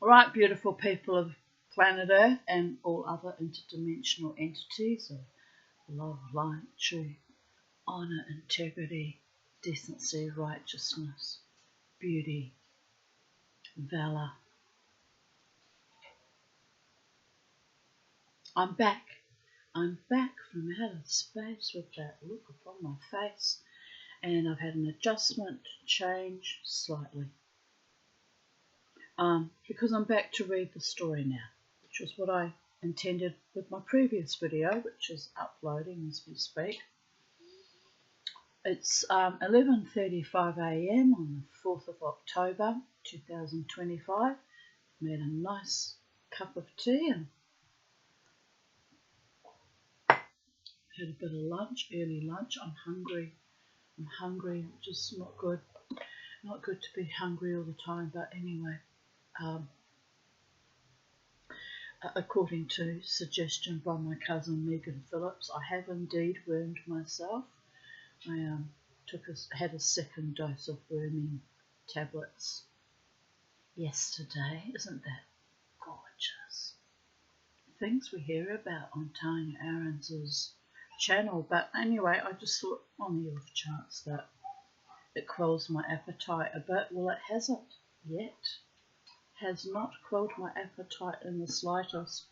Right, beautiful people of planet Earth and all other interdimensional entities of love, light, truth, honour, integrity, decency, righteousness, beauty, valour. I'm back. I'm back from outer space with that look upon my face, and I've had an adjustment change slightly. Because I'm back to read the story now, which was what I intended with my previous video, which is uploading as we speak. It's 11:35 a.m. on the 4th of October 2025. Made a nice cup of tea and had a bit of lunch, early lunch. I'm hungry, which is not good. Not good to be hungry all the time, but anyway. According to suggestion by my cousin Megan Phillips, I have indeed wormed myself. I had a second dose of worming tablets yesterday. Isn't that gorgeous? Things we hear about on Tanya Aarons' channel. But anyway, I just thought on the off chance that it quells my appetite a bit. Well, it hasn't yet. Has not quelled my appetite in the slightest.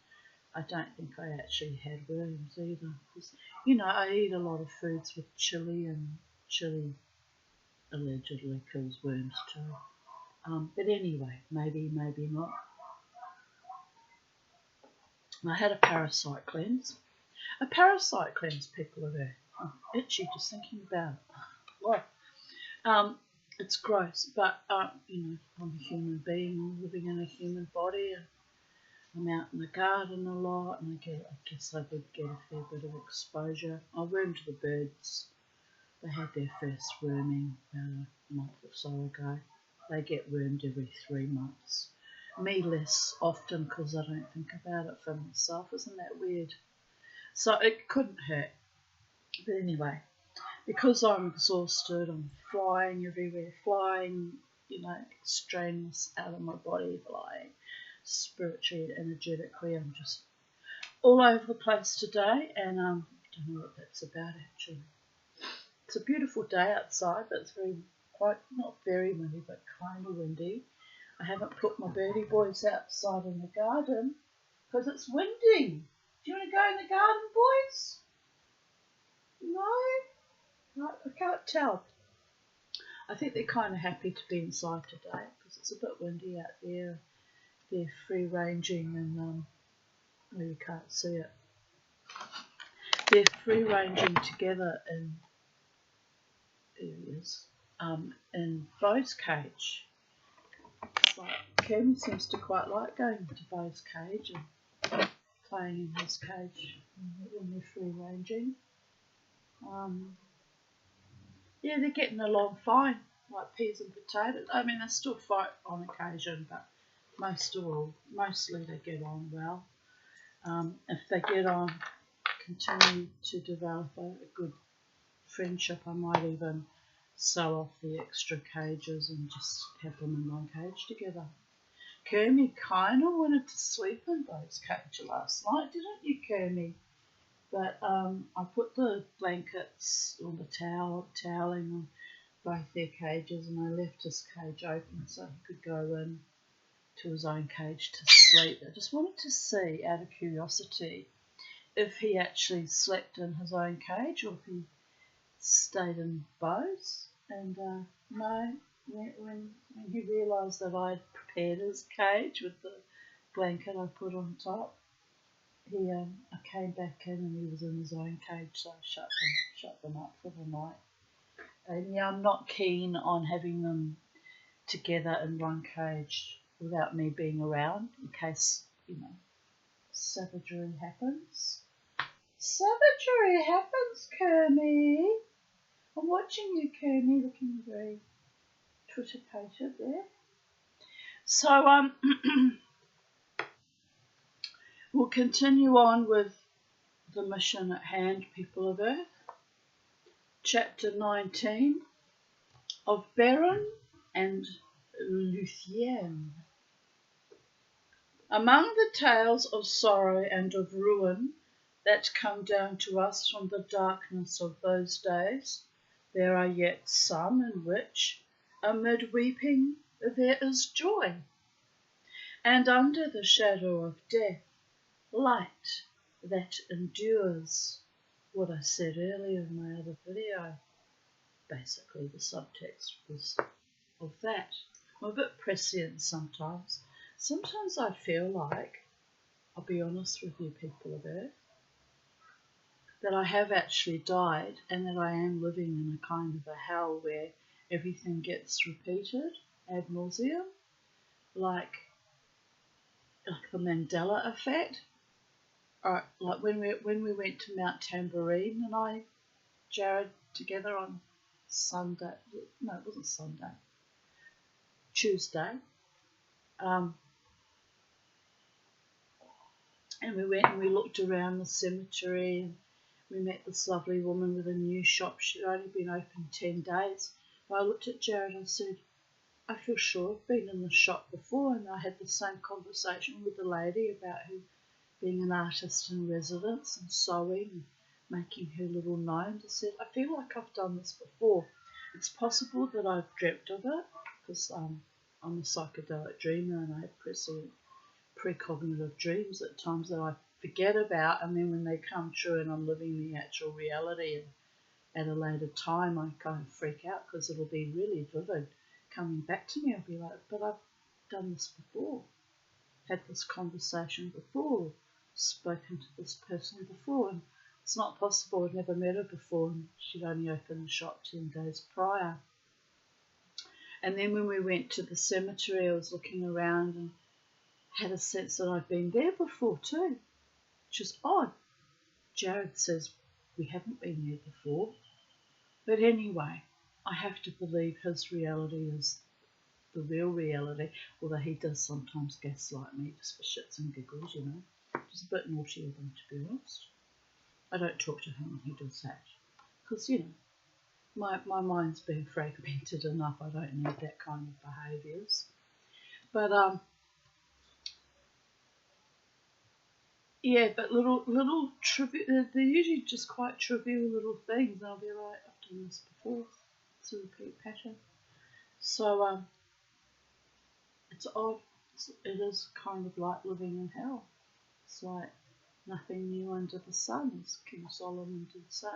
I don't think I actually had worms either. Because, I eat a lot of foods with chili, and chili allegedly kills worms too. But anyway, maybe not. I had a parasite cleanse. A parasite cleanse, people are there. I'm itchy just thinking about it. What? It's gross, but I'm a human being living in a human body, and I'm out in the garden a lot, and I guess I did get a fair bit of exposure. I wormed the birds. They had their first worming about a month or so ago. They get wormed every 3 months. Me less often because I don't think about it for myself. Isn't that weird? So it couldn't hurt. But anyway, because I'm exhausted, I'm flying everywhere, extraneous out of my body, flying spiritually and energetically. I'm just all over the place today, and I don't know what that's about actually. It's a beautiful day outside, but it's not very windy, but kind of windy. I haven't put my birdie boys outside in the garden because it's windy. Do you want to go in the garden, boys? No, I can't tell. I think they're kind of happy to be inside today because it's a bit windy out there. They're free ranging, and you can't see it. They're free ranging together in areas. In Bo's cage. It's like Ken seems to quite like going into Bo's cage and playing in his cage when they're free ranging. Yeah, they're getting along fine, like peas and potatoes. I mean, they still fight on occasion, but mostly they get on well. If they continue to develop a good friendship, I might even sell off the extra cages and just have them in one cage together. Kermie kind of wanted to sleep in Bo's cage last night, didn't you, Kermie? But I put the blankets or the toweling on both their cages, and I left his cage open so he could go in to his own cage to sleep. I just wanted to see, out of curiosity, if he actually slept in his own cage or if he stayed in Bo's. And no, when he realised that I'd prepared his cage with the blanket I put on top, I came back in and he was in his own cage, so I shut them up for the night. And yeah, I'm not keen on having them together in one cage without me being around in case, savagery happens. Savagery happens, Kermie. I'm watching you, Kermie, looking very Twitter-pated there. So, we'll continue on with the mission at hand, people of Earth. Chapter 19 of Baron and Luthien. Among the tales of sorrow and of ruin that come down to us from the darkness of those days, there are yet some in which, amid weeping, there is joy, and under the shadow of death, light that endures. What I said earlier in my other video, basically the subtext was of that. I'm a bit prescient sometimes. Sometimes I feel like, I'll be honest with you people of Earth, that I have actually died and that I am living in a kind of a hell where everything gets repeated ad nauseum, like the Mandela effect. Like when we went to Mount Tamborine and Jared, together on Sunday. No, it wasn't Sunday. Tuesday. And we went and we looked around the cemetery and we met this lovely woman with a new shop. She'd only been open 10 days. I looked at Jared and said, I feel sure I've been in the shop before. And I had the same conversation with the lady about her being an artist in residence and sewing and making her little gnomes. I said, I feel like I've done this before. It's possible that I've dreamt of it because I'm a psychedelic dreamer and I have prescient precognitive dreams at times that I forget about, and then when they come true and I'm living the actual reality and at a later time I kind of freak out because it'll be really vivid coming back to me. I'll be like, but I've done this before, had this conversation before, spoken to this person before, and it's not possible. I'd never met her before and she'd only opened the shop 10 days prior. And then when we went to the cemetery, I was looking around and had a sense that I've been there before too, which is odd. Jared says we haven't been there before. But anyway, I have to believe his reality is the real reality, although he does sometimes gaslight me just for shits and giggles, you know. Just a bit naughty of him, to be honest. I don't talk to him when he does that. Because, you know, my mind's been fragmented enough. I don't need that kind of behaviours. But, yeah, but little trivial, they're usually just quite trivial little things. I'll be like, I've done this before. It's a repeat pattern. So, it's odd. It is kind of like living in hell. It's like nothing new under the sun, as King Solomon did say.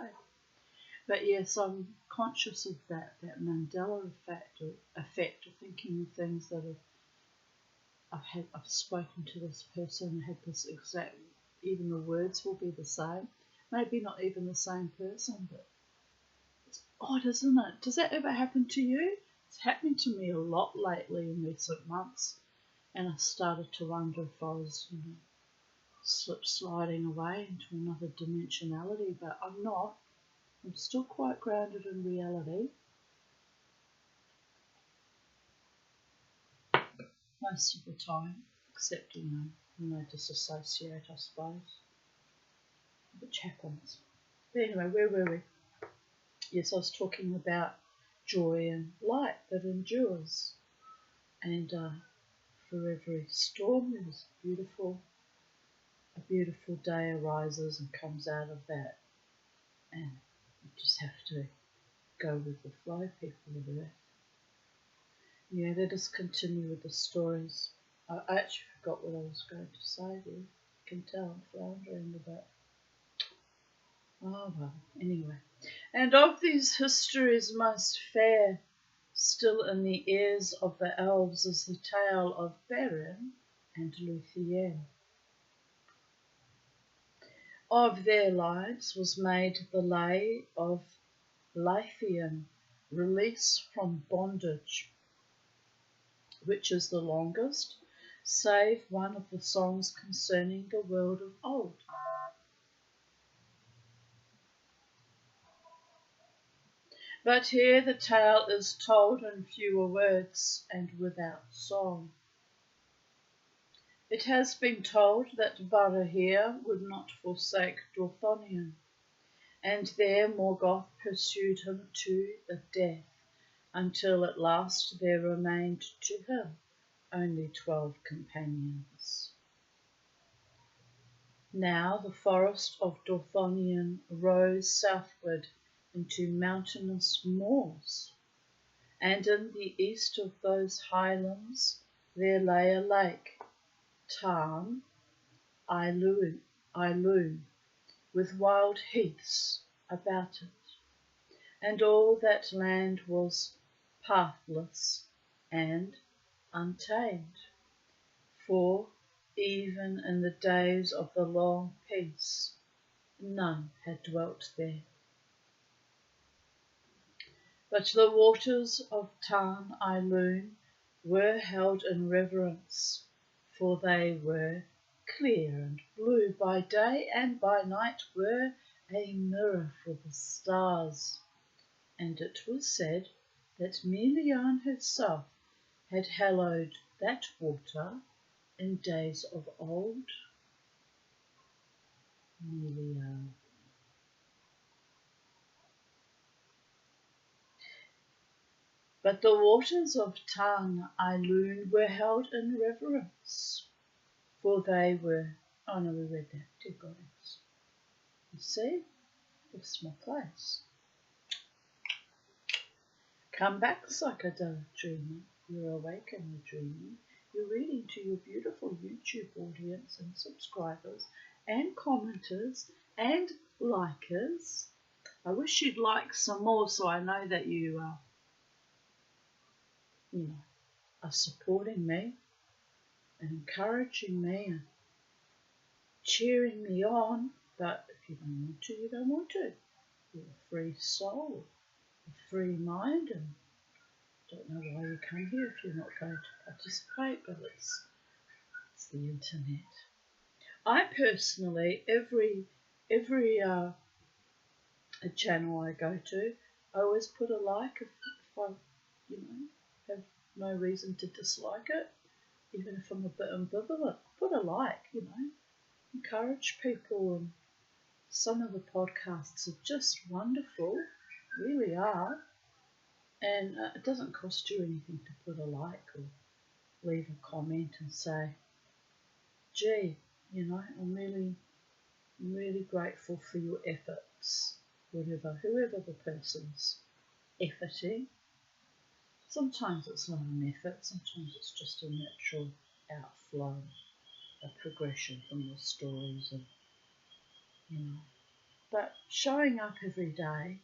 But yes, I'm conscious of that Mandela effect of thinking of things that I've spoken to this person, had this exact, even the words will be the same. Maybe not even the same person, but it's odd, isn't it? Does that ever happen to you? It's happening to me a lot lately in recent months, and I started to wonder if I was, you know, sliding away into another dimensionality, but I'm not. I'm still quite grounded in reality. Most of the time, except, you know, disassociate, I suppose, which happens. But anyway, where were we? Yes, I was talking about joy and light that endures. And for every storm, there's a beautiful day arises and comes out of that. And you just have to go with the flow, people of Earth. Yeah, let us continue with the stories. I actually forgot what I was going to say there. You can tell I'm floundering a bit. Oh well, anyway. And of these histories most fair, still in the ears of the elves, is the tale of Beren and Luthien. Of their lives was made the lay of Leithien, release from bondage, which is the longest, save one of the songs concerning the world of old. But here the tale is told in fewer words and without song. It has been told that Barahir would not forsake Dorthonion, and there Morgoth pursued him to the death, until at last there remained to him only 12 companions. Now the forest of Dorthonion rose southward into mountainous moors, and in the east of those highlands there lay a lake, Tarn Eilean, with wild heaths about it, and all that land was pathless and untamed, for even in the days of the long peace none had dwelt there. But the waters of Tarn Eilean were held in reverence, for they were clear and blue by day, and by night were a mirror for the stars. And it was said that Melian herself had hallowed that water in days of old. Melian. But the waters of Tarn Eilean were held in reverence, for they were. Oh no, we read that, dear goddess. You see, it's my place. Come back, psychedelic dreamer. You're awake and you're dreaming. You're reading to your beautiful YouTube audience and subscribers and commenters and likers. I wish you'd like some more so I know that you are supporting me and encouraging me and cheering me on. But if you don't want to, you don't want to. You're a free soul, a free mind, and don't know why you come here if you're not going to participate, but it's the internet. I personally, every a channel I go to, I always put a like if I, have no reason to dislike it, even if I'm a bit ambivalent. Put a like, encourage people, and some of the podcasts are just wonderful, really are. And it doesn't cost you anything to put a like or leave a comment and say, gee, I'm really grateful for your efforts, whoever the person's efforting. Sometimes it's not an effort, sometimes it's just a natural outflow, a progression from the stories, and But showing up every day,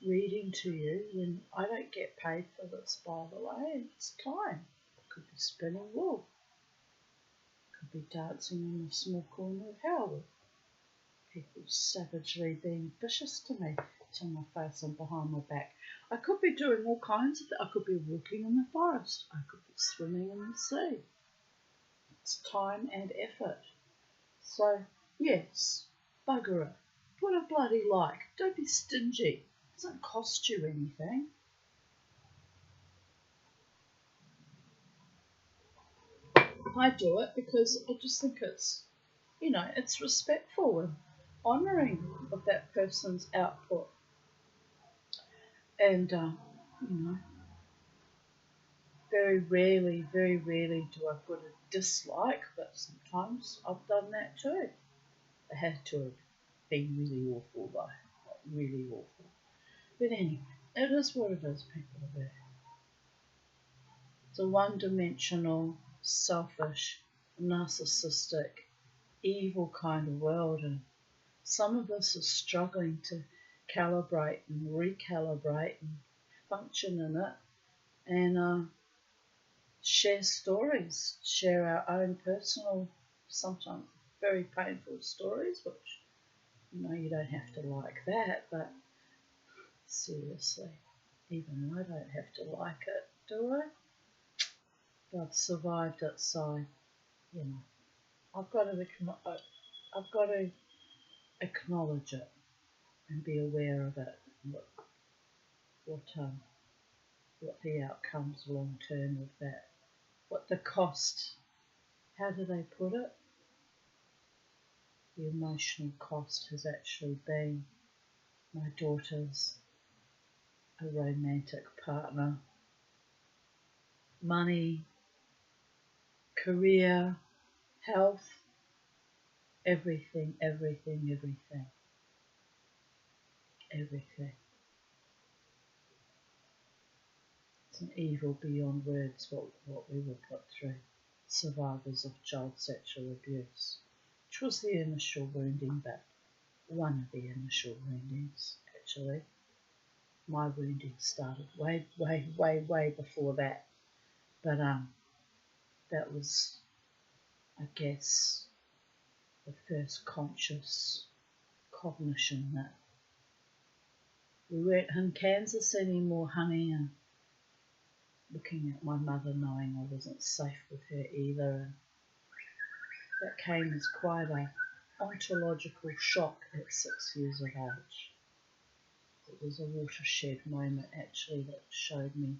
reading to you when I don't get paid for this, by the way, it's time. It could be spinning wool, it could be dancing in a small corner of hell with people savagely being vicious to me, to my face and behind my back. I could be doing all kinds of things. I could be walking in the forest. I could be swimming in the sea. It's time and effort. So, yes, bugger it. Put a bloody like. Don't be stingy. It doesn't cost you anything. I do it because I just think it's, it's respectful and honouring of that person's output. And, very rarely do I put a dislike, but sometimes I've done that too. It had to have been really awful though, really awful. But anyway, it is what it is, people are there. It's a one-dimensional, selfish, narcissistic, evil kind of world, and some of us are struggling to calibrate and recalibrate and function in it, and share stories, share our own personal, sometimes very painful stories, which you don't have to like that, but seriously, even I don't have to like it, do I? But I've survived it, so I've got to acknowledge it and be aware of it, and what the outcomes long term of that, what the cost. How do they put it? The emotional cost has actually been my daughter's a romantic partner, money, career, health, Everything, everything, everything, everything. It's an evil beyond words what we were put through. Survivors of child sexual abuse, which was the initial wounding, but one of the initial woundings, actually. My wounding started way before that. But that was, I guess, the first conscious cognition that we weren't in Kansas anymore, honey, and looking at my mother knowing I wasn't safe with her either. And that came as quite a ontological shock at 6 years of age. It was a watershed moment actually that showed me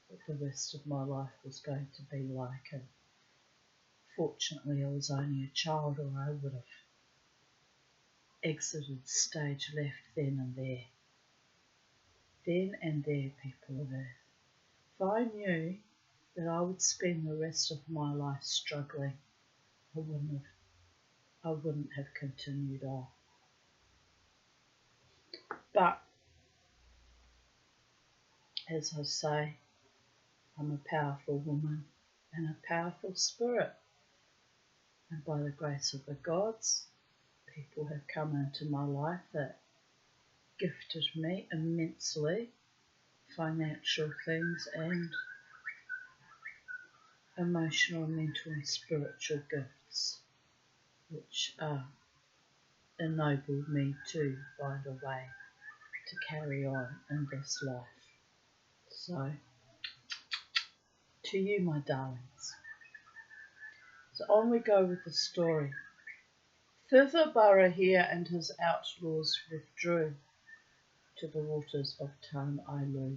what the rest of my life was going to be like, and fortunately I was only a child, or I would have exited stage left then and there. Then and there, people of Earth. If I knew that I would spend the rest of my life struggling, I wouldn't have continued on. But as I say, I'm a powerful woman and a powerful spirit, and by the grace of the gods, people have come into my life that gifted me immensely financial things and emotional, mental and spiritual gifts, which enabled me to find a way to carry on in this life. So, to you, my darlings. So on we go with the story. Thither Barahia and his outlaws withdrew to the waters of Tan Ailu,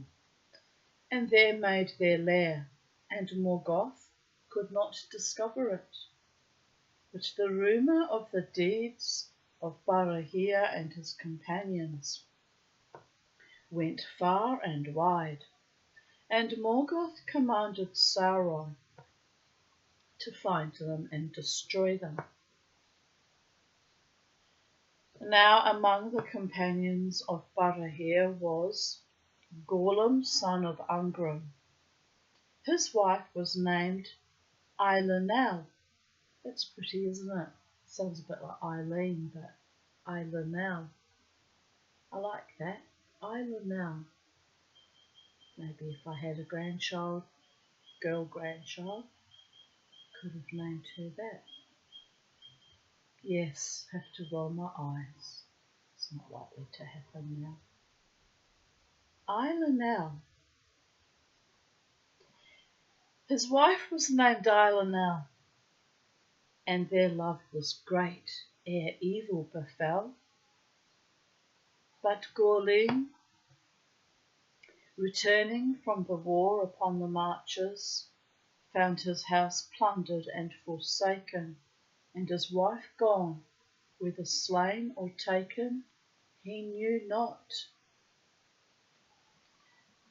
and there made their lair, and Morgoth could not discover it. But the rumour of the deeds of Barahia and his companions went far and wide, and Morgoth commanded Sauron to find them and destroy them. Now among the companions of Barahia was Gorlam, son of Ungrim. His wife was named Eilunel. That's pretty, isn't it? Sounds a bit like Eileen, but Eilunel. I like that. Eilunel. Maybe if I had a grandchild, girl grandchild, could have named her that. Yes, have to roll my eyes. It's not likely to happen now. Eilunel. His wife was named Eilunel, and their love was great ere evil befell. But Gorlim, returning from the war upon the marches, found his house plundered and forsaken, and his wife gone, whether slain or taken, he knew not.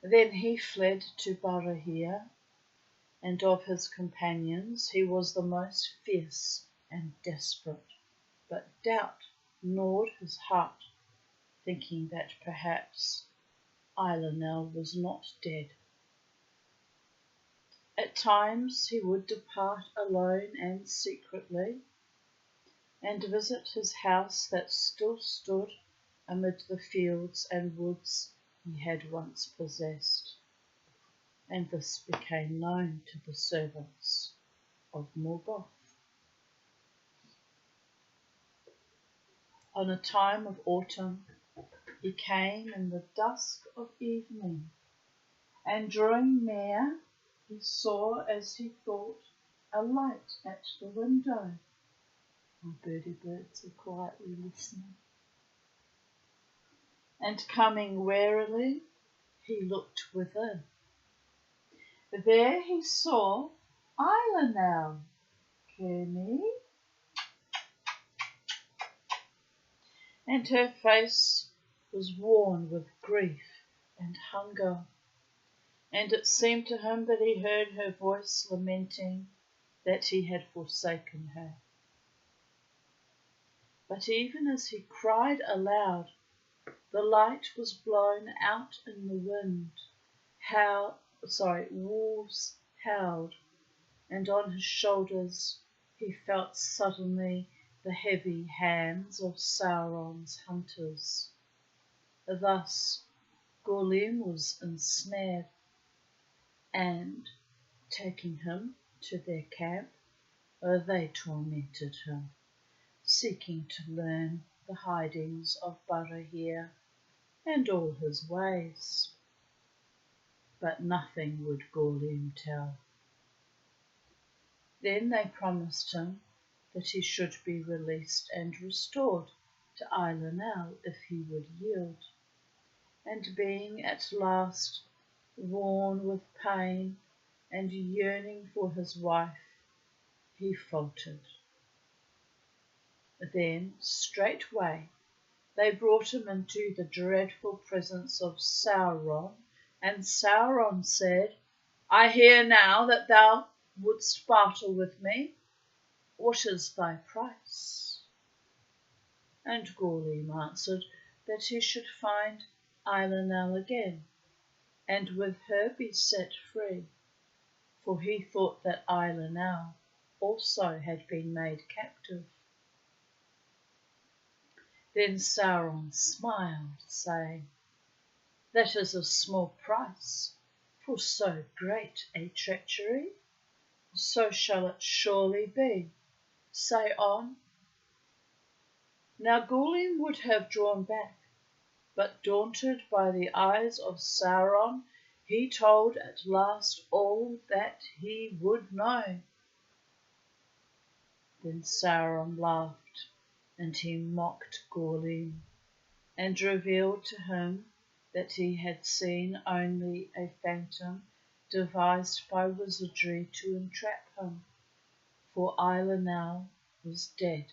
Then he fled to Barahia, and of his companions he was the most fierce and desperate, but doubt gnawed his heart, thinking that perhaps Eilunel was not dead. At times he would depart alone and secretly, and visit his house that still stood amid the fields and woods he had once possessed, and this became known to the servants of Morgoth. On a time of autumn he came in the dusk of evening, and drawing near he saw, as he thought, a light at the window. My birdie birds are quietly listening. And coming warily, he looked within. There he saw Eilunel, Kenny, and her face was worn with grief and hunger, and it seemed to him that he heard her voice lamenting that he had forsaken her. But even as he cried aloud, the light was blown out in the wind. Wolves howled, and on his shoulders he felt suddenly the heavy hands of Sauron's hunters. Thus Gorlim was ensnared, and, taking him to their camp, they tormented him, seeking to learn the hidings of Barahir and all his ways. But nothing would Gorlim tell. Then they promised him that he should be released and restored to Eilenel if he would yield. And being at last worn with pain and yearning for his wife, he faltered. Then straightway they brought him into the dreadful presence of Sauron, and Sauron said, I hear now that thou wouldst barter with me. What is thy price? And Gorlim answered that he should find Eilenel again, and with her be set free, for he thought that Eilenel also had been made captive. Then Sauron smiled, saying, That is a small price for so great a treachery. So shall it surely be. Say on. Now Gorlim would have drawn back, but daunted by the eyes of Sauron, he told at last all that he would know. Then Sauron laughed, and he mocked Gorlim, and revealed to him that he had seen only a phantom devised by wizardry to entrap him, for Eilenel was dead.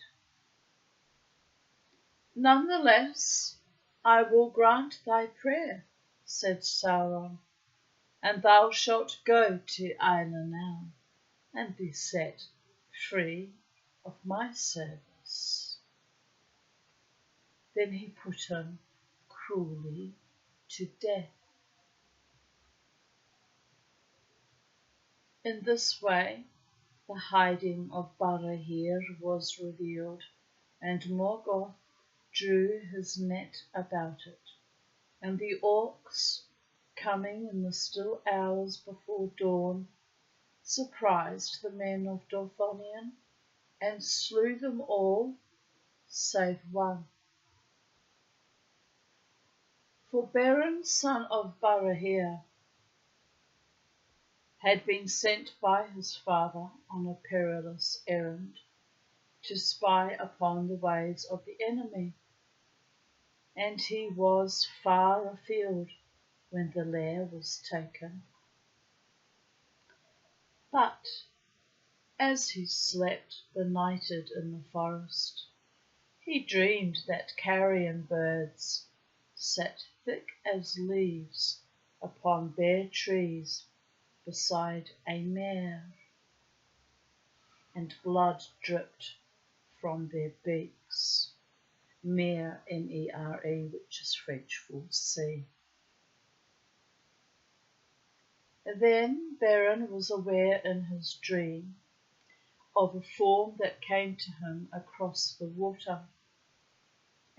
Nonetheless, I will grant thy prayer, said Sauron, and thou shalt go to Eilenel and be set free of my service. Then he put him cruelly to death. In this way, the hiding of Barahir was revealed, and Morgoth drew his net about it, and the orcs, coming in the still hours before dawn, surprised the men of Dorthonion and slew them all save one. For Beren, son of Barahir, had been sent by his father on a perilous errand to spy upon the ways of the enemy, and he was far afield when the lair was taken. But as he slept benighted in the forest, he dreamed that carrion birds sat thick as leaves upon bare trees beside a mere, and blood dripped from their beaks. Mere, M-E-R-E, which is French for sea. Then Beren was aware in his dream of a form that came to him across the water,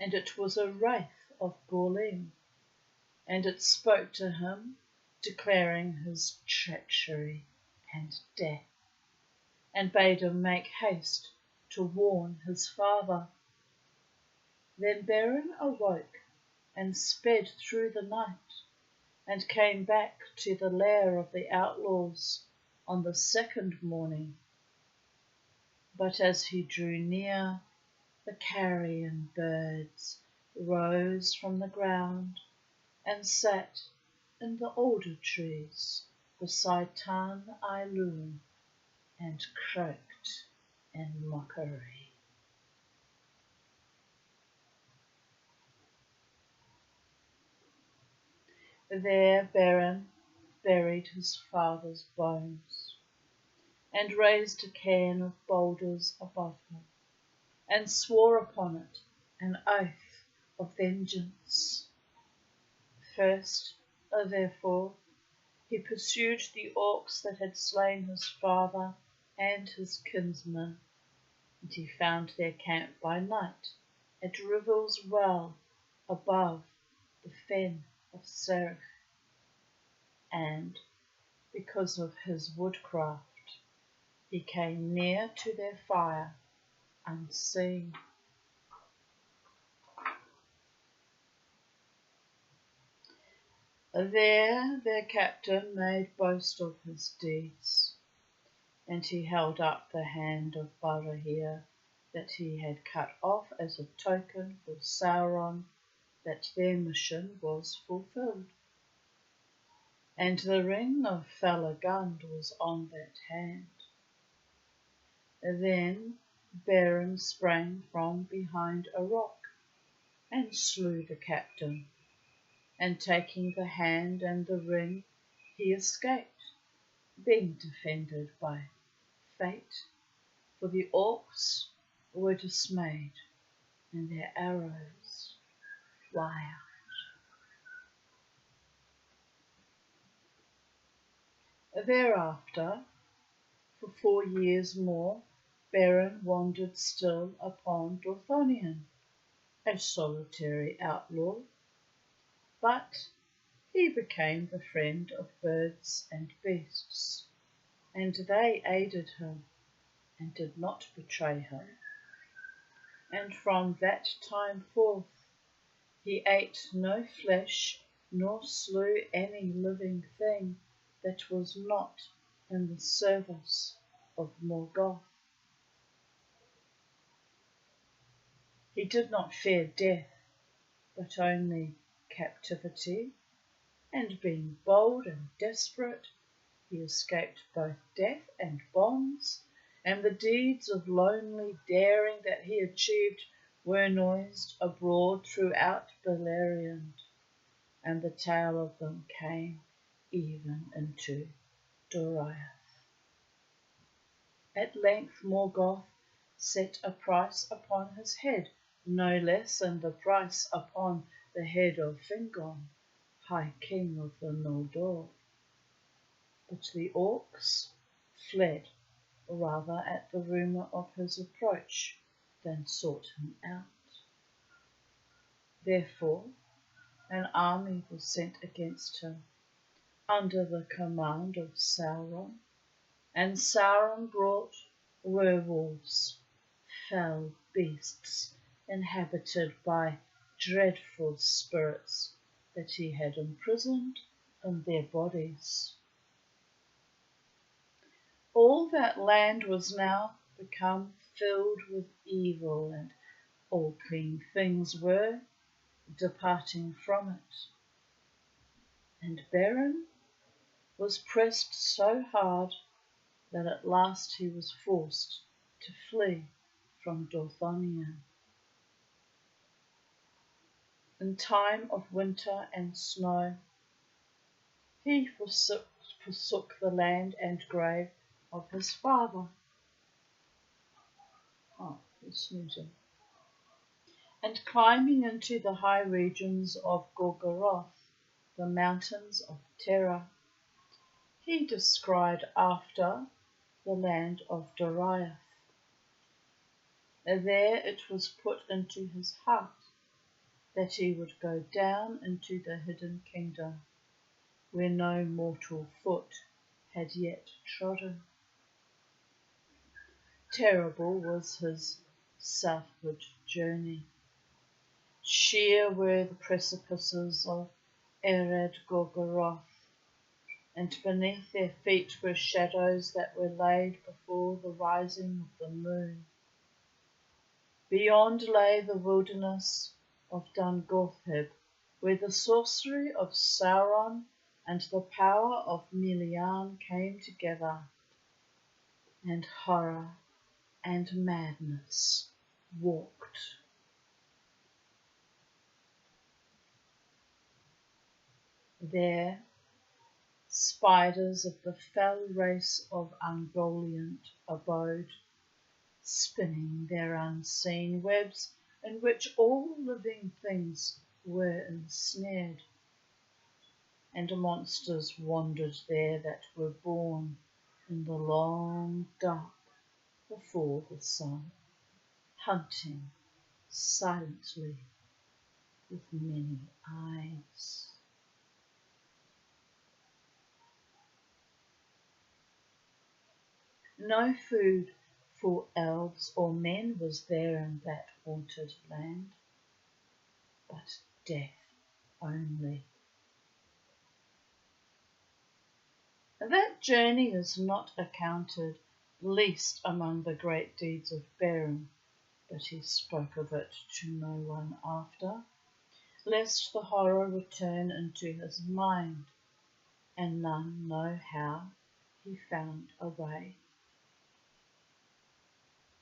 and it was a wraith of Gorlim, and it spoke to him, declaring his treachery and death, and bade him make haste to warn his father. Then Beren awoke and sped through the night, and came back to the lair of the outlaws on the second morning. But as he drew near, the carrion birds rose from the ground and sat in the alder trees beside Tan Eiluan and croaked in mockery. There Beren buried his father's bones, and raised a cairn of boulders above him, and swore upon it an oath of vengeance. First, therefore, he pursued the orcs that had slain his father and his kinsmen, and he found their camp by night at Rivel's well above the fen of Serach, and, because of his woodcraft, he came near to their fire unseen. There their captain made boast of his deeds, and he held up the hand of Barahir that he had cut off as a token for Sauron that their mission was fulfilled. And the ring of Felagund was on that hand. Then Beren sprang from behind a rock and slew the captain, and taking the hand and the ring, he escaped, being defended by fate, for the orcs were dismayed, and their arrows fly out. Thereafter, for 4 years more, Beren wandered still upon Dorthonion, a solitary outlaw, but he became the friend of birds and beasts, and they aided him and did not betray him. And from that time forth he ate no flesh nor slew any living thing that was not in the service of Morgoth. He did not fear death, but only captivity, and being bold and desperate, he escaped both death and bonds, and the deeds of lonely daring that he achieved were noised abroad throughout Beleriand, and the tale of them came even into Doriath. At length Morgoth set a price upon his head, no less than the price upon the head of Fingon, High King of the Noldor. But the orcs fled rather at the rumour of his approach than sought him out. Therefore an army was sent against him, under the command of Sauron, and Sauron brought werewolves, fell beasts, inhabited by dreadful spirits that he had imprisoned in their bodies. All that land was now become filled with evil, and all clean things were departing from it. And Beren was pressed so hard that at last he was forced to flee from Dorthonion. In time of winter and snow, he forsook the land and grave of his father. He's snoozing. And climbing into the high regions of Gorgoroth, the mountains of Terror, he descried after the land of Doriath. There it was put into his heart that he would go down into the hidden kingdom, where no mortal foot had yet trodden. Terrible was his southward journey. Sheer were the precipices of Ered Gorgoroth, and beneath their feet were shadows that were laid before the rising of the moon. Beyond lay the wilderness of Dungorthib, where the sorcery of Sauron and the power of Melian came together, and horror and madness walked. There, spiders of the fell race of Ungoliant abode, spinning their unseen webs in which all living things were ensnared. And monsters wandered there that were born in the long dark before the sun, hunting silently with many eyes. No food for elves or men was there in that haunted land, but death only. That journey is not accounted least among the great deeds of Beren, but he spoke of it to no one after, lest the horror return into his mind, and none know how he found a way.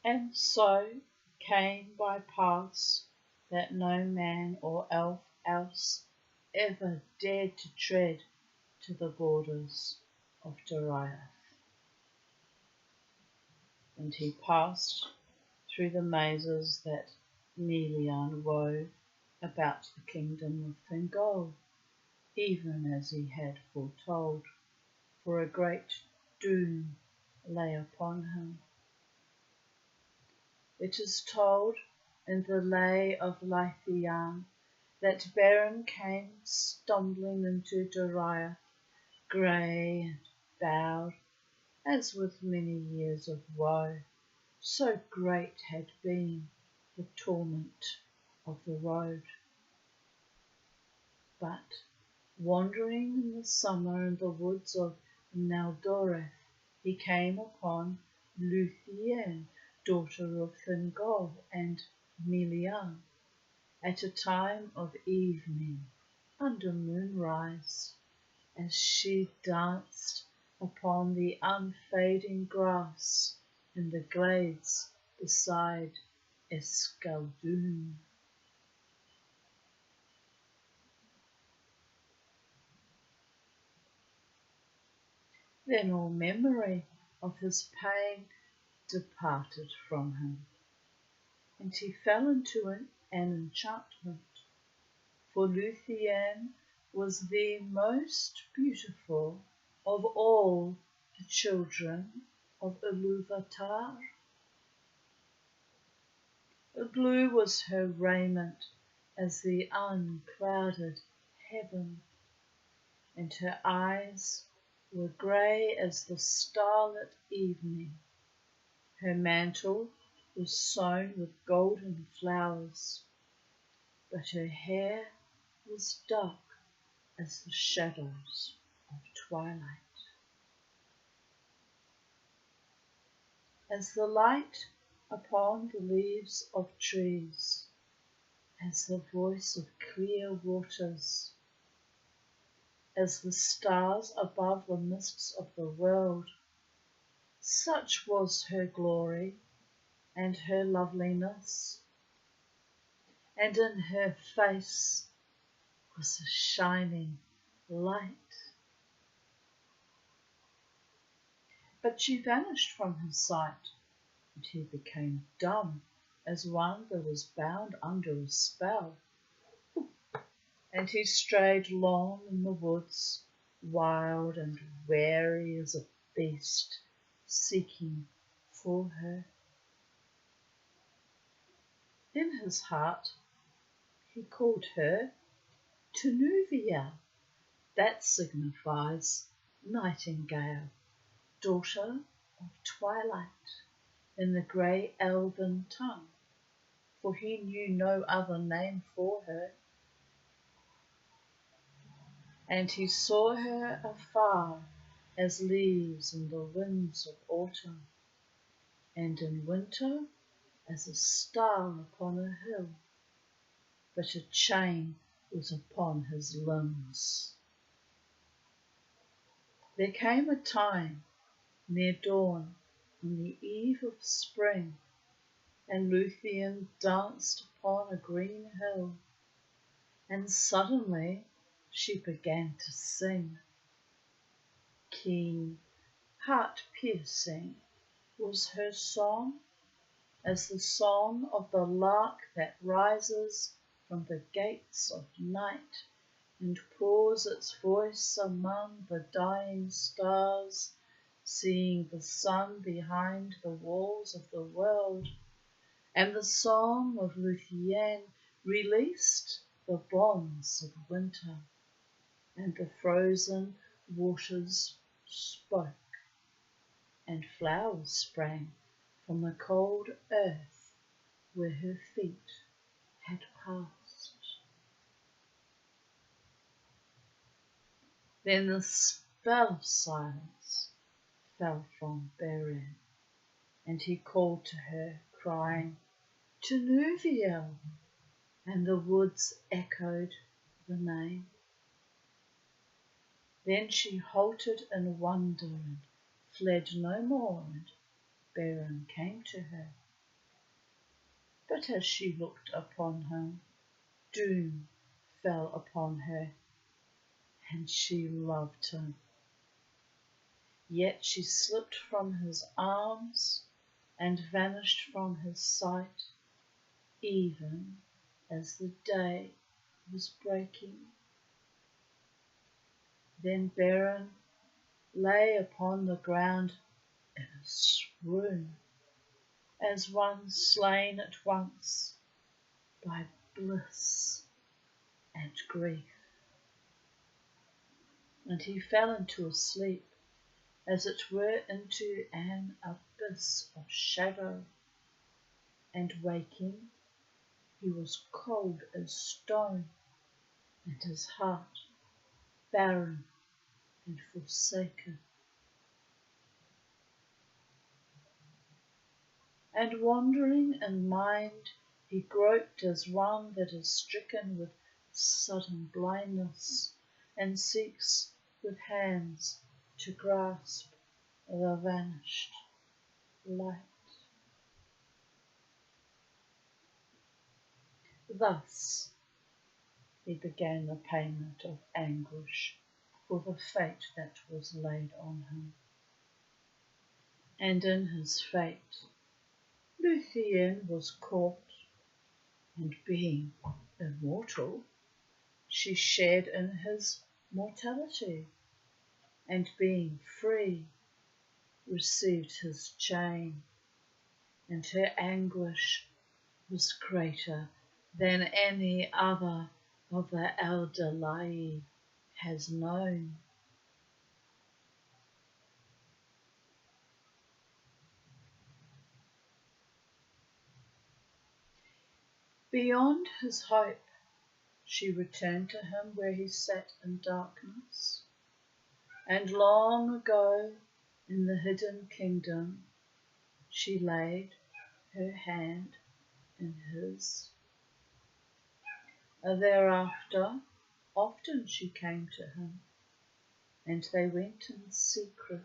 And so came by paths that no man or elf else ever dared to tread to the borders of Doriath. And he passed through the mazes that Melian wove about the kingdom of Thingol, even as he had foretold, for a great doom lay upon him. It is told in the Lay of Leithian that Beren came stumbling into Doriath, grey and bowed, as with many years of woe, so great had been the torment of the road. But, wandering in the summer in the woods of Naldoreth, he came upon Luthien, daughter of Thingol and Melian, at a time of evening, under moonrise, as she danced upon the unfading grass in the glades beside Escaldun. Then all memory of his pain departed from him, and he fell into an enchantment, for Luthien was the most beautiful of all the children of Iluvatar. Blue was her raiment as the unclouded heaven, and her eyes were grey as the starlit evening. Her mantle was sown with golden flowers, but her hair was dark as the shadows of twilight. As the light upon the leaves of trees, as the voice of clear waters, as the stars above the mists of the world, such was her glory and her loveliness, and in her face was a shining light. But she vanished from his sight, and he became dumb as one that is bound under a spell. And he strayed long in the woods, wild and wary as a beast, seeking for her. In his heart he called her Tunuvia, that signifies nightingale, daughter of twilight, in the grey elven tongue, for he knew no other name for her. And he saw her afar as leaves in the winds of autumn, and in winter as a star upon a hill, but a chain was upon his limbs. There came a time near dawn on the eve of spring, and Luthien danced upon a green hill, and suddenly she began to sing. Keen, heart-piercing was her song, as the song of the lark that rises from the gates of night and pours its voice among the dying stars, seeing the sun behind the walls of the world, and the song of Luthien released the bonds of winter, and the frozen waters spoke, and flowers sprang from the cold earth where her feet had passed. Then the spell of silence fell from Beren, and he called to her, crying, Tinuviel, and the woods echoed the name. Then she halted in wonder and fled no more, and Beren came to her. But as she looked upon him, doom fell upon her, and she loved him. Yet she slipped from his arms and vanished from his sight, even as the day was breaking. Then Beren lay upon the ground in a swoon, as one slain at once by bliss and grief. And he fell into a sleep, as it were into an abyss of shadow, and waking he was cold as stone, and his heart barren and forsaken. And wandering in mind, he groped as one that is stricken with sudden blindness, and seeks with hands to grasp the vanished light. Thus he began the payment of anguish for the fate that was laid on him. And in his fate Luthien was caught, and being immortal, she shared in his mortality, and being free, received his chain, and her anguish was greater than any other of the Eldalai has known. Beyond his hope, she returned to him where he sat in darkness, and long ago in the hidden kingdom she laid her hand in his. Thereafter often she came to him, and they went in secret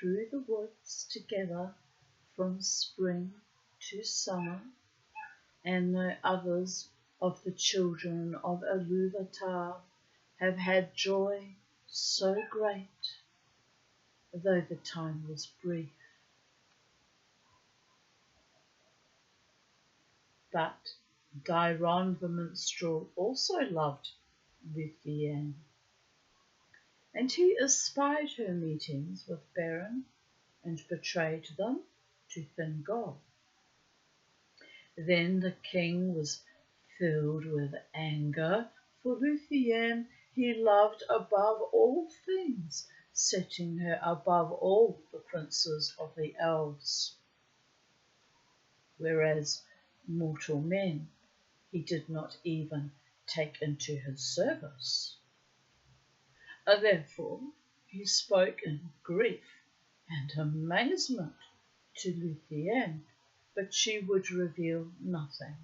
through the woods together from spring to summer, and no others of the children of Iluvatar have had joy so great, though the time was brief. But Dairon the minstrel also loved Luthien, and he espied her meetings with Beren and betrayed them to Thingol. Then the king was filled with anger, for Luthien he loved above all things, setting her above all the princes of the elves, whereas mortal men he did not even take into his service. Therefore he spoke in grief and amazement to Luthien, but she would reveal nothing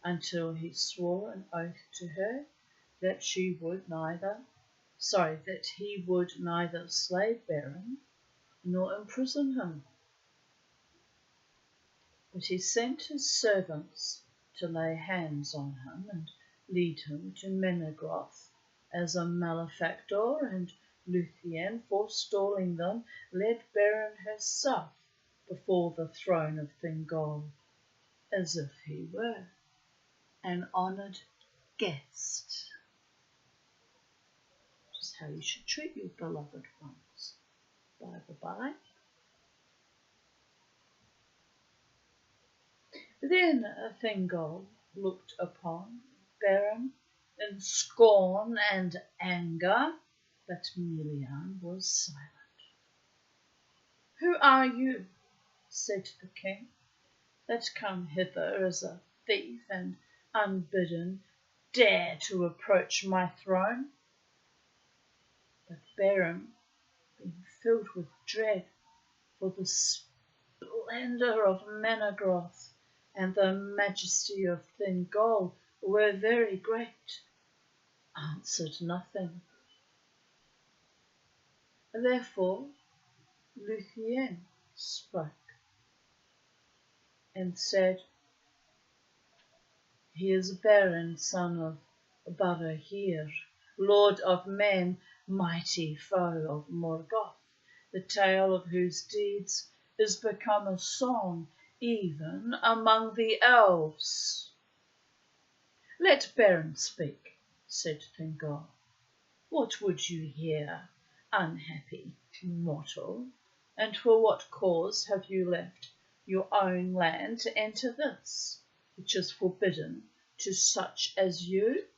until he swore an oath to her that he would neither slay Beren nor imprison him. But he sent his servants to lay hands on him and lead him to Menegroth as a malefactor, and Luthien, forestalling them, led Beren herself before the throne of Thingol, as if he were an honoured guest. Just how you should treat your beloved ones, by the by. Then Thingol looked upon Beren in scorn and anger, but Melian was silent. "Who are you," said the king, "that come hither as a thief and unbidden dare to approach my throne?" But Beren, being filled with dread for the splendour of Menegroth and the majesty of Thingol were very great, answered nothing. Therefore Luthien spoke and said, "He is Beren, son of Barahir, lord of men, mighty foe of Morgoth, the tale of whose deeds is become a song even among the elves." "Let Beren speak," said Thingol. "What would you hear, unhappy mortal? And for what cause have you left your own land to enter this, which is forbidden to such as you?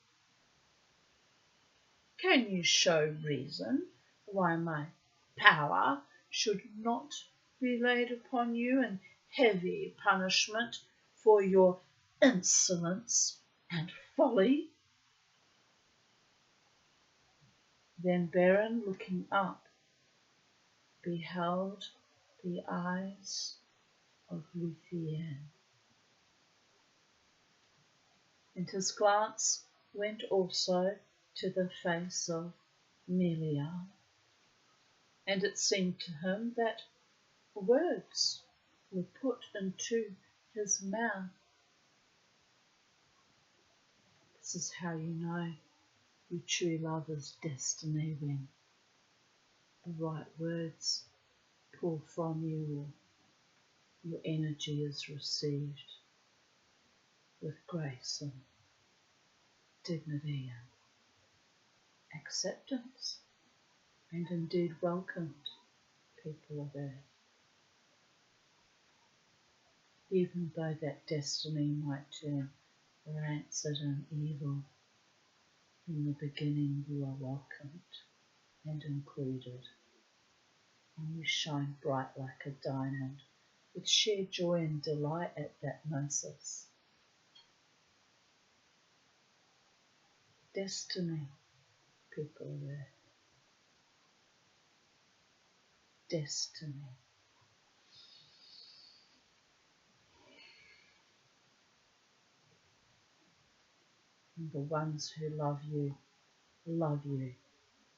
Can you show reason why my power should not be laid upon you in heavy punishment for your insolence and folly?" Then Beren, looking up, beheld the eyes of Luthien, and his glance went also to the face of Melian, and it seemed to him that words were put into his mouth. This is how you know your true lover's destiny, when the right words pour from you, or your energy is received with grace and dignity and acceptance, and indeed welcomed, people of earth. Even though that destiny might turn rancid and evil, in the beginning you are welcomed and included, and you shine bright like a diamond, with sheer joy and delight at that gnosis. Destiny, people of earth. Destiny. And the ones who love you, no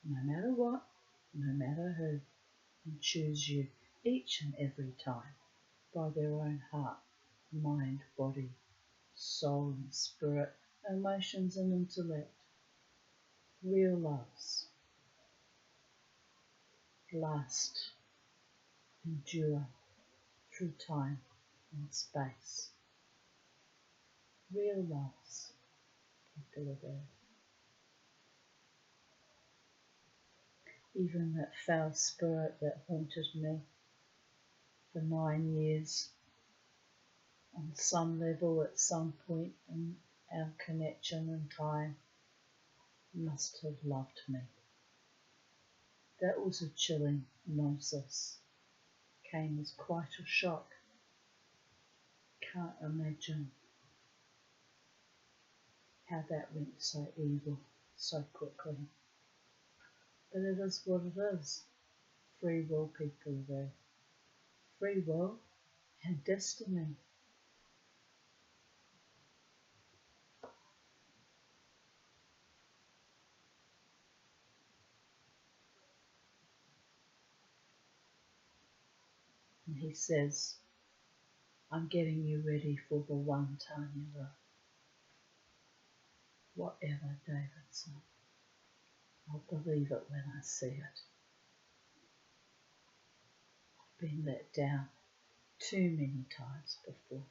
matter what, no matter who, and choose you each and every time by their own heart, mind, body, soul and spirit, emotions and intellect. Real loves last, endure through time and space. Real loves, people of earth. Even that foul spirit that haunted me for 9 years, on some level at some point in our connection and time, must have loved me. That was a chilling gnosis. Came as quite a shock. Can't imagine how that went so evil so quickly. But it is what it is. Free will, people of earth. Free will and destiny. And he says, "I'm getting you ready for the one, Tanya. Whatever, Davidson. I'll believe it when I see it. I've been let down too many times before.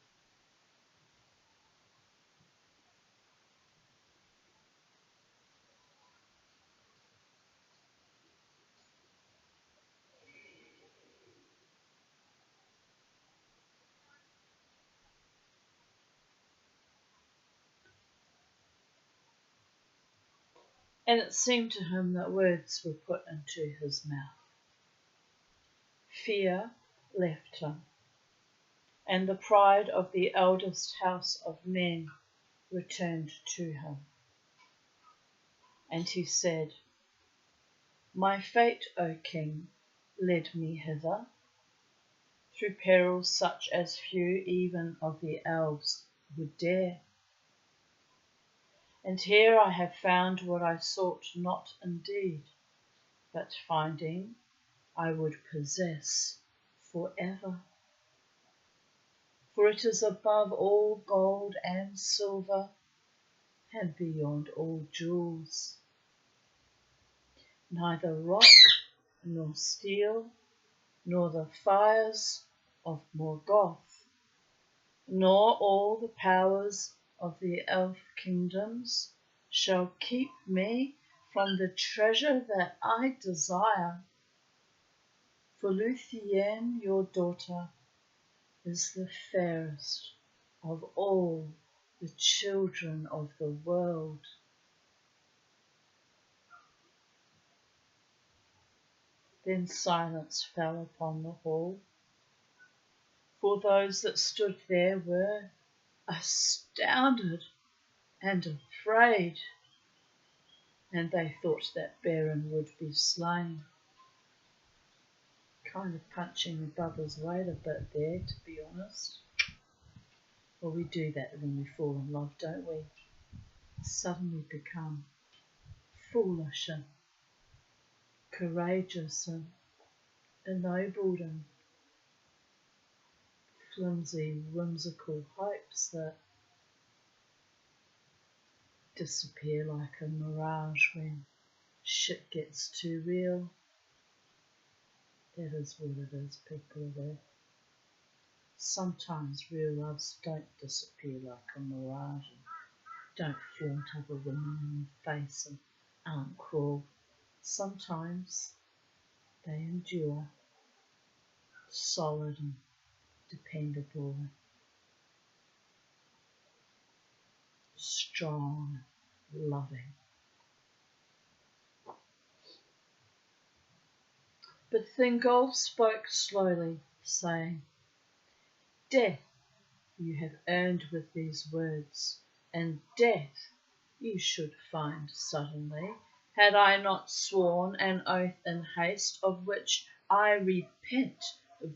And it seemed to him that words were put into his mouth. Fear left him, and the pride of the eldest house of men returned to him. And he said, My fate, O king, led me hither, through perils such as few even of the elves would dare. And here I have found what I sought not indeed, but finding I would possess forever. For it is above all gold and silver, and beyond all jewels. Neither rock nor steel, nor the fires of Morgoth, nor all the powers of the elf kingdoms shall keep me from the treasure that I desire. For Luthien, your daughter, is the fairest of all the children of the world. Then silence fell upon the hall, for those that stood there were astounded and afraid, and they thought that Beren would be slain. Kind of punching above his weight a bit there, to be honest. Well, we do that when we fall in love, don't we? Suddenly become foolish and courageous and ennobled and flimsy, whimsical hopes that disappear like a mirage when shit gets too real. That is what it is, people of Earth. Sometimes real loves don't disappear like a mirage and don't flaunt other women in the face and aren't cruel. Sometimes they endure, solid and dependable, strong, loving. But Thingol spoke slowly, saying, Death you have earned with these words, and death you should find suddenly, had I not sworn an oath in haste, of which I repent,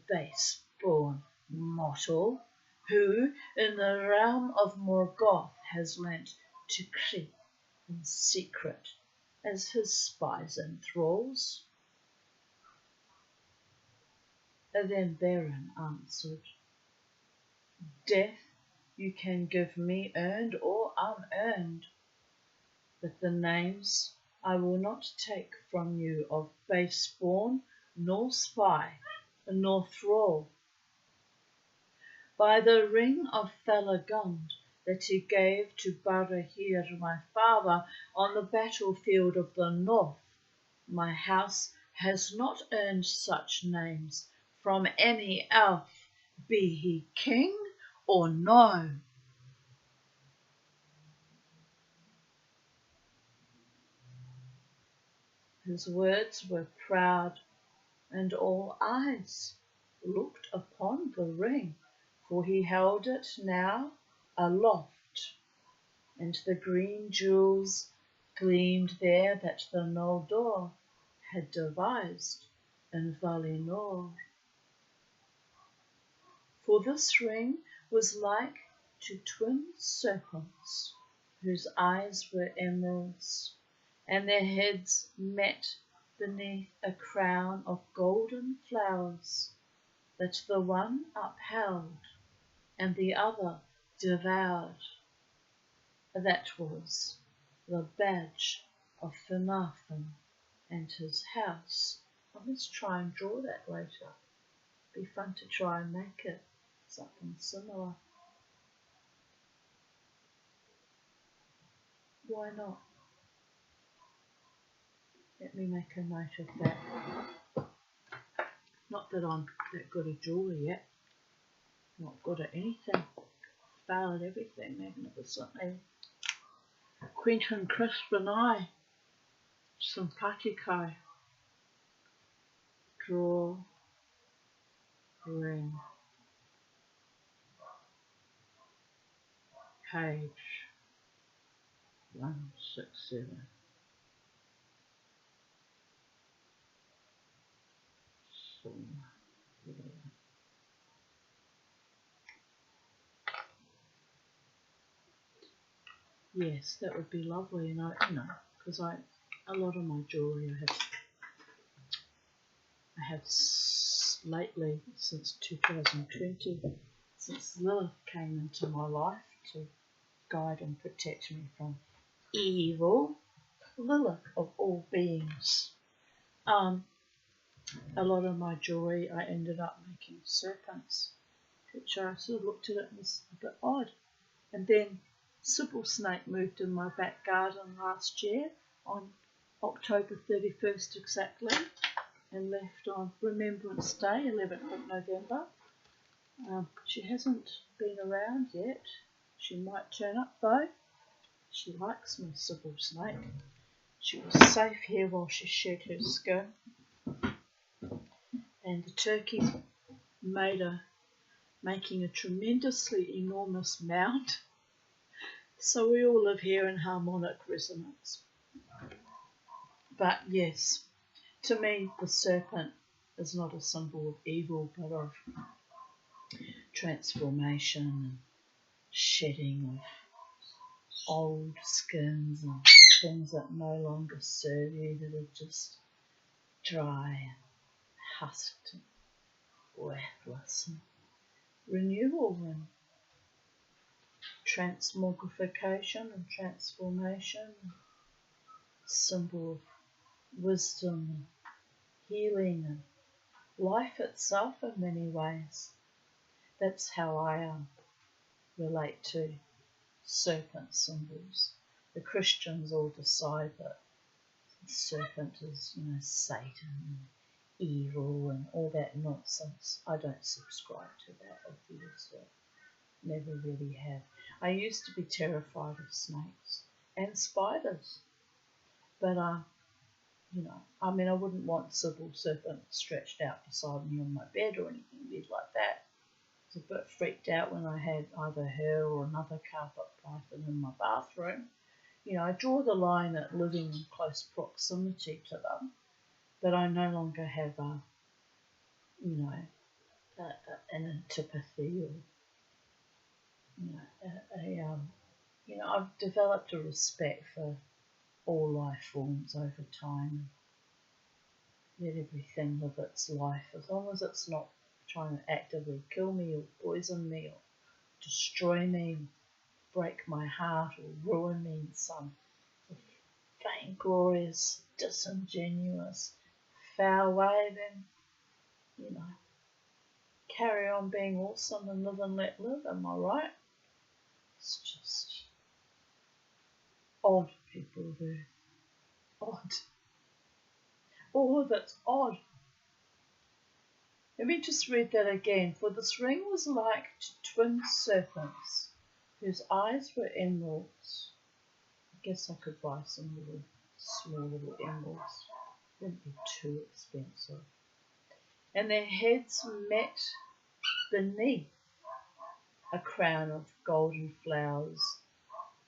base-born mortal, who in the realm of Morgoth has learnt to creep in secret as his spies and thralls. Then Beren answered, Death you can give me earned or unearned, but the names I will not take from you of base-born, nor spy, nor thrall. By the ring of Thalagund that he gave to Barahir my father on the battlefield of the north, my house has not earned such names from any elf, be he king or no. His words were proud, and all eyes looked upon the ring, for he held it now aloft, and the green jewels gleamed there that the Noldor had devised in Valinor. For this ring was like to twin serpents, whose eyes were emeralds, and their heads met beneath a crown of golden flowers, that the one upheld and the other devoured. That was the badge of Finarfin and his house. I must try and draw that later. Be fun to try and make it something similar. Why not? Let me make a note of that. Not that I'm that good a drawer yet. Not good at anything. Failed at everything magnificently. Quentin Crisp and I some patikai, draw, ring, page 167. Yes, that would be lovely, and because a lot of my jewellery I have lately, since 2020, since Lilith came into my life to guide and protect me from evil, Lilith of all beings. A lot of my jewellery I ended up making serpents, which I sort of looked at it and was a bit odd. And then Sybil Snake moved in my back garden last year on October 31st exactly, and left on Remembrance Day, 11th of November. She hasn't been around yet. She might turn up though. She likes me, Sybil Snake. She was safe here while she shed her skin. And the turkey making a tremendously enormous mound. So we all live here in harmonic resonance. But yes, to me the serpent is not a symbol of evil, but of transformation and shedding of old skins and things that no longer serve you, that are just dry and husked and worthless, and renewal and transmogrification and transformation, symbol of wisdom and healing and life itself in many ways. That's how I relate to serpent symbols. The Christians all decide that the serpent is, Satan and evil and all that nonsense. I don't subscribe to that, obviously. Never really have. I used to be terrified of snakes and spiders, but I wouldn't want Sybil Serpent stretched out beside me on my bed or anything weird like that. I was a bit freaked out when I had either her or another carpet python in my bathroom. I draw the line at living in close proximity to them, but I no longer have an antipathy or I've developed a respect for all life forms over time. Let everything live its life, as long as it's not trying to actively kill me or poison me or destroy me, break my heart or ruin me in some vainglorious, disingenuous, foul way, then, carry on being awesome and live and let live, am I right? It's just odd, people of Earth. Odd. All of it's odd. Let me just read that again. For this ring was like to twin serpents, whose eyes were emeralds. I guess I could buy some small little emeralds. Wouldn't be too expensive. And their heads met beneath a crown of golden flowers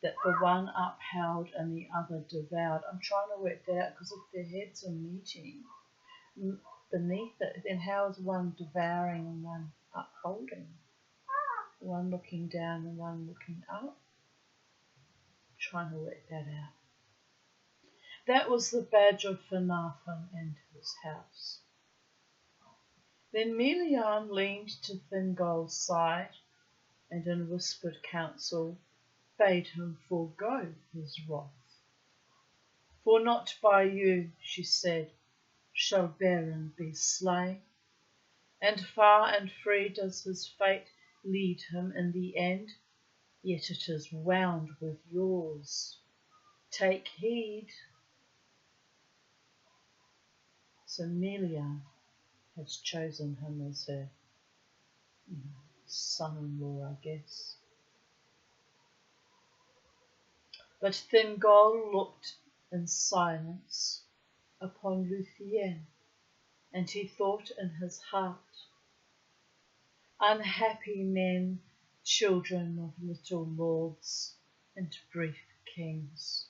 that the one upheld and the other devoured. I'm trying to work that out, because if their heads are meeting beneath it, then how is one devouring and one upholding? One looking down and one looking up? I'm trying to work that out. That was the badge of Finarfin and his house. Then Melian leaned to Thingol's side and in whispered counsel bade him forego his wrath. For not by you, she said, shall Beren be slain, and far and free does his fate lead him in the end, yet it is wound with yours. Take heed. So Melian has chosen him as her son-in-law, I guess. But Thingol looked in silence upon Luthien, and he thought in his heart, unhappy men, children of little lords and brief kings.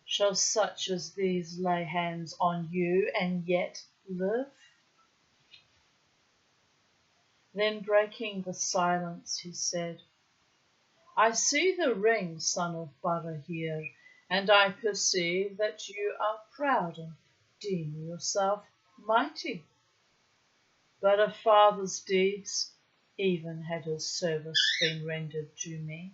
Shall such as these lay hands on you and yet live? Then breaking the silence, he said, I see the ring, son of Barahir, and I perceive that you are proud and deem yourself mighty. But a father's deeds, even had his service been rendered to me,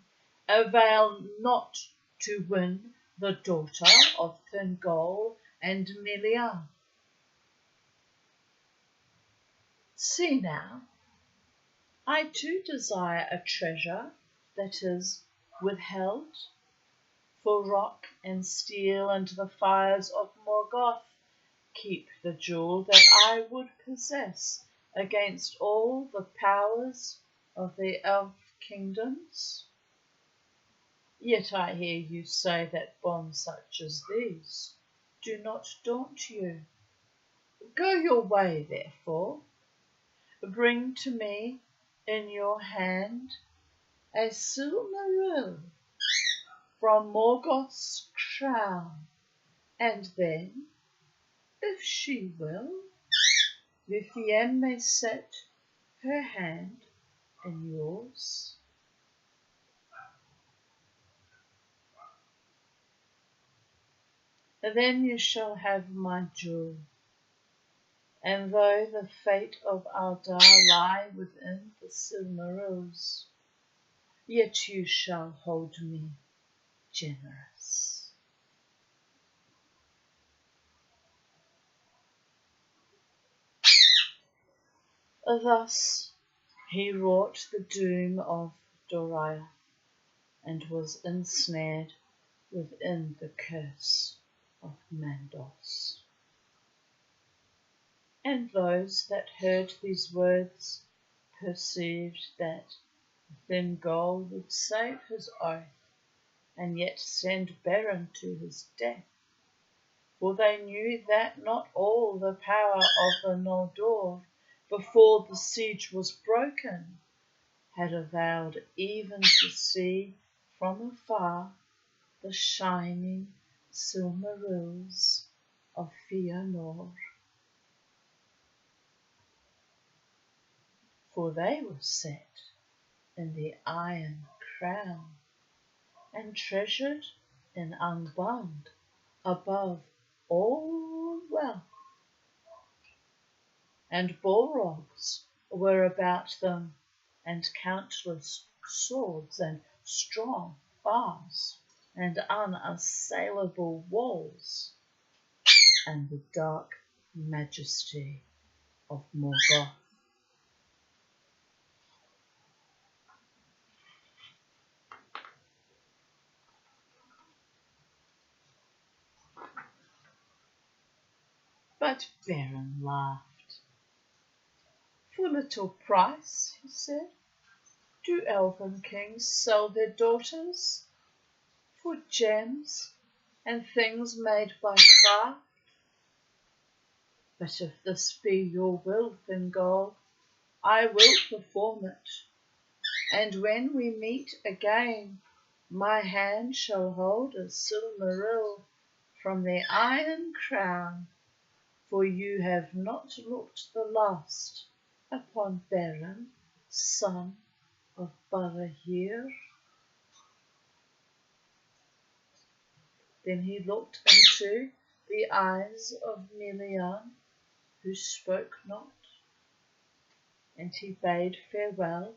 avail not to win the daughter of Thingol and Melian. See now, I too desire a treasure that is withheld, for rock and steel and the fires of Morgoth keep the jewel that I would possess against all the powers of the elf kingdoms. Yet I hear you say that bonds such as these do not daunt you. Go your way, therefore. Bring to me in your hand a Silmaril from Morgoth's crown, and then, if she will, Luthien may set her hand in yours. Then you shall have my jewel, and though the fate of Aldar lie within the Silmarils, yet you shall hold me generous. Thus he wrought the doom of Doriath, and was ensnared within the curse of Mandos. And those that heard these words perceived that Thingol would save his oath, and yet send Beren to his death, for they knew that not all the power of the Noldor, before the siege was broken, had availed even to see from afar the shining Silmarils of Fëanor. For they were set in the Iron Crown, and treasured and unbound above all wealth. And Balrogs were about them, and countless swords, and strong bars, and unassailable walls, and the dark majesty of Morgoth. But Beren laughed. For little price, he said, do elven kings sell their daughters? For gems and things made by craft? But if this be your will, Thingol, I will perform it. And when we meet again, my hand shall hold a Silmaril from the Iron Crown, for you have not looked the last upon Beren, son of Barahir. Then he looked into the eyes of Melian, who spoke not, and he bade farewell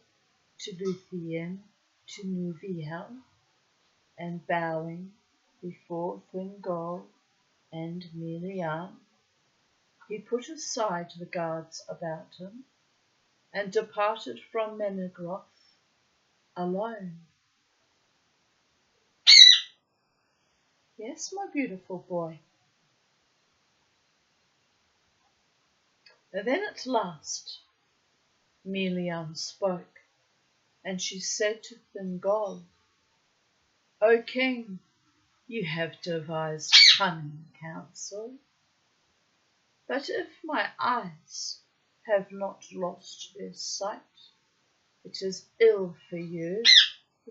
to Luthien, to Nuviel, and bowing before Thingol and Melian, he put aside the guards about him, and departed from Menegroth alone. Yes, my beautiful boy. Then at last Melian spoke, and she said to Thingol, O king, You have devised cunning counsel. But if my eyes have not lost their sight, it is ill for you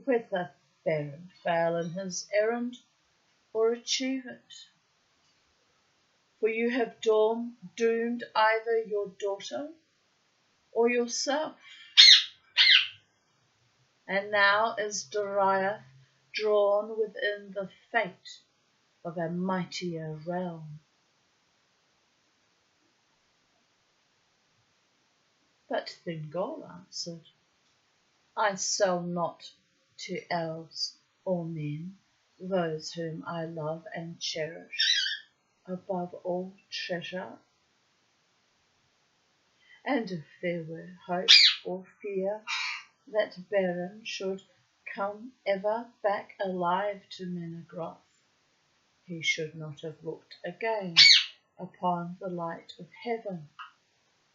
whether Baron fail in his errand or achieve it. For you have doomed either your daughter or yourself. And now is Doriath drawn within the fate of a mightier realm. But Thingol answered, I sell not to elves or men those whom I love and cherish above all treasure. And if there were hope or fear that Baron should come ever back alive to Menegroth, he should not have looked again upon the light of heaven,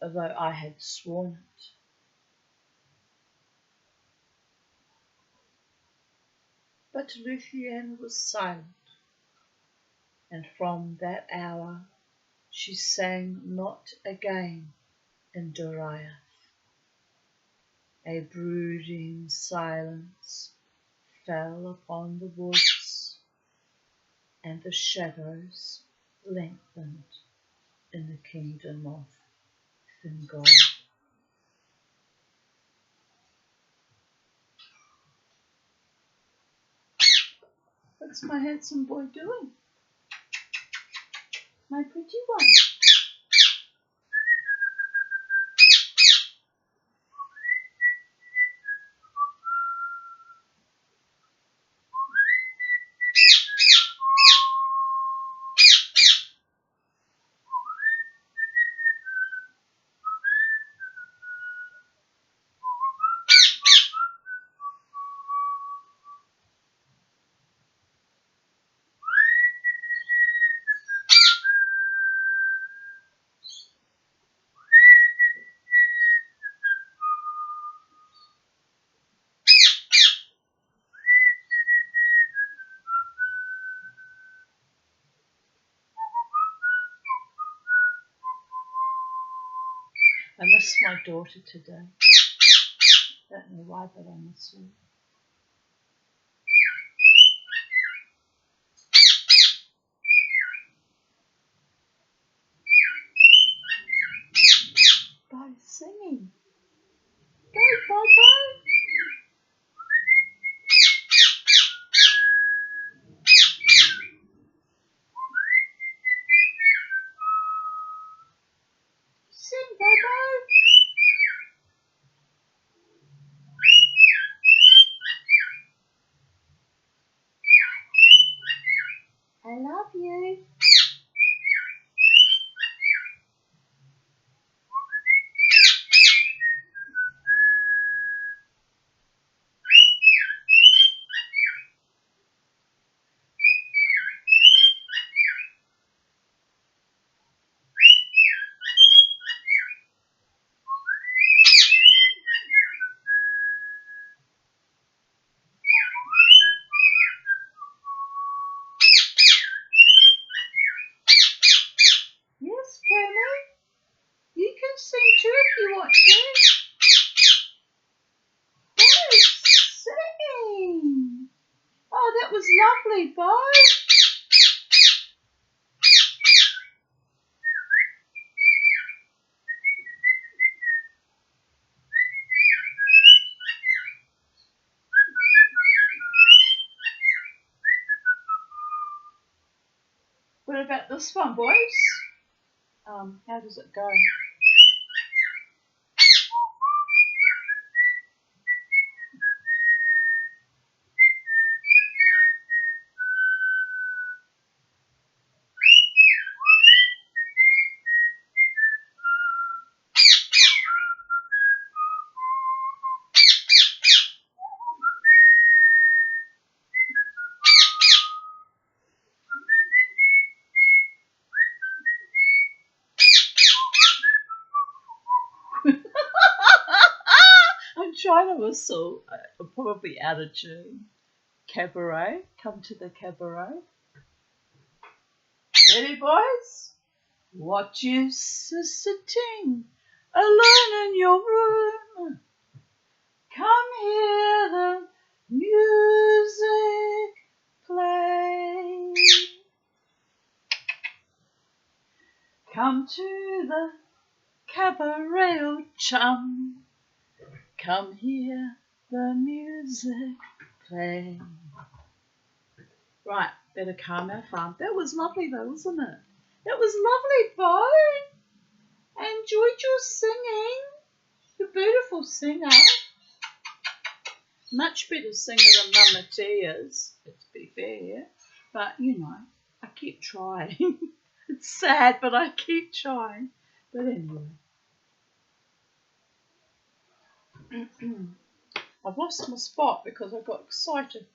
although I had sworn it. But Luthien was silent, and from that hour she sang not again in Doriath. A brooding silence fell upon the woods, and the shadows lengthened in the kingdom of Thingol. What's my handsome boy doing? My pretty one. I miss my daughter today. Don't know why, but I miss her. By singing. Go, Bobo. Sing, Bobo. I love you. Yes, Kermit. You can sing too if you want to. Yes, sing. Oh, that was lovely, Bo. What about this one, boys? How does it go? I'm trying to whistle. I'm probably out of tune. Cabaret. Come to the cabaret. Ready, boys? What use is sitting alone in your room? Come hear the music play. Come to the cabaret, oh chum. Come hear the music play. Right, better calm our farm. That was lovely though, wasn't it? That was lovely, Bo. I enjoyed your singing. You're a beautiful singer. Much better singer than Mama T is, let's be fair. But, you know, I keep trying. It's sad, but I keep trying. But anyway. I've lost my spot because I got excited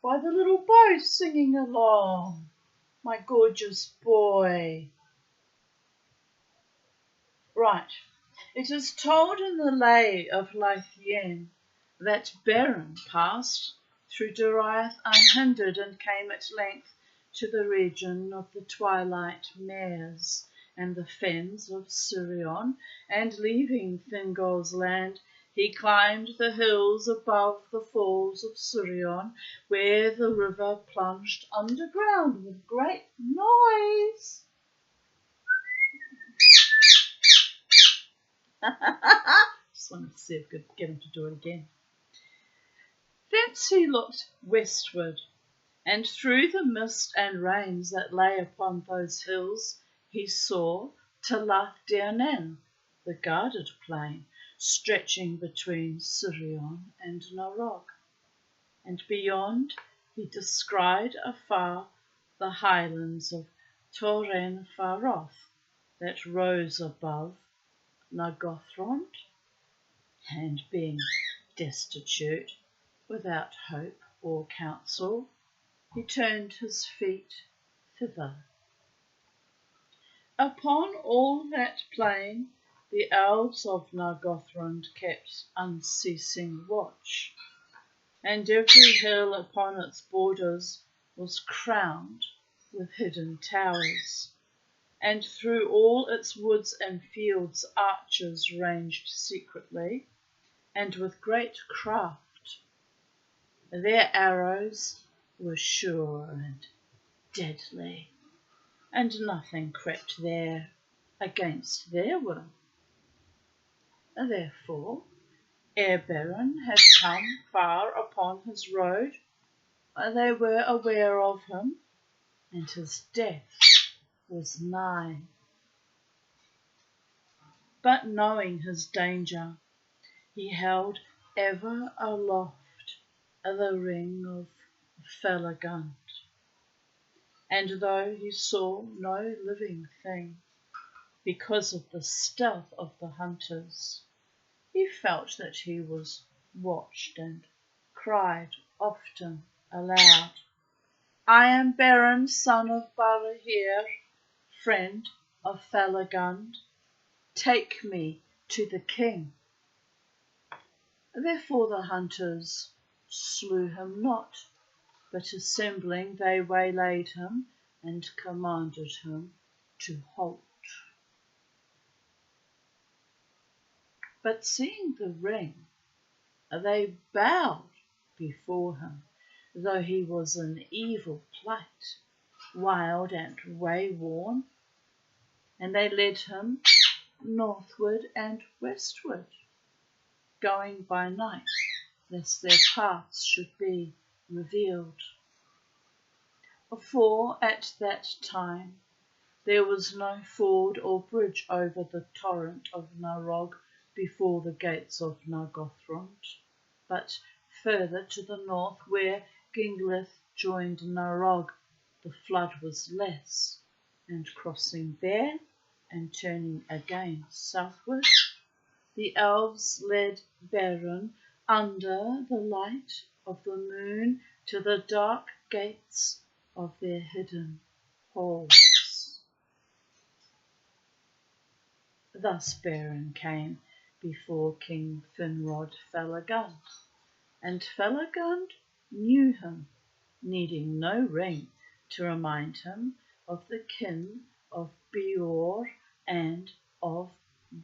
by the little boy singing along. My gorgeous boy. Right. It is told in the Lay of Leithien that Beren passed through Doriath unhindered and came at length to the region of the twilight mares and the fens of Sirion, and leaving Thingol's land, he climbed the hills above the falls of Sirion, where the river plunged underground with great noise. Just wanted to see if I could get him to do it again. Thence he looked westward, and through the mist and rains that lay upon those hills, he saw Talath Dearnen, the guarded plain, stretching between Sirion and Narog. And beyond he descried afar the highlands of Toren Faroth that rose above Nargothrond, and being destitute, without hope or counsel, he turned his feet thither. Upon all that plain the elves of Nargothrond kept unceasing watch, and every hill upon its borders was crowned with hidden towers, and through all its woods and fields archers ranged secretly, and with great craft. Their arrows were sure and deadly, and nothing crept there against their will. Therefore, ere Beren had come far upon his road, they were aware of him, and his death was nigh. But knowing his danger, he held ever aloft the ring of Felagund, and though he saw no living thing, because of the stealth of the hunters, he felt that he was watched and cried often aloud, I am Beren, son of Barahir, friend of Felagund. Take me to the king. Therefore the hunters slew him not, but assembling they waylaid him and commanded him to halt. But seeing the ring, they bowed before him, though he was in evil plight, wild and wayworn, and they led him northward and westward, going by night, lest their paths should be revealed. For at that time there was no ford or bridge over the torrent of Narog before the gates of Nargothrond, but further to the north, where Ginglith joined Narog, the flood was less, and crossing there and turning again southward, the elves led Beren under the light of the moon to the dark gates of their hidden halls. Thus Beren came before King Finrod Felagund, and Felagund knew him, needing no ring to remind him of the kin of Beor and of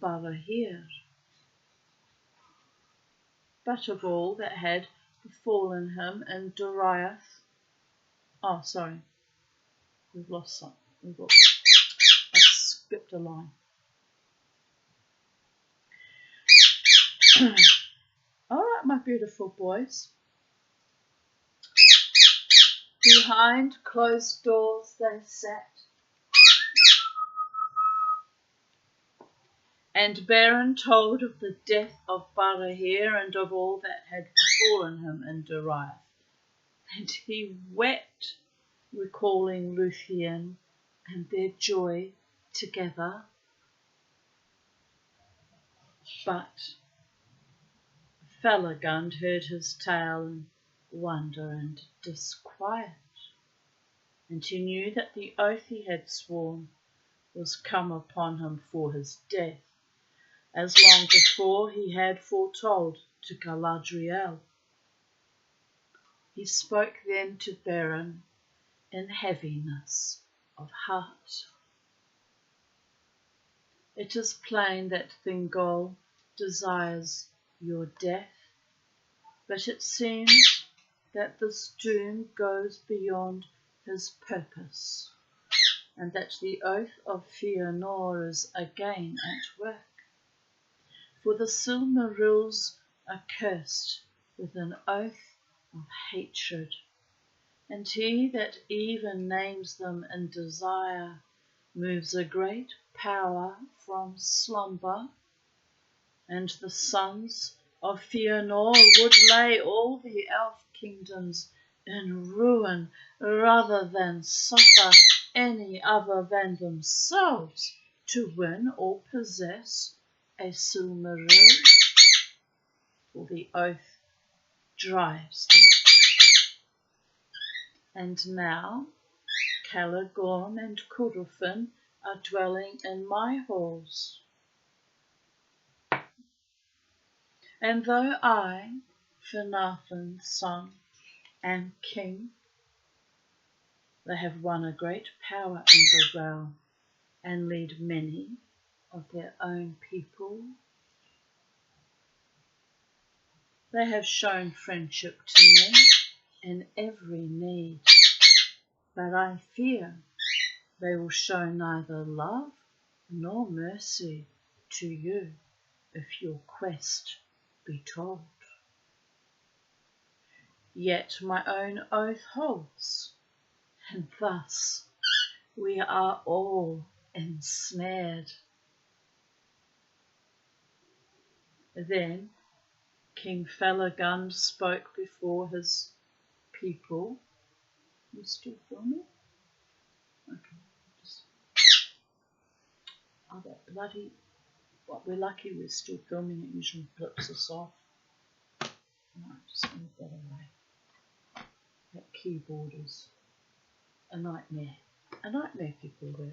Barahir. But of all that had befallen him in Doriath, we've lost some. I skipped a line. All right, my beautiful boys. Behind closed doors they sat, and Beren told of the death of Barahir and of all that had befallen him in Doriath. And he wept, recalling Luthien and their joy together. But Felagund heard his tale in wonder and disquiet, and he knew that the oath he had sworn was come upon him for his death, as long before he had foretold to Galadriel. He spoke then to Beren in heaviness of heart. It is plain that Thingol desires your death, but it seems that this doom goes beyond his purpose, and that the oath of Fëanor is again at work. For the Silmarils are cursed with an oath of hatred, and he that even names them in desire moves a great power from slumber, and the sons of Fëanor would lay all the elf kingdoms in ruin rather than suffer any other than themselves to win or possess a Silmaril, for the oath drives them. And now Caligorn and Curufin are dwelling in my halls. And though I, Finarfin's son, am king, they have won a great power in the realm and lead many of their own people. They have shown friendship to me in every need, but I fear they will show neither love nor mercy to you if your quest be told. Yet my own oath holds, and thus we are all ensnared. Then King Felagund spoke before his people. You still filming? Okay. Oh, that bloody... Well, we're lucky we're still filming. It usually flips us off. No, just move that away. That keyboard is a nightmare. A nightmare, people do.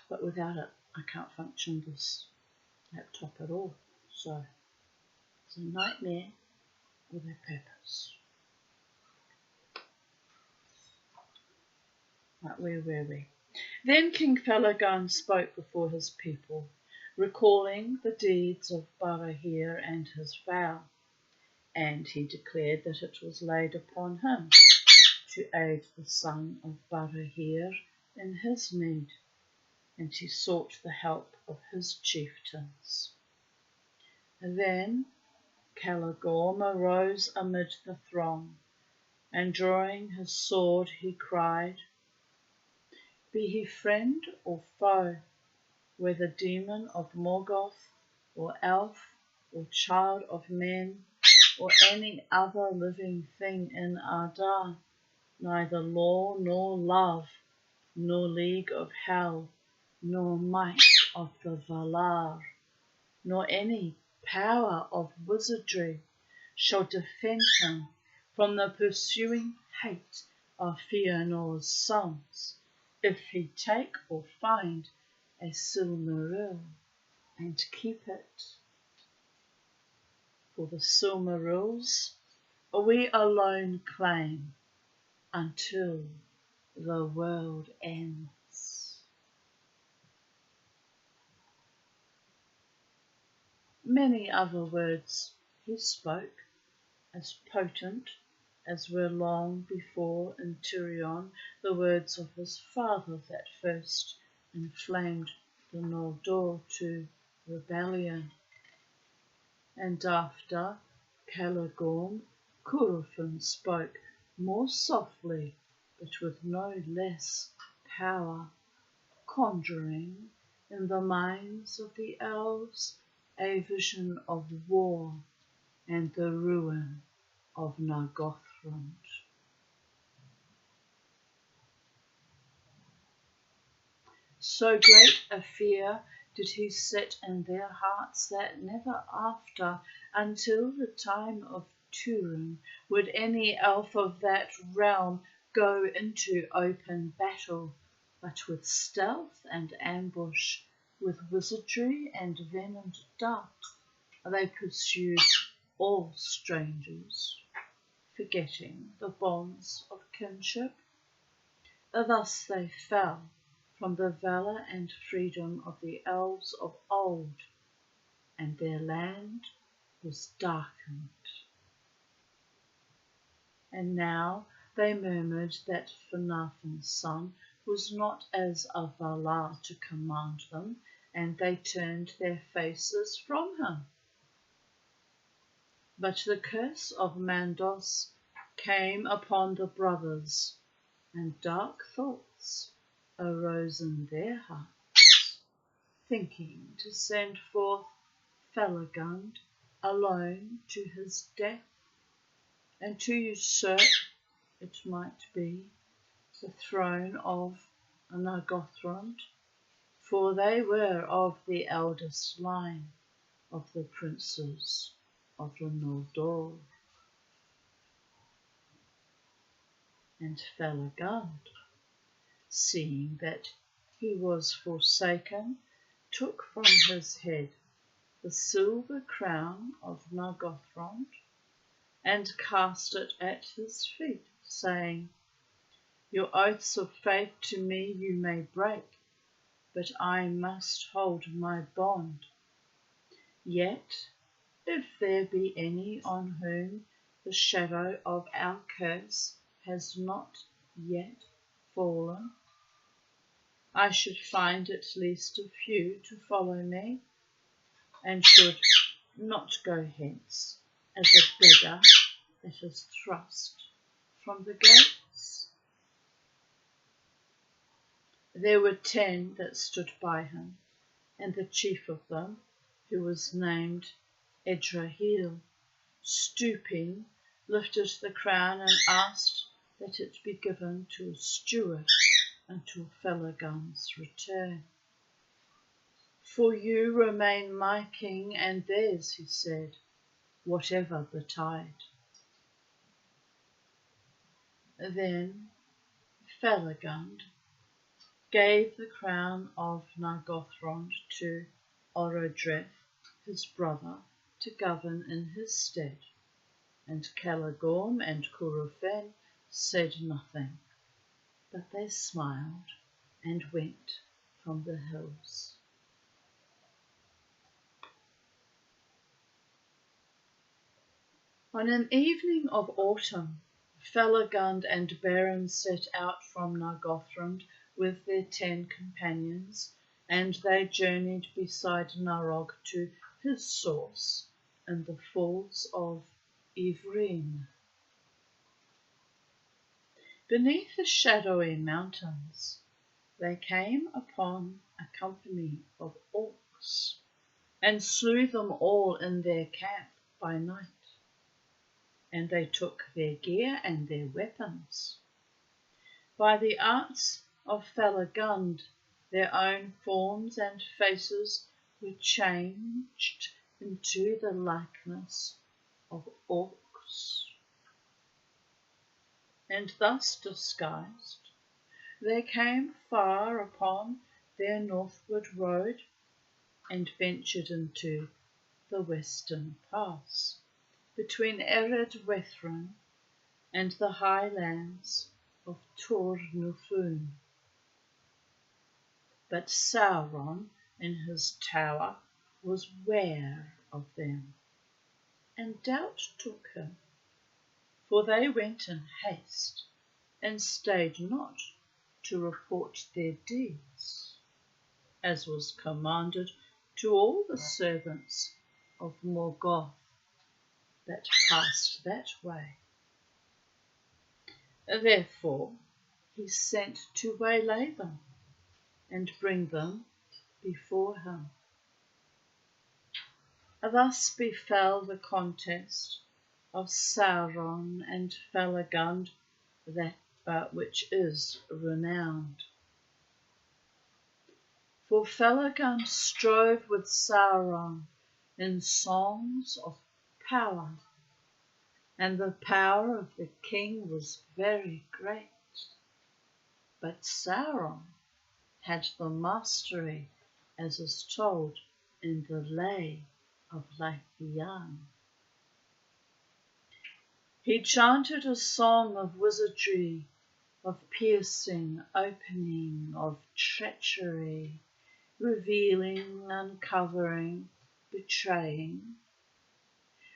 But without it, I can't function this laptop at all. So, it's a nightmare with a purpose. Right, where were we? Then King Felagund spoke before his people, recalling the deeds of Barahir and his vow, and he declared that it was laid upon him to aid the son of Barahir in his need, and he sought the help of his chieftains. Then Caligorn arose amid the throng, and drawing his sword he cried, be he friend or foe, whether demon of Morgoth, or elf, or child of men, or any other living thing in Ardar, neither law nor love, nor league of hell, nor might of the Valar, nor any power of wizardry shall defend him from the pursuing hate of Fëanor's sons, if he take or find a Silmaril and keep it. For the Silmarils we alone claim until the world ends. Many other words he spoke, as potent as were long before in Tirion the words of his father that first inflamed the Noldor to rebellion. And after Caligorm, Curufin spoke more softly, but with no less power, conjuring in the minds of the elves a vision of war and the ruin of Nargothrond. So great a fear did he set in their hearts that never after, until the time of Turin, would any elf of that realm go into open battle, but with stealth and ambush, with wizardry and venomed dart, they pursued all strangers, forgetting the bonds of kinship. Thus they fell from the valour and freedom of the elves of old, and their land was darkened. And now they murmured that Finarfin's son was not as a Valar to command them, and they turned their faces from him. But the curse of Mandos came upon the brothers, and dark thoughts arose in their hearts, thinking to send forth Felagund alone to his death, and to usurp, it might be, the throne of Nargothrond, for they were of the eldest line of the princes of the Noldor. And Felagund, seeing that he was forsaken, took from his head the silver crown of Nargothrond and cast it at his feet, saying, "Your oaths of faith to me you may break, but I must hold my bond. Yet, if there be any on whom the shadow of our curse has not yet fallen, I should find at least a few to follow me, and should not go hence as a beggar that is thrust from the gates." There were 10 that stood by him, and the chief of them, who was named Edrahil, stooping, lifted the crown and asked that it be given to a steward until Felagund's return. "For you remain my king and theirs," he said, "whatever betide." Then Felagund gave the crown of Nargothrond to Orodreth, his brother, to govern in his stead, and Caligorm and Curufin said nothing, but they smiled and went from the hills. On an evening of autumn, Felagund and Beren set out from Nargothrond with their 10 companions, and they journeyed beside Narog to his source in the falls of Ivrin. Beneath the shadowy mountains, they came upon a company of orcs, and slew them all in their camp by night. And they took their gear and their weapons. By the arts of Felagund, their own forms and faces were changed into the likeness of orcs. And thus disguised, they came far upon their northward road, and ventured into the western pass, between Ered Wethrin and the highlands of Tor-Nufun. But Sauron in his tower was ware of them, and doubt took him, for they went in haste, and stayed not to report their deeds, as was commanded to all the servants of Morgoth that passed that way. Therefore he sent to waylay them, and bring them before him. Thus befell the contest of Sauron and Felagund, that which is renowned. For Felagund strove with Sauron in songs of power, and the power of the king was very great. But Sauron had the mastery, as is told in the Lay of Laithian. He chanted a song of wizardry, of piercing, opening, of treachery, revealing, uncovering, betraying.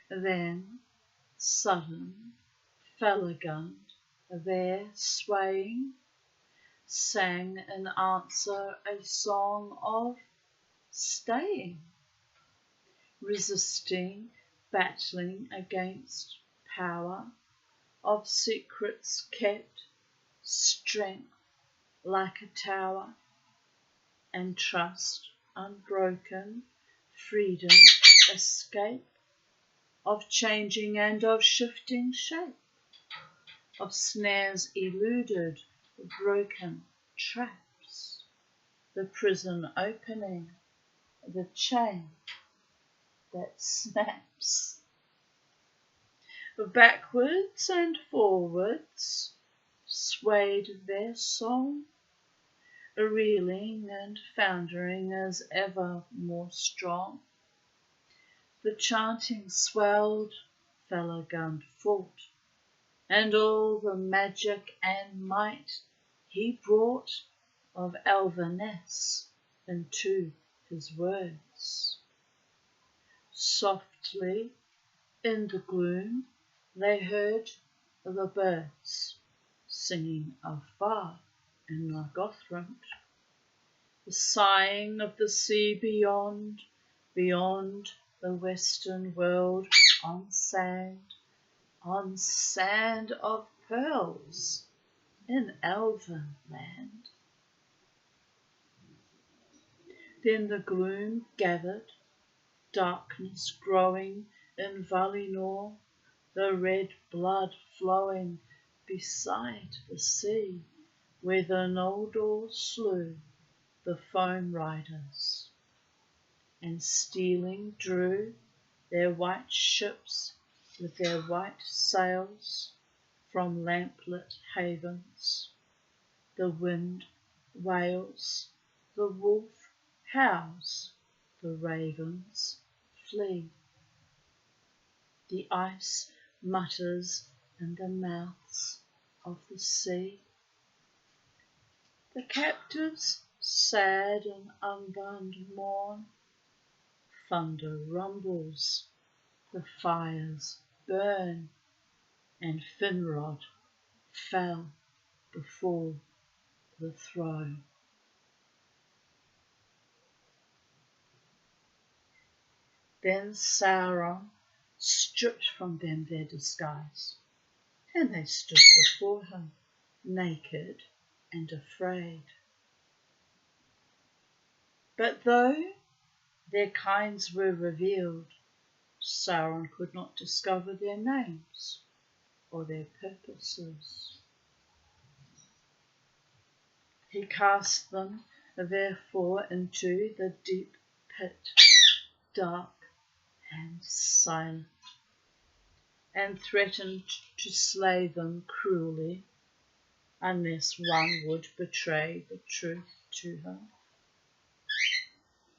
Then, sudden, Felagund, there swaying, sang in answer a song of staying, resisting, battling against power, of secrets kept, strength like a tower, and trust unbroken, freedom, escape, of changing and of shifting shape, of snares eluded, broken traps, the prison opening, the chain that snaps. Backwards and forwards swayed their song, reeling and foundering as ever more strong. The chanting swelled, Felagund fought, and all the magic and might he brought of Elveness into his words. Softly in the gloom they heard the birds singing afar in Nargothrond, the sighing of the sea beyond, beyond the western world, on sand of pearls in Elven land. Then the gloom gathered, darkness growing in Valinor, the red blood flowing beside the sea, where the Noldor slew the foam riders, and stealing drew their white ships with their white sails from lamplit havens. The wind wails, the wolf howls, the ravens flee. The ice mutters in the mouths of the sea. The captives sad and unbound mourn. Thunder rumbles, the fires burn, and Finrod fell before the throne. Then Sauron stripped from them their disguise, and they stood before him, naked and afraid. But though their kinds were revealed, Sauron could not discover their names or their purposes. He cast them, therefore, into the deep pit, dark and silent, and threatened to slay them cruelly unless one would betray the truth to him.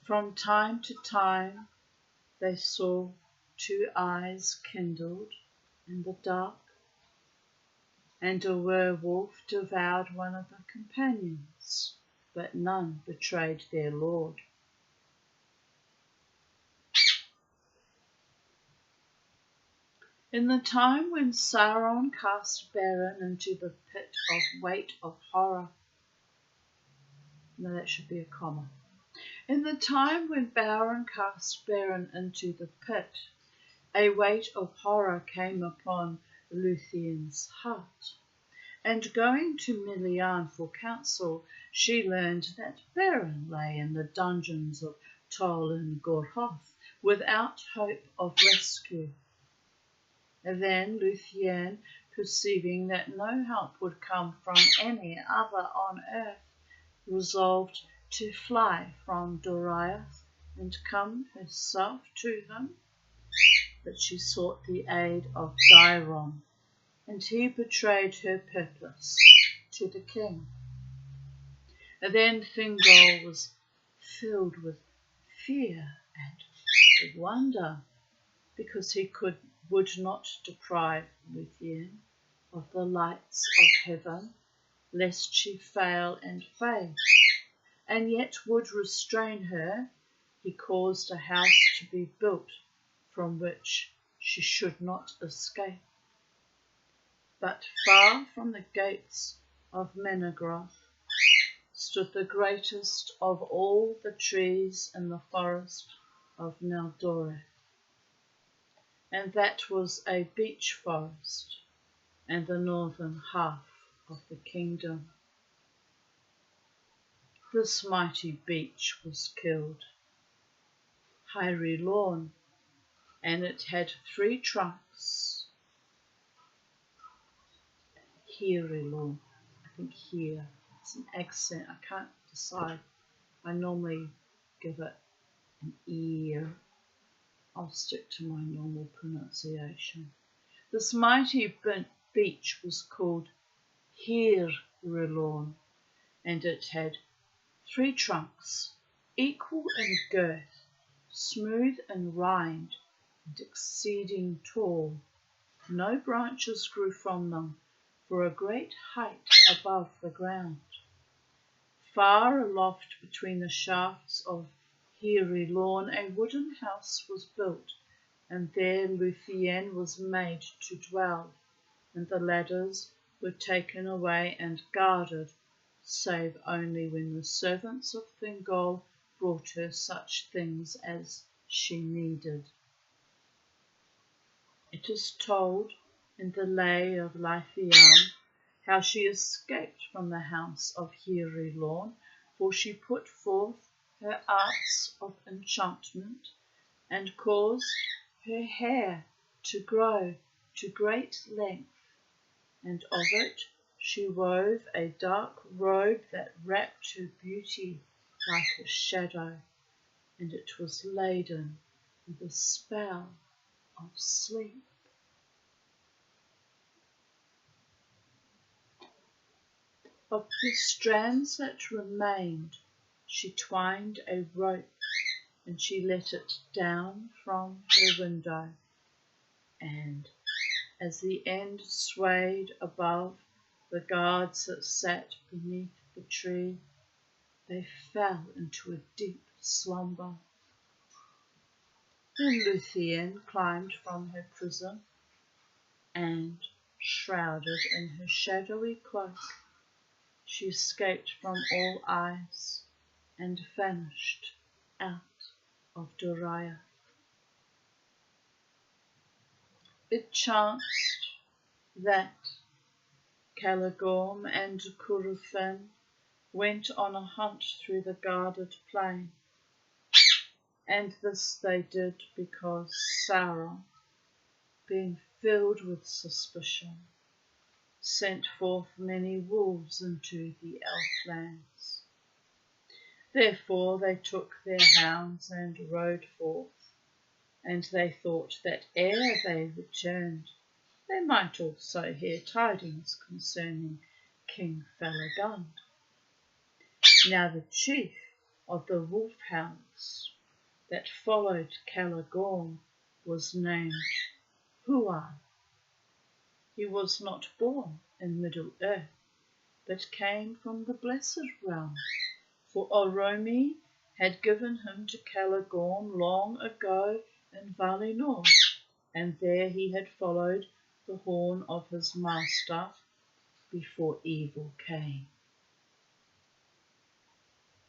From time to time they saw two eyes kindled in the dark, and a werewolf devoured one of the companions, but none betrayed their lord. In the time when Sauron cast Beren into the pit of weight of horror, no, that should be a comma. In the time when Beren cast Beren into the pit, a weight of horror came upon Lúthien's heart. And going to Melian for counsel, she learned that Beren lay in the dungeons of Tol in Gorhoth without hope of rescue. Then Lúthien, perceiving that no help would come from any other on earth, resolved to fly from Doriath and come herself to him. But she sought the aid of Daeron, and he betrayed her purpose to the king. And then Thingol was filled with fear and wonder, because he would not deprive Lúthien of the lights of heaven, lest she fail and fade, and yet would restrain her. He caused a house to be built from which she should not escape. But far from the gates of Menegroth stood the greatest of all the trees in the forest of Neldoreth, and that was a beech forest, and the northern half of the kingdom. This mighty beech was killed, Hyrelawn, and it had 3 trunks. Hyrelawn, I think here, it's an accent, I can't decide. I normally give it an ear. I'll stick to my normal pronunciation. This mighty beech was called Hyrelawn, and it had 3 trunks, equal in girth, smooth in rind, and exceeding tall. No branches grew from them for a great height above the ground. Far aloft between the shafts of Hyrelawn a wooden house was built, and there Lúthien was made to dwell, and the ladders were taken away and guarded, save only when the servants of Thingol brought her such things as she needed. It is told in the Lay of Lythiam how she escaped from the house of Hyrelawn, for she put forth her arts of enchantment and caused her hair to grow to great length, and of it she wove a dark robe that wrapped her beauty like a shadow, and it was laden with the spell of sleep. Of the strands that remained, she twined a rope, and she let it down from her window, and as the end swayed above the guards that sat beneath the tree, they fell into a deep slumber. Then Lúthien climbed from her prison, and, shrouded in her shadowy cloak, she escaped from all eyes and vanished out of Doriath. It chanced that Caligorm and Curufin went on a hunt through the guarded plain, and this they did because Sauron, being filled with suspicion, sent forth many wolves into the Elflands. Therefore they took their hounds and rode forth, and they thought that ere they returned, they might also hear tidings concerning King Felagund. Now the chief of the wolfhounds that followed Caligorm was named Huan. He was not born in Middle-earth, but came from the blessed realm. For Oromi had given him to Caligorm long ago in Valinor, and there he had followed the horn of his master before evil came.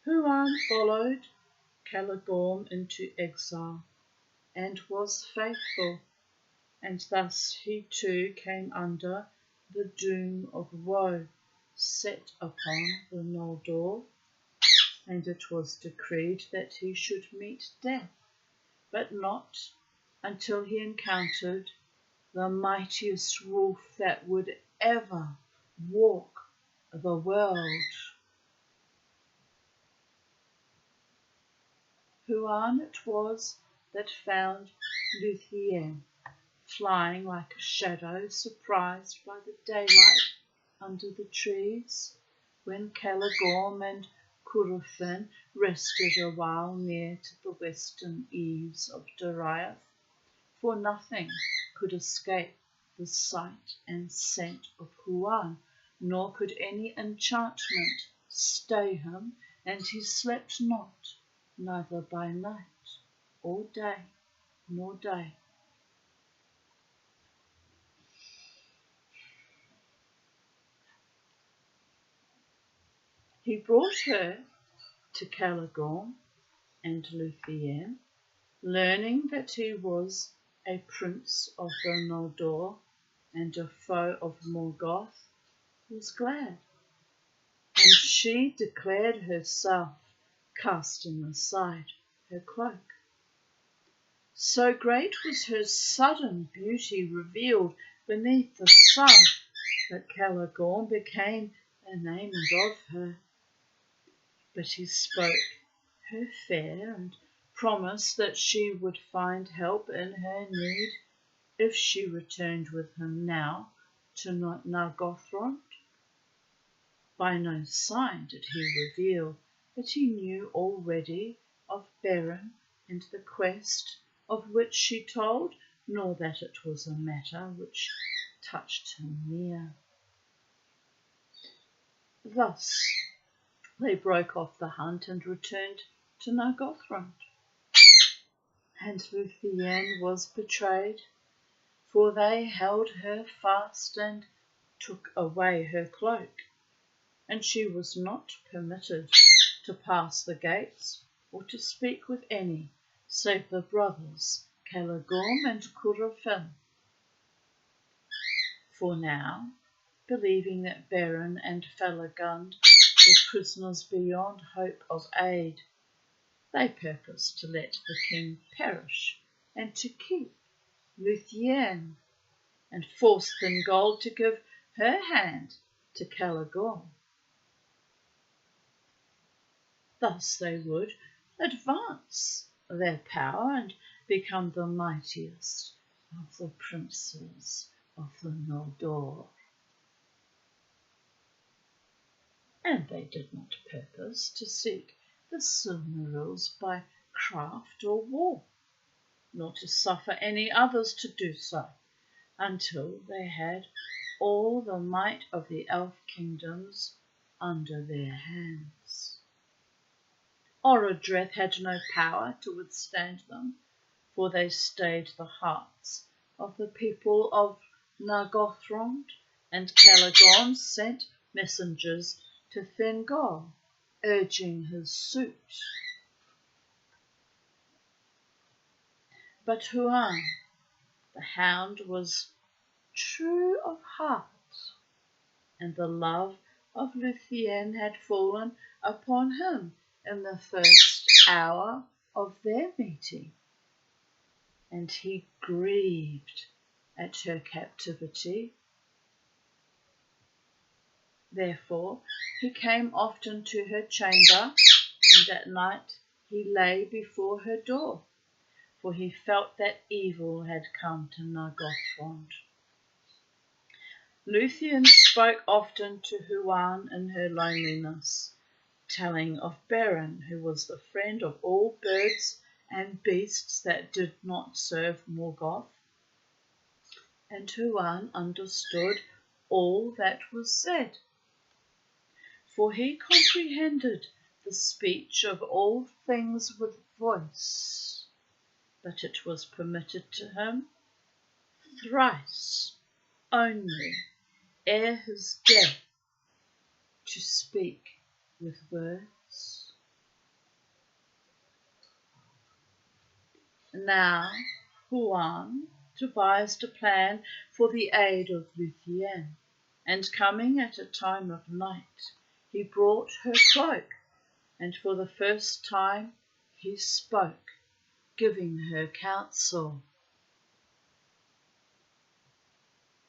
Huan followed Caligorm into exile, and was faithful, and thus he too came under the doom of woe set upon the Noldor, and it was decreed that he should meet death, but not until he encountered the mightiest wolf that would ever walk the world. Huan it was that found Luthien, flying like a shadow, surprised by the daylight under the trees, when Caligorm and Curufin rested a while near to the western eaves of Doriath, for nothing could escape the sight and scent of Huan, nor could any enchantment stay him, and he slept not, neither by night or day nor day. He brought her to Caligorm and Luthien, learning that he was a prince of the Noldor and a foe of Morgoth, was glad, and she declared herself, casting aside her cloak. So great was her sudden beauty revealed beneath the sun that Caligorm became enamoured of her. But he spoke her fair and promised that she would find help in her need if she returned with him now to Nargothrond. By no sign did he reveal that he knew already of Beren and the quest of which she told, nor that it was a matter which touched him near. Thus they broke off the hunt and returned to Nargothrond. And Luthien was betrayed, for they held her fast and took away her cloak, and she was not permitted to pass the gates or to speak with any save the brothers Caligorm and Curufin. For now, believing that Beren and Felagund were prisoners beyond hope of aid, they purposed to let the king perish and to keep Luthien, and force Thingol to give her hand to Caligorm. Thus they would advance their power and become the mightiest of the princes of the Noldor. And they did not purpose to seek the Silmarils by craft or war, nor to suffer any others to do so, until they had all the might of the elf kingdoms under their hands. Orodreth had no power to withstand them, for they stayed the hearts of the people of Nargothrond, and Caligorm sent messengers to Thingol, urging his suit. But Huan, the hound, was true of heart, and the love of Luthien had fallen upon him in the first hour of their meeting, and he grieved at her captivity. Therefore he came often to her chamber, and at night he lay before her door, for he felt that evil had come to Nargothrond. Luthien spoke often to Huan in her loneliness, telling of Beren, who was the friend of all birds and beasts that did not serve Morgoth. And Huan understood all that was said, for he comprehended the speech of all things with voice, but it was permitted to him thrice only ere his death to speak with words. Now Huan devised a plan for the aid of Luthien, and coming at a time of night, he brought her cloak, and for the first time he spoke, giving her counsel.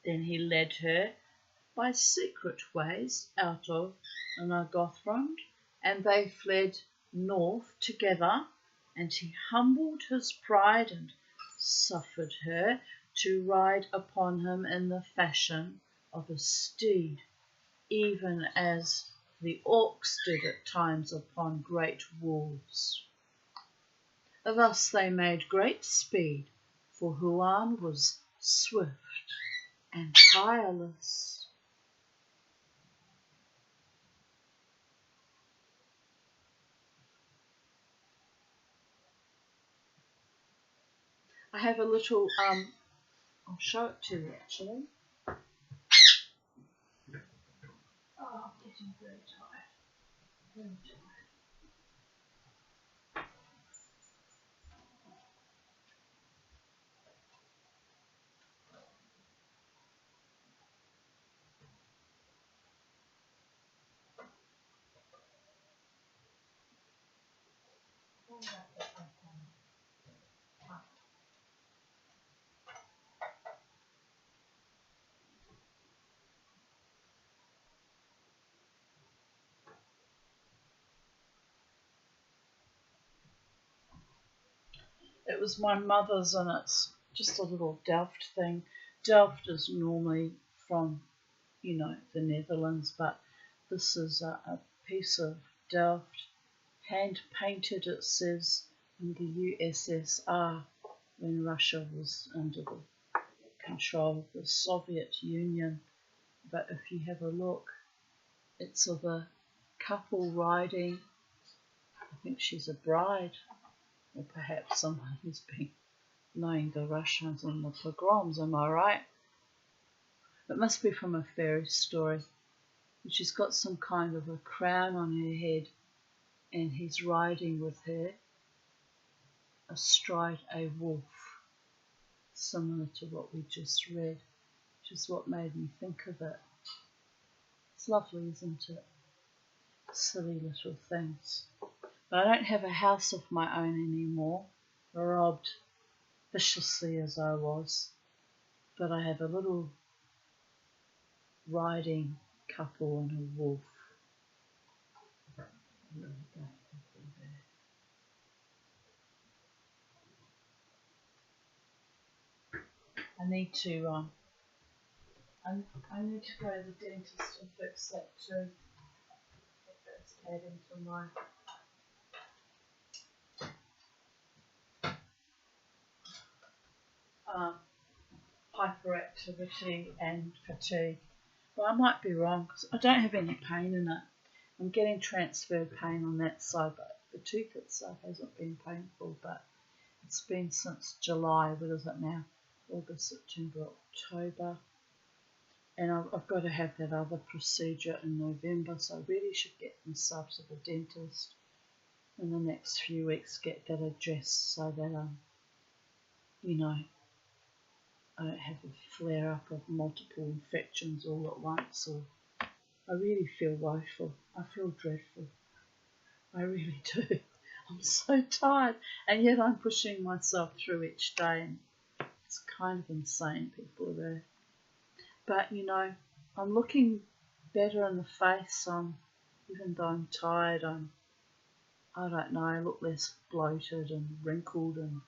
Then he led her by secret ways out of Nargothrond, and they fled north together, and he humbled his pride and suffered her to ride upon him in the fashion of a steed, even as the orcs did at times upon great wolves. Thus they made great speed, for Huan was swift and tireless. I have a little, I'll show it to you actually. Oh, I'm getting very tired. Very tired. It was my mother's, and it's just a little Delft thing. Delft is normally from, the Netherlands, but this is a piece of Delft, hand painted, it says, in the USSR when Russia was under the control of the Soviet Union. But if you have a look, it's of a couple riding. I think she's a bride, or perhaps someone who's been knowing the Russians and the pogroms, am I right? It must be from a fairy story. And she's got some kind of a crown on her head, and he's riding with her astride a wolf, similar to what we just read, which is what made me think of it. It's lovely, isn't it? Silly little things. But I don't have a house of my own anymore, robbed viciously as I was, but I have a little riding couple and a wolf. I need to I need to go to the dentist and fix that too. That's adding to my hyperactivity and fatigue. Well, I might be wrong because I don't have any pain in it. I'm getting transferred pain on that side, but the tooth itself hasn't been painful, but it's been since July. What is it now? August, September, October. And I've got to have that other procedure in November, so I really should get myself to the dentist in the next few weeks, get that addressed so that, I don't have a flare-up of multiple infections all at once. Or I really feel woeful. I feel dreadful. I really do. I'm so tired, and yet I'm pushing myself through each day, and it's kind of insane, people are there. But, I'm looking better in the face. Even though I'm tired, I don't know, I look less bloated and wrinkled, and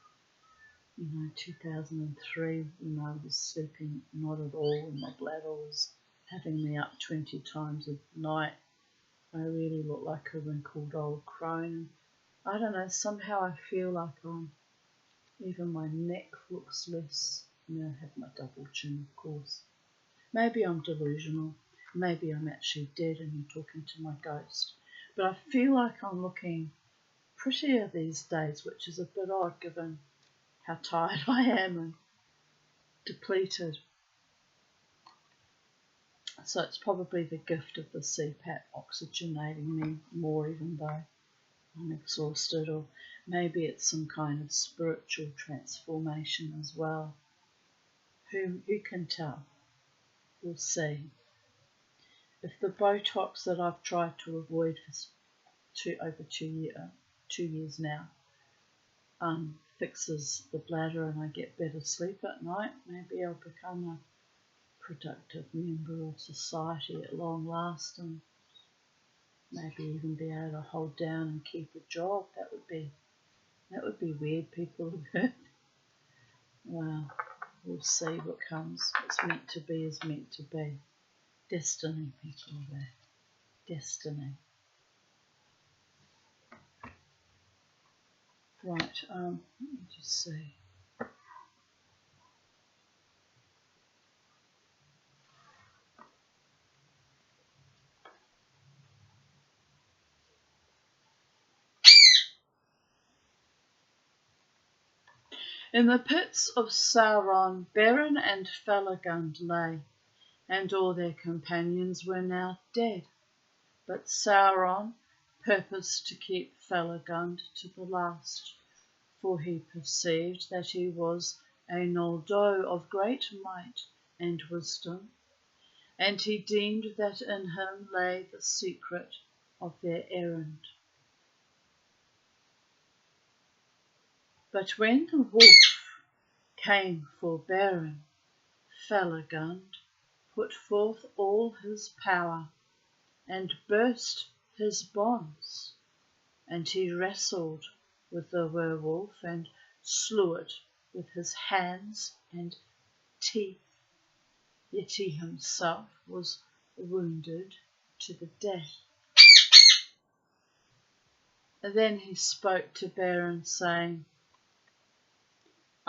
2003 when I was sleeping not at all and my bladder was having me up 20 times a night, I really look like a wrinkled old crone. I don't know, somehow I feel like even my neck looks less. I have my double chin, of course. Maybe I'm delusional. Maybe I'm actually dead and you're talking to my ghost. But I feel like I'm looking prettier these days, which is a bit odd given how tired I am and depleted. So it's probably the gift of the CPAP oxygenating me more even though I'm exhausted, or maybe it's some kind of spiritual transformation as well. Who can tell? We'll see. If the Botox that I've tried to avoid for over 2 years now fixes the bladder and I get better sleep at night, maybe I'll become a productive member of society at long last and maybe even be able to hold down and keep a job. That would be weird, people. Well, we'll see what comes. What's meant to be is meant to be. Destiny, people, there. Destiny. Right, let me just see. In the pits of Sauron, Beren and Felagund lay, and all their companions were now dead. But Sauron purposed to keep Felagund to the last, for he perceived that he was a Noldo of great might and wisdom, and he deemed that in him lay the secret of their errand. But when the wolf came for Beren, Felagund put forth all his power and burst his bonds, and he wrestled with the werewolf and slew it with his hands and teeth, yet he himself was wounded to the death. And then he spoke to Beren, saying,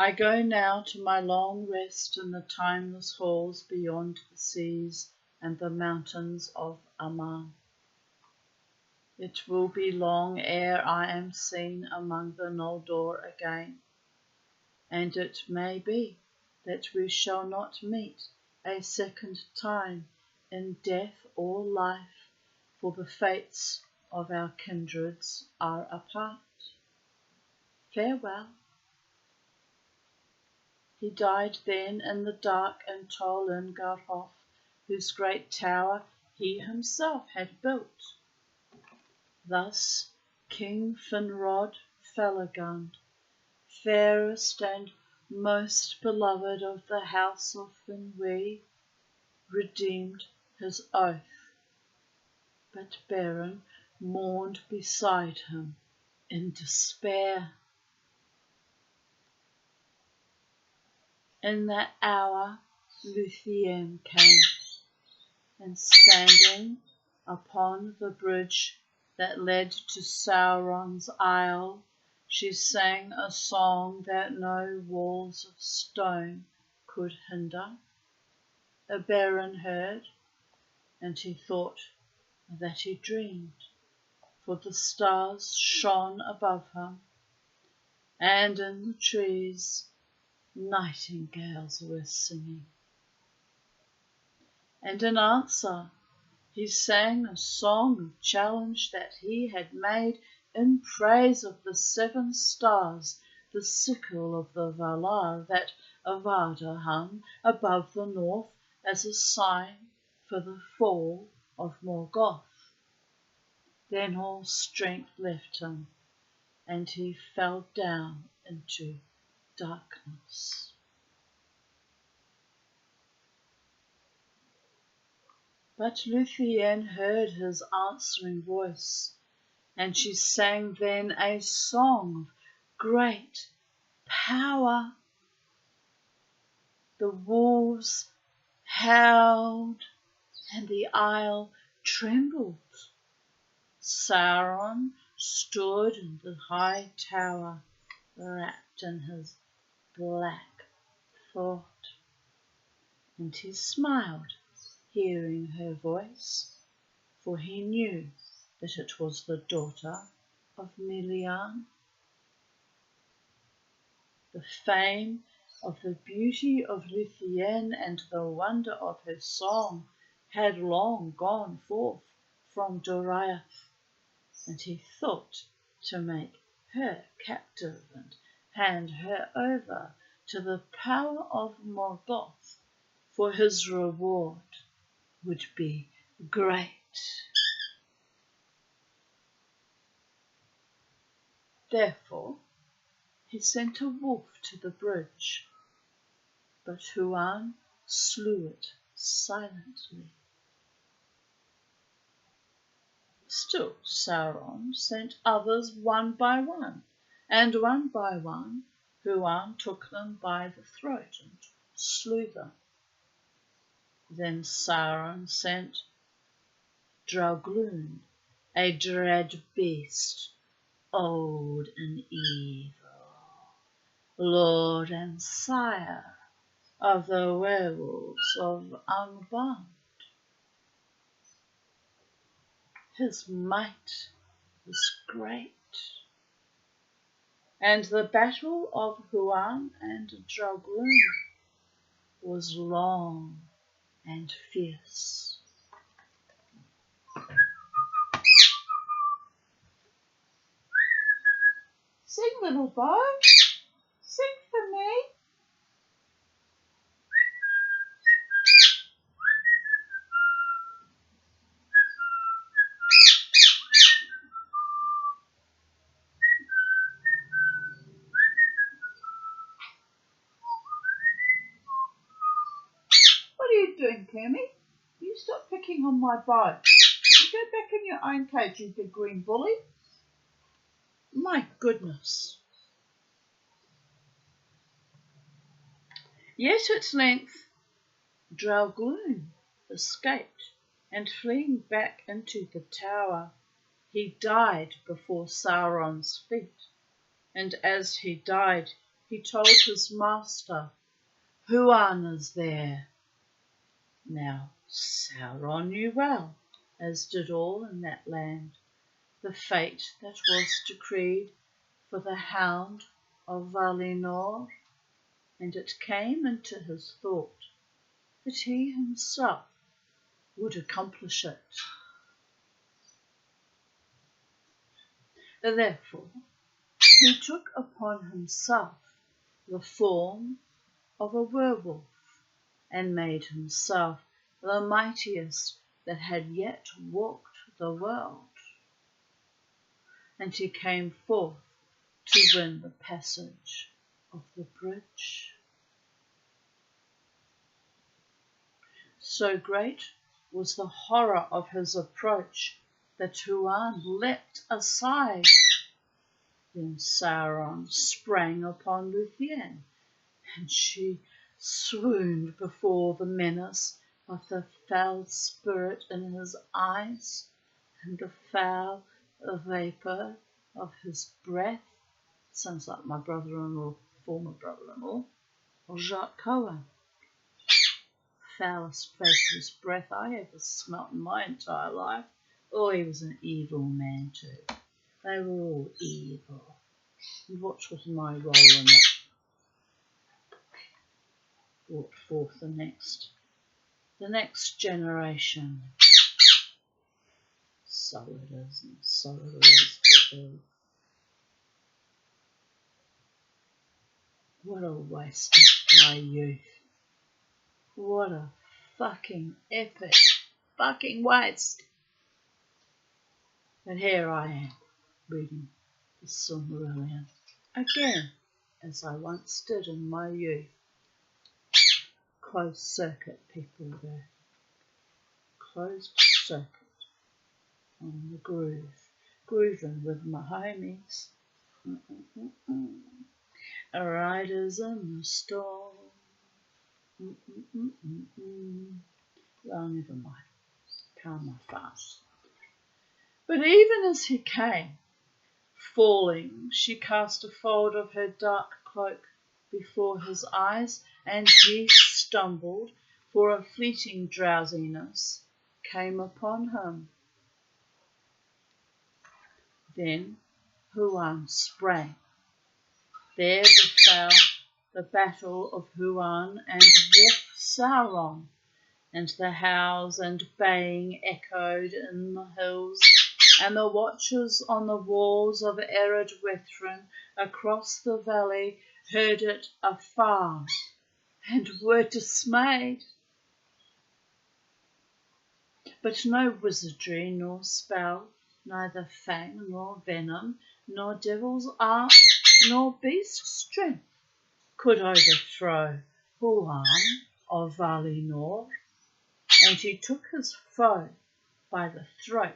I go now to my long rest in the timeless halls beyond the seas and the mountains of Aman. It will be long ere I am seen among the Noldor again, and it may be that we shall not meet a second time in death or life, for the fates of our kindreds are apart. Farewell. He died then in the dark in Tol Ingarhof, whose great tower he himself had built. Thus King Finrod Felagund, fairest and most beloved of the house of Finwë, redeemed his oath. But Beren mourned beside him in despair. In that hour Luthien came, and standing upon the bridge that led to Sauron's isle, she sang a song that no walls of stone could hinder. Beren heard, and he thought that he dreamed, for the stars shone above him, and in the trees nightingales were singing. And in answer he sang a song of challenge that he had made in praise of the 7 stars, the sickle of the Valar that Avada hung above the north as a sign for the fall of Morgoth. Then all strength left him, and he fell down into darkness. But Luthien heard his answering voice, and she sang then a song of great power. The wolves howled, and the isle trembled. Sauron stood in the high tower, wrapped in his black thought. and he smiled, hearing her voice, for he knew that it was the daughter of Melian. The fame of the beauty of Luthien and the wonder of her song had long gone forth from Doriath, and he thought to make her captive and hand her over to the power of Morgoth, for his reward would be great. Therefore he sent a wolf to the bridge, but Huan slew it silently. Still Sauron sent others one by one, and one by one Huan took them by the throat and slew them. Then Sauron sent Draugluin, a dread beast, old and evil, lord and sire of the werewolves of Angband. His might was great, and the battle of Huan and Draugluin was long and fierce. Sing, little boy, sing for me. What are you doing, Kermie? You stop picking on my bow. You go back in your own cage, you big green bully. My goodness. Yet at length Draugluin escaped, and fleeing back into the tower, he died before Sauron's feet. And as he died, he told his master, Huan is there. Now Sauron knew well, as did all in that land, the fate that was decreed for the Hound of Valinor, and it came into his thought that he himself would accomplish it. Therefore, he took upon himself the form of a werewolf, and made himself the mightiest that had yet walked the world. And he came forth to win the passage of the bridge. So great was the horror of his approach that Huan leapt aside. Then Sauron sprang upon Luthien, and she swooned before the menace of the foul spirit in his eyes and the foul vapour of his breath. Sounds like my brother-in-law, former brother-in-law, or Jacques Cohen. Foulest vaporous breath I ever smelt in my entire life. Oh, he was an evil man too. They were all evil. And what was my role in it? Brought forth the next generation. So it is, and so it always will be. What a waste of my youth. What a fucking epic fucking waste. But here I am, reading the Silmarillion again, as I once did in my youth. Closed circuit, people there. Closed circuit on the grooving with my homies. Riders in the storm. Well, never mind. Calm my fast. But even as he came, falling, she cast a fold of her dark cloak before his eyes, and he stumbled for a fleeting drowsiness came upon him. Then Huan sprang. There befell the battle of Huan and Wolf Sauron, and the howls and baying echoed in the hills, and the watchers on the walls of Ered Wethrin across the valley heard it afar, and were dismayed. But no wizardry nor spell, neither fang nor venom, nor devil's art, nor beast strength could overthrow Huan of Valinor, and he took his foe by the throat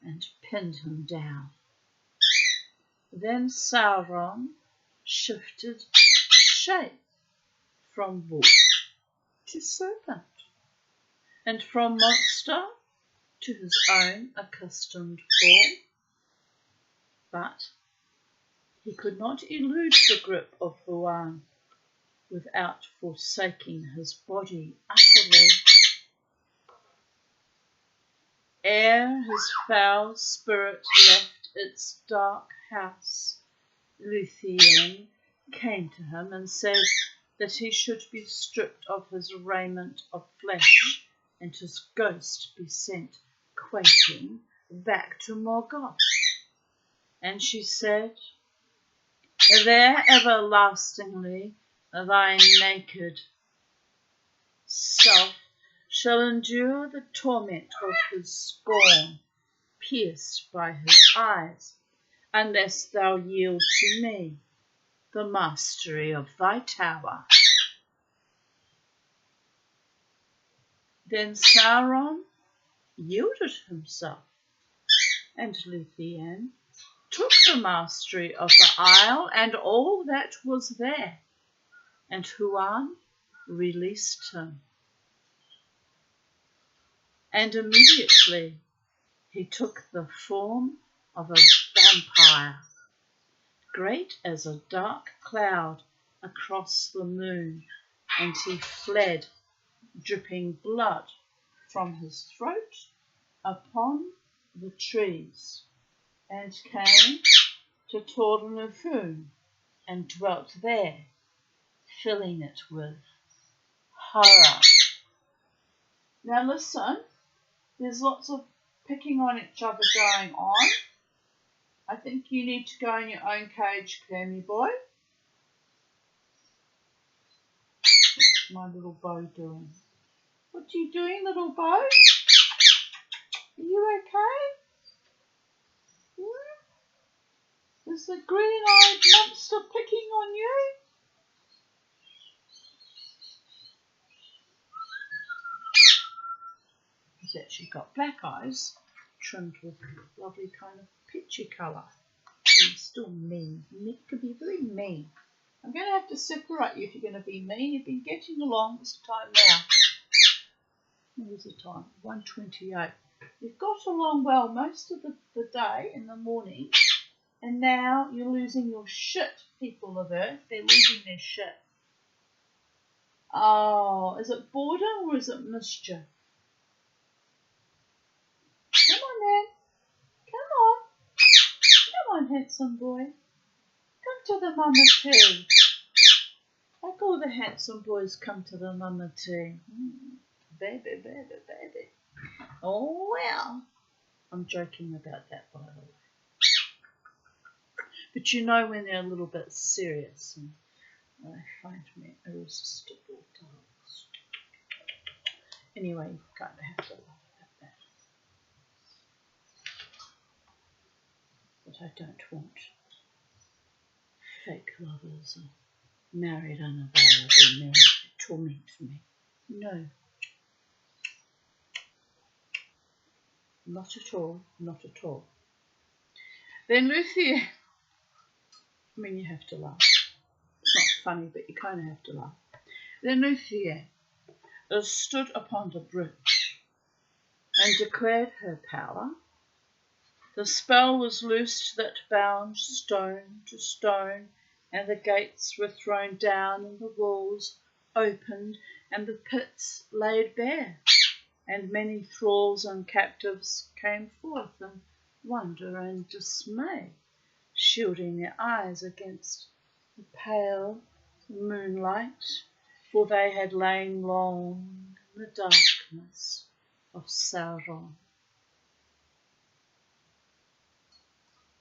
and pinned him down. Then Sauron shifted shape from wolf to serpent, and from monster to his own accustomed form. But he could not elude the grip of Huan without forsaking his body utterly. Ere his foul spirit left its dark house, Luthien came to him and said that he should be stripped of his raiment of flesh, and his ghost be sent quaking back to Morgoth. And she said, there everlastingly thy naked self shall endure the torment of his scorn, pierced by his eyes, unless thou yield to me the mastery of thy tower. Then Sauron yielded himself, and Luthien took the mastery of the isle and all that was there, and Huan released him. And immediately he took the form of a vampire, great as a dark cloud across the moon, and he fled, dripping blood from his throat upon the trees, and came to Tornafun and dwelt there, filling it with horror. Now listen, there's lots of picking on each other going on. I think you need to go in your own cage, Clammy boy. What's my little bow doing? What are you doing, little bow? Are you okay? Yeah? Is the green-eyed monster picking on you? He's actually got black eyes, trimmed with a lovely kind of peachy colour. He's still mean. He could be very mean. I'm going to have to separate you if you're going to be mean. You've been getting along. What's the time now? Where's the time? 1:28. You've got along well most of the day in the morning, and now you're losing your shit, people of Earth. They're losing their shit. Oh, is it boredom or is it mischief? Come on, man. Come on. Come on, handsome boy. Come to the mama tea. Like all the handsome boys come to the mama tea. Baby, baby, baby. Oh, well. I'm joking about that, by the way. But you know when they're a little bit serious and they find me irresistible dogs. Anyway, you kind of have to laugh about that. But I don't want fake lovers or married unavailable men to torment me. No. Not at all, not at all. Then Luthien, I mean you have to laugh. It's not funny, but you kind of have to laugh. Then Luthien stood upon the bridge and declared her power. The spell was loosed that bound stone to stone, and the gates were thrown down and the walls opened, and the pits laid bare, and many thralls and captives came forth in wonder and dismay, shielding their eyes against the pale moonlight, for they had lain long in the darkness of Sauron.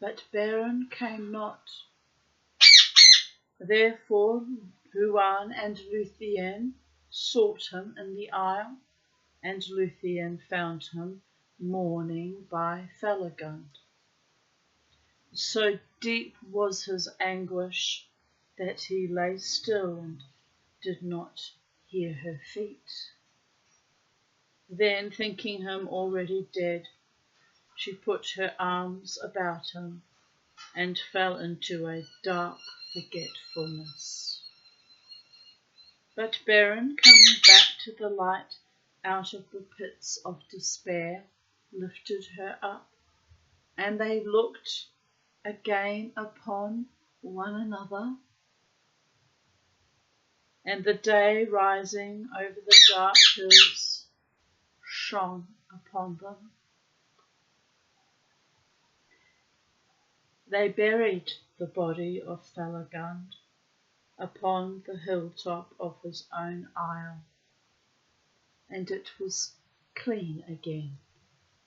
But Beren came not. Therefore Huan and Luthien sought him in the isle, and Luthien found him mourning by Felagund. So deep was his anguish that he lay still and did not hear her feet. Then, thinking him already dead, she put her arms about him and fell into a dark forgetfulness. But Beren, coming back to the light out of the pits of despair, lifted her up, and they looked again upon one another. And the day, rising over the dark hills, shone upon them. They buried the body of Felagund upon the hilltop of his own isle, and it was clean again,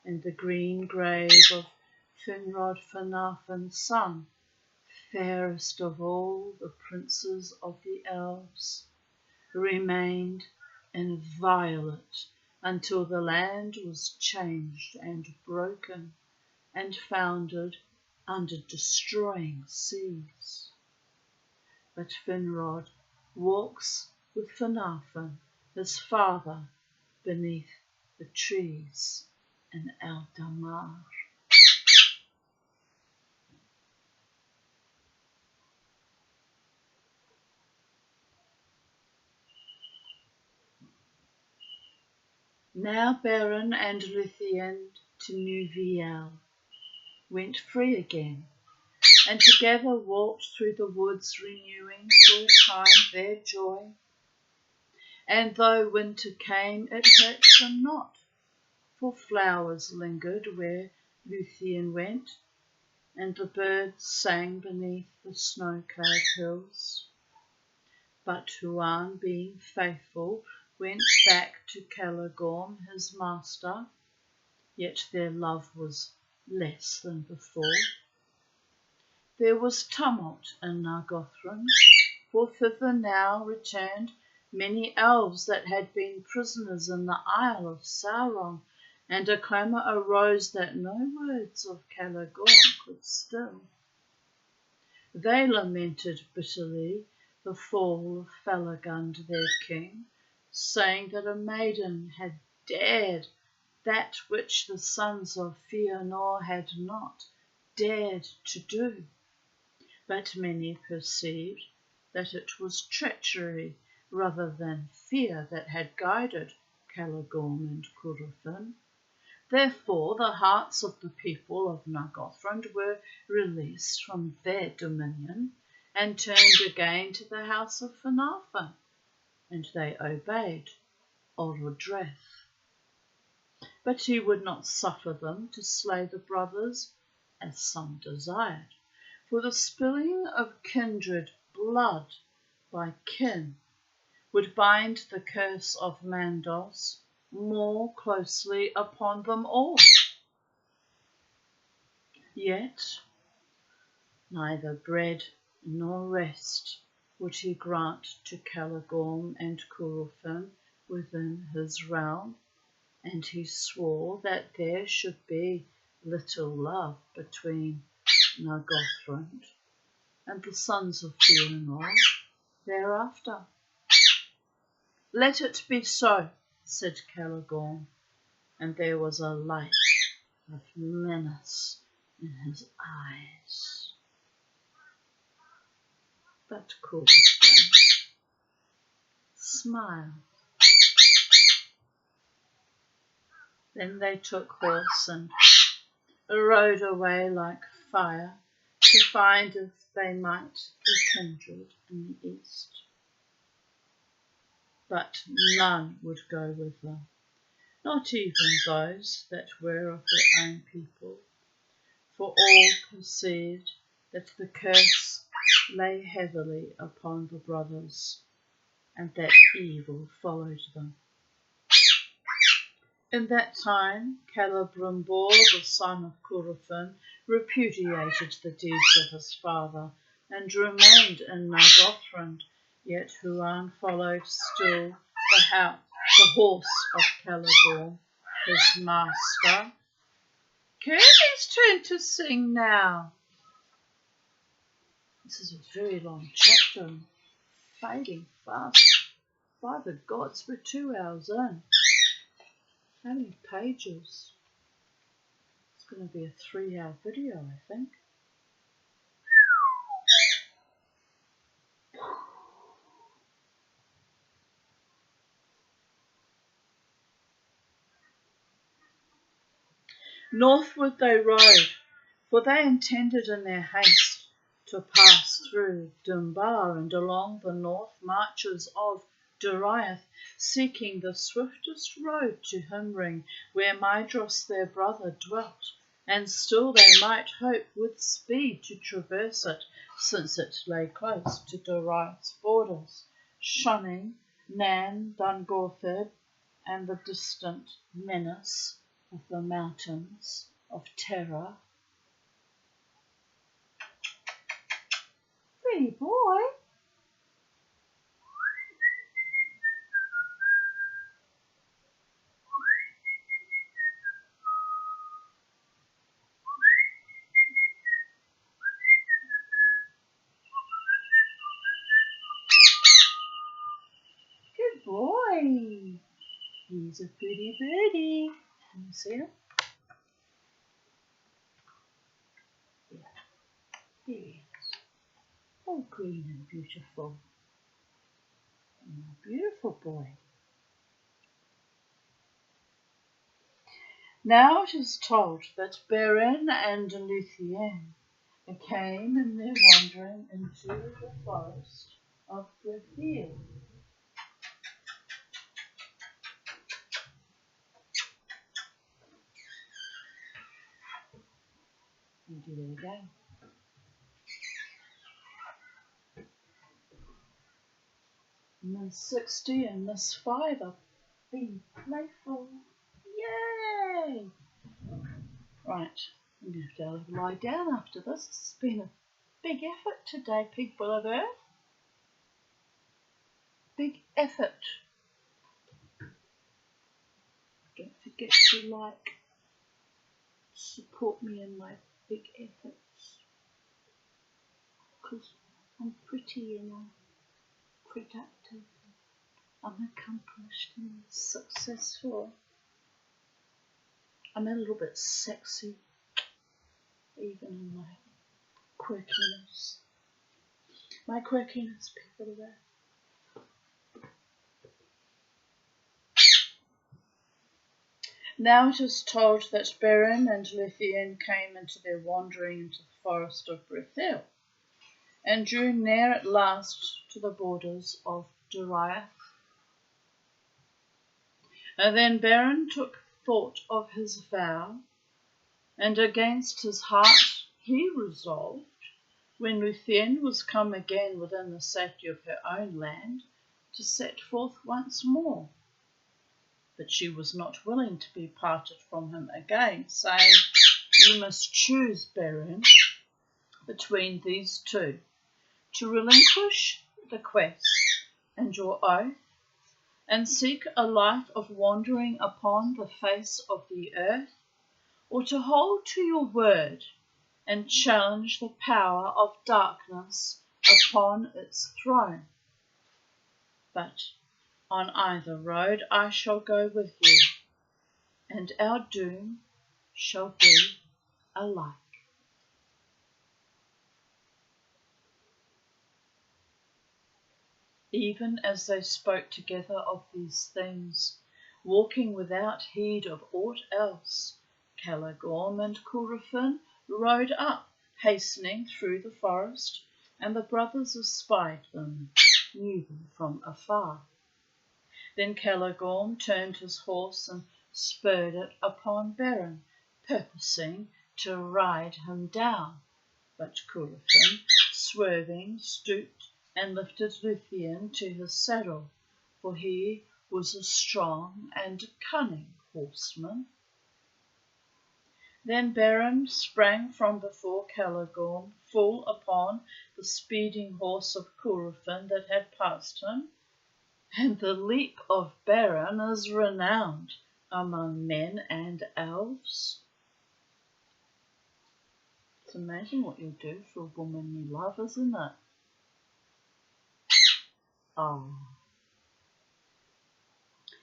and the green grave of Finrod Finarfin's son, fairest of all the princes of the elves, remained inviolate until the land was changed and broken and founded under destroying seas. But Finrod walks with Finarfin, his father, beneath the trees in Eldamar. Now Beren and Luthien to New Viel went free again, and together walked through the woods, renewing for a time their joy. And though winter came, it hurt them not, for flowers lingered where Luthien went, and the birds sang beneath the snow-clad hills. But Huan, being faithful, went back to Caligorm, his master, yet their love was less than before. There was tumult in Nargothrond, for thither now returned many elves that had been prisoners in the Isle of Sauron, and a clamour arose that no words of Caligorm could still. They lamented bitterly the fall of Felagund their king, saying that a maiden had dared that which the sons of Fëanor had not dared to do. But many perceived that it was treachery rather than fear that had guided Caligorm and Curufin. Therefore the hearts of the people of Nargothrond were released from their dominion and turned again to the house of Finarfin, and they obeyed Orodreth. But he would not suffer them to slay the brothers, as some desired, for the spilling of kindred blood by kin would bind the curse of Mandos more closely upon them all. Yet neither bread nor rest would he grant to Caligorm and Curufin within his realm, and he swore that there should be little love between Nargothrond and the sons of Fëanor thereafter. Let it be so, said Caligorm, and there was a light of menace in his eyes. But Curufin smiled. Then they took horse and rode away like fire to find if they might be kindred in the east. but none would go with them, not even those that were of their own people, for all perceived that the curse lay heavily upon the brothers, and that evil followed them. In that time Celebrimbor, the son of Cuathrin, repudiated the deeds of his father, and remained in Nargothrond, yet Huan followed still the horse of Caligor, his master. Kirby's turn to sing now. This is a very long chapter, fading fast. By the gods, we're 2 hours in. How many pages? It's going to be a 3-hour video, I think. Northward they rode, for they intended in their haste to pass through Dunbar and along the north marches of Doriath, seeking the swiftest road to Himring, where Maedhros their brother dwelt, and still they might hope with speed to traverse it, since it lay close to Doriath's borders, shunning Nan, Dungorthib, and the distant menace of the mountains of terror. Pretty boy. Good boy. He's a pretty birdie. Can you see him? Yeah. Here he is. All green and beautiful. A beautiful boy. Now it is told that Beren and Luthien came in their wandering into the forest of Brithiel. And do it again. Miss 60 and Miss 5 are being playful. Yay! Right, I'm going to have to lie down after this. It's been a big effort today, people of Earth. Big effort. Don't forget to support me in my big efforts. Because I'm pretty and I'm productive. I'm accomplished and successful. I'm a little bit sexy, even in my quirkiness. My quirkiness, people of Earth. Now it is told that Beren and Luthien came into their wandering into the forest of Brithiel, and drew near at last to the borders of Doriath. And then Beren took thought of his vow, and against his heart he resolved, when Luthien was come again within the safety of her own land, to set forth once more. But she was not willing to be parted from him again, saying, "You must choose, Beren, between these two, to relinquish the quest and your oath, and seek a life of wandering upon the face of the earth, or to hold to your word and challenge the power of darkness upon its throne. But on either road I shall go with you, and our doom shall be alike." Even as they spoke together of these things, walking without heed of aught else, Caligorm and Cuathrin rode up, hastening through the forest, and the brothers espied them, knew them from afar. Then Caligorm turned his horse and spurred it upon Beren, purposing to ride him down. But Cureton, swerving, stooped and lifted Luthien to his saddle, for he was a strong and cunning horseman. Then Beren sprang from before Caligorm, full upon the speeding horse of Cureton that had passed him, and the leap of Beren is renowned among men and elves. It's amazing what you'll do for a woman you love, isn't it? Oh.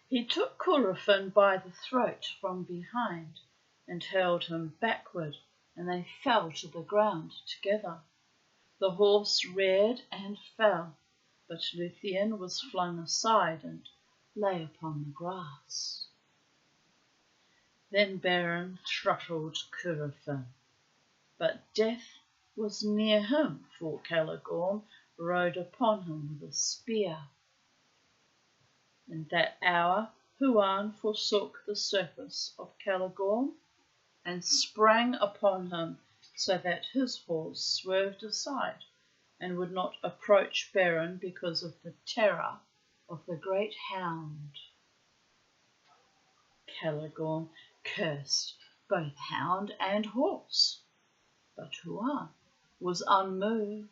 He took Cureton by the throat from behind and hurled him backward, and they fell to the ground together. The horse reared and fell, but Luthien was flung aside and lay upon the grass. Then Beren throttled Cureton, but death was near him, for Caligorm rode upon him with a spear. In that hour Huan forsook the surface of Caligorm and sprang upon him, so that his horse swerved aside and would not approach Beren because of the terror of the great hound. Caligorm cursed both hound and horse, but Huan was unmoved.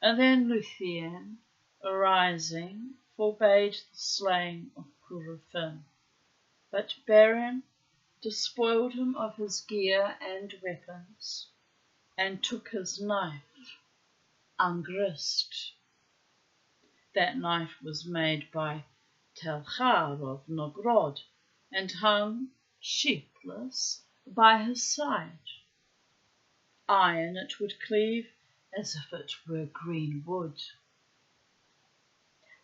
And then Luthien, arising, forbade the slaying of Cureton, but Beren despoiled him of his gear and weapons, and took his knife, ungrist. That knife was made by Telchar of Nogrod, and hung, sheathless, by his side. Iron it would cleave as if it were green wood.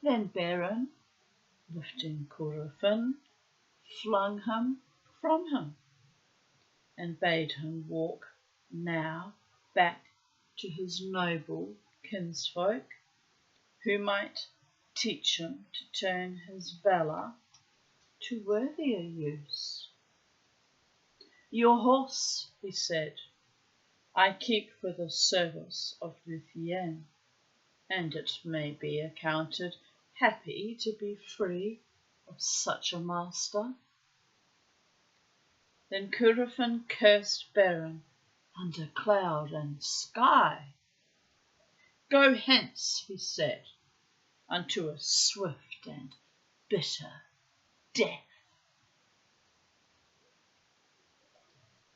Then Beren, lifting Cureton, flung him from him, and bade him walk now back to his noble kinsfolk, who might teach him to turn his valour to worthier use. Your horse, he said, I keep for the service of Luthien, and it may be accounted happy to be free of such a master. Then Cureton cursed Beren under cloud and sky. Go hence, he said, unto a swift and bitter death.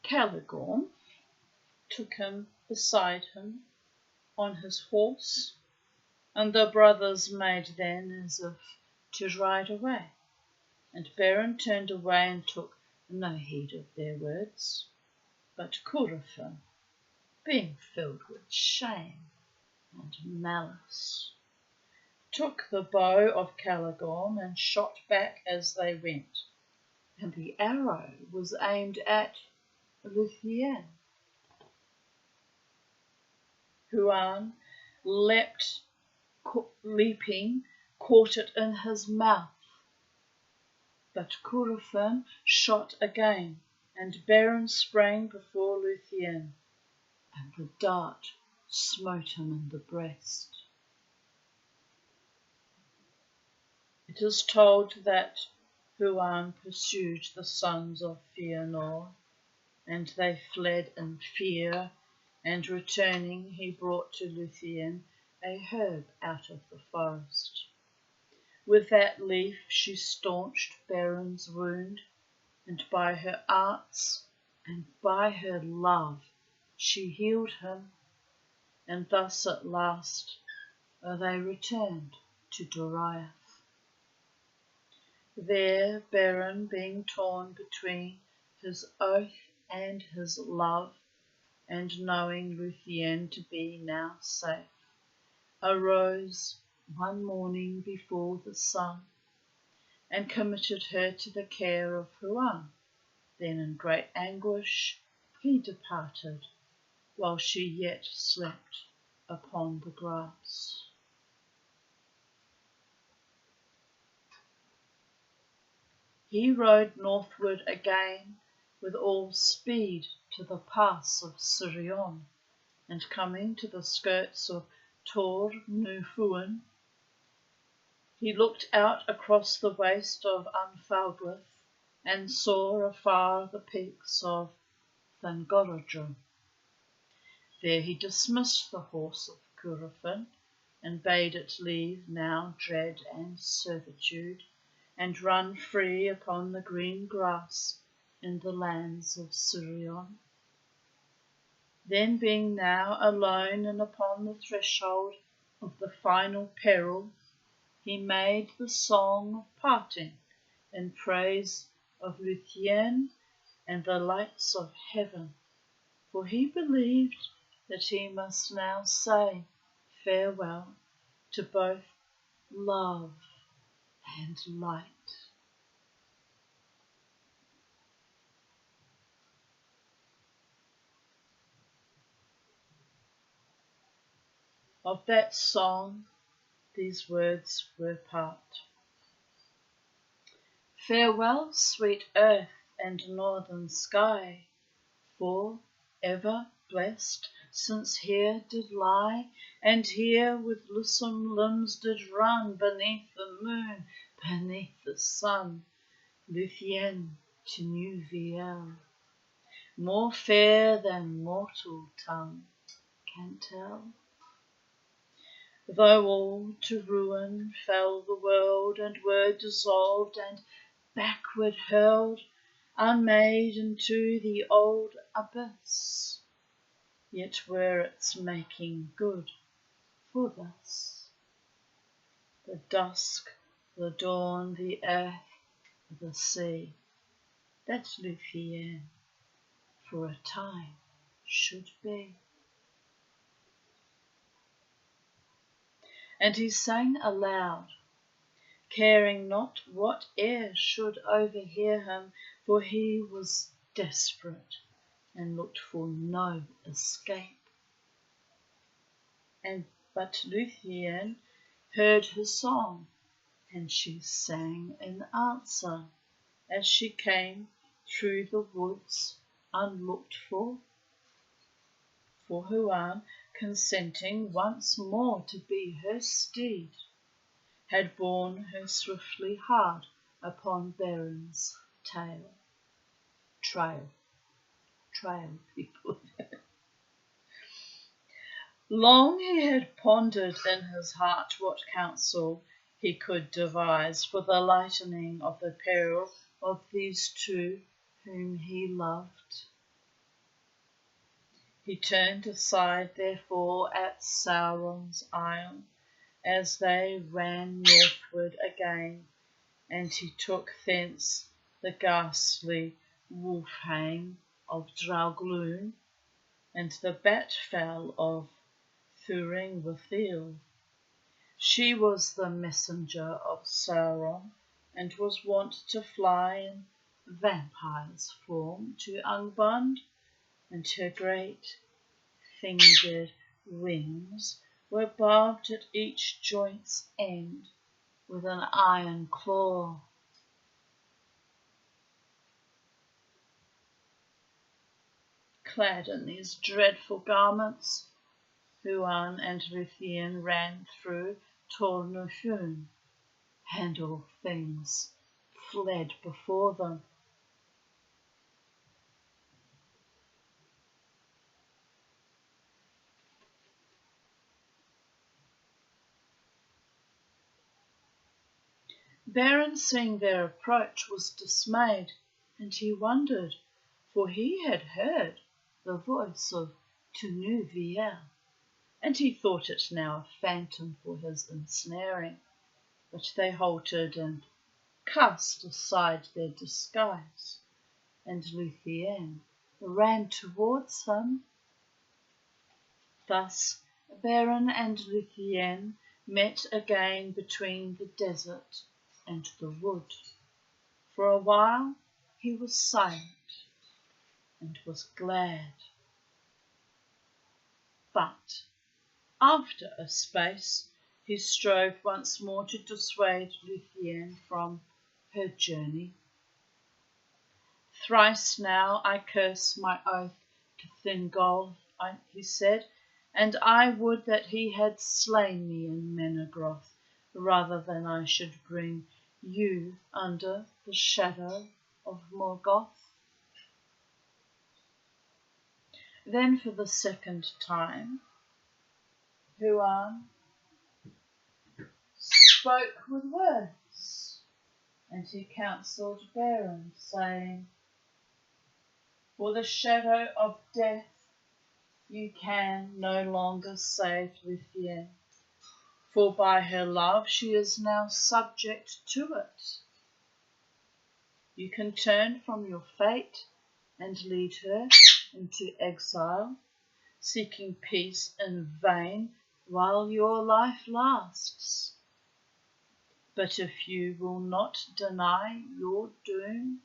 Caligorm took him beside him on his horse, and the brothers made then as if to ride away, and Beren turned away and took no heed of their words. But Cureton, being filled with shame and malice, took the bow of Caligorm and shot back as they went, and the arrow was aimed at Luthien. Huan leaping, caught it in his mouth. But Cureton shot again, and Beren sprang before Luthien, and the dart smote him in the breast. It is told that Huan pursued the sons of Fëanor, and they fled in fear, and returning he brought to Luthien a herb out of the forest. With that leaf she staunched Beren's wound, and by her arts and by her love she healed him, and thus at last they returned to Doriath. There Beren, being torn between his oath and his love, and knowing Luthien to be now safe, arose one morning before the sun, and committed her to the care of Huan. Then in great anguish he departed, while she yet slept upon the grass. He rode northward again with all speed to the pass of Sirion, and coming to the skirts of Tor Nufuan, he looked out across the waste of Anfalgrith and saw afar the peaks of Thangorodrim. There he dismissed the horse of Curufin and bade it leave now dread and servitude, and run free upon the green grass in the lands of Sirion. Then being now alone and upon the threshold of the final peril, he made the song of parting in praise of Luthien and the lights of heaven, for he believed that he must now say farewell to both love and light. Of that song, these words were part. Farewell, sweet earth and northern sky, for ever blessed, since here did lie, and here with lissome limbs did run beneath the moon, beneath the sun, Luthien to New Viel, more fair than mortal tongue can tell. Though all to ruin fell the world, and were dissolved and backward hurled, unmade into the old abyss, yet were its making good for this. The dusk, the dawn, the earth, the sea, that Luthien for a time should be. And he sang aloud, caring not what ear should overhear him, for he was desperate and looked for no escape. But Luthien heard his song, and she sang in answer as she came through the woods unlooked for Huan, consenting once more to be her steed, had borne her swiftly hard upon Berin's trail, people. Long he had pondered in his heart what counsel he could devise for the lightening of the peril of these two whom he loved. He turned aside therefore at Sauron's isle, as they ran northward again, and he took thence the ghastly Wolfhane of Draugluin, and the Batfell of Thuringwithil. She was the messenger of Sauron, and was wont to fly in vampire's form to Angband, and her great fingered wings were barbed at each joint's end with an iron claw. Clad in these dreadful garments, Huan and Luthien ran through Tor Nufuan, and all things fled before them. Beren, seeing their approach, was dismayed, and he wondered, for he had heard the voice of Tunuviel, and he thought it now a phantom for his ensnaring. But they halted and cast aside their disguise, and Luthien ran towards him. Thus Beren and Luthien met again between the desert and the wood. For a while he was silent and was glad. But after a space he strove once more to dissuade Luthien from her journey Thrice now I curse my oath to Thingol, he said, and I would that he had slain me in Menegroth, rather than I should bring you under the shadow of Morgoth. Then for the second time, Huan spoke with words, and he counselled Beren, saying, for the shadow of death you can no longer save Lithien, for by her love she is now subject to it. You can turn from your fate and lead her into exile, seeking peace in vain while your life lasts. But if you will not deny your doom,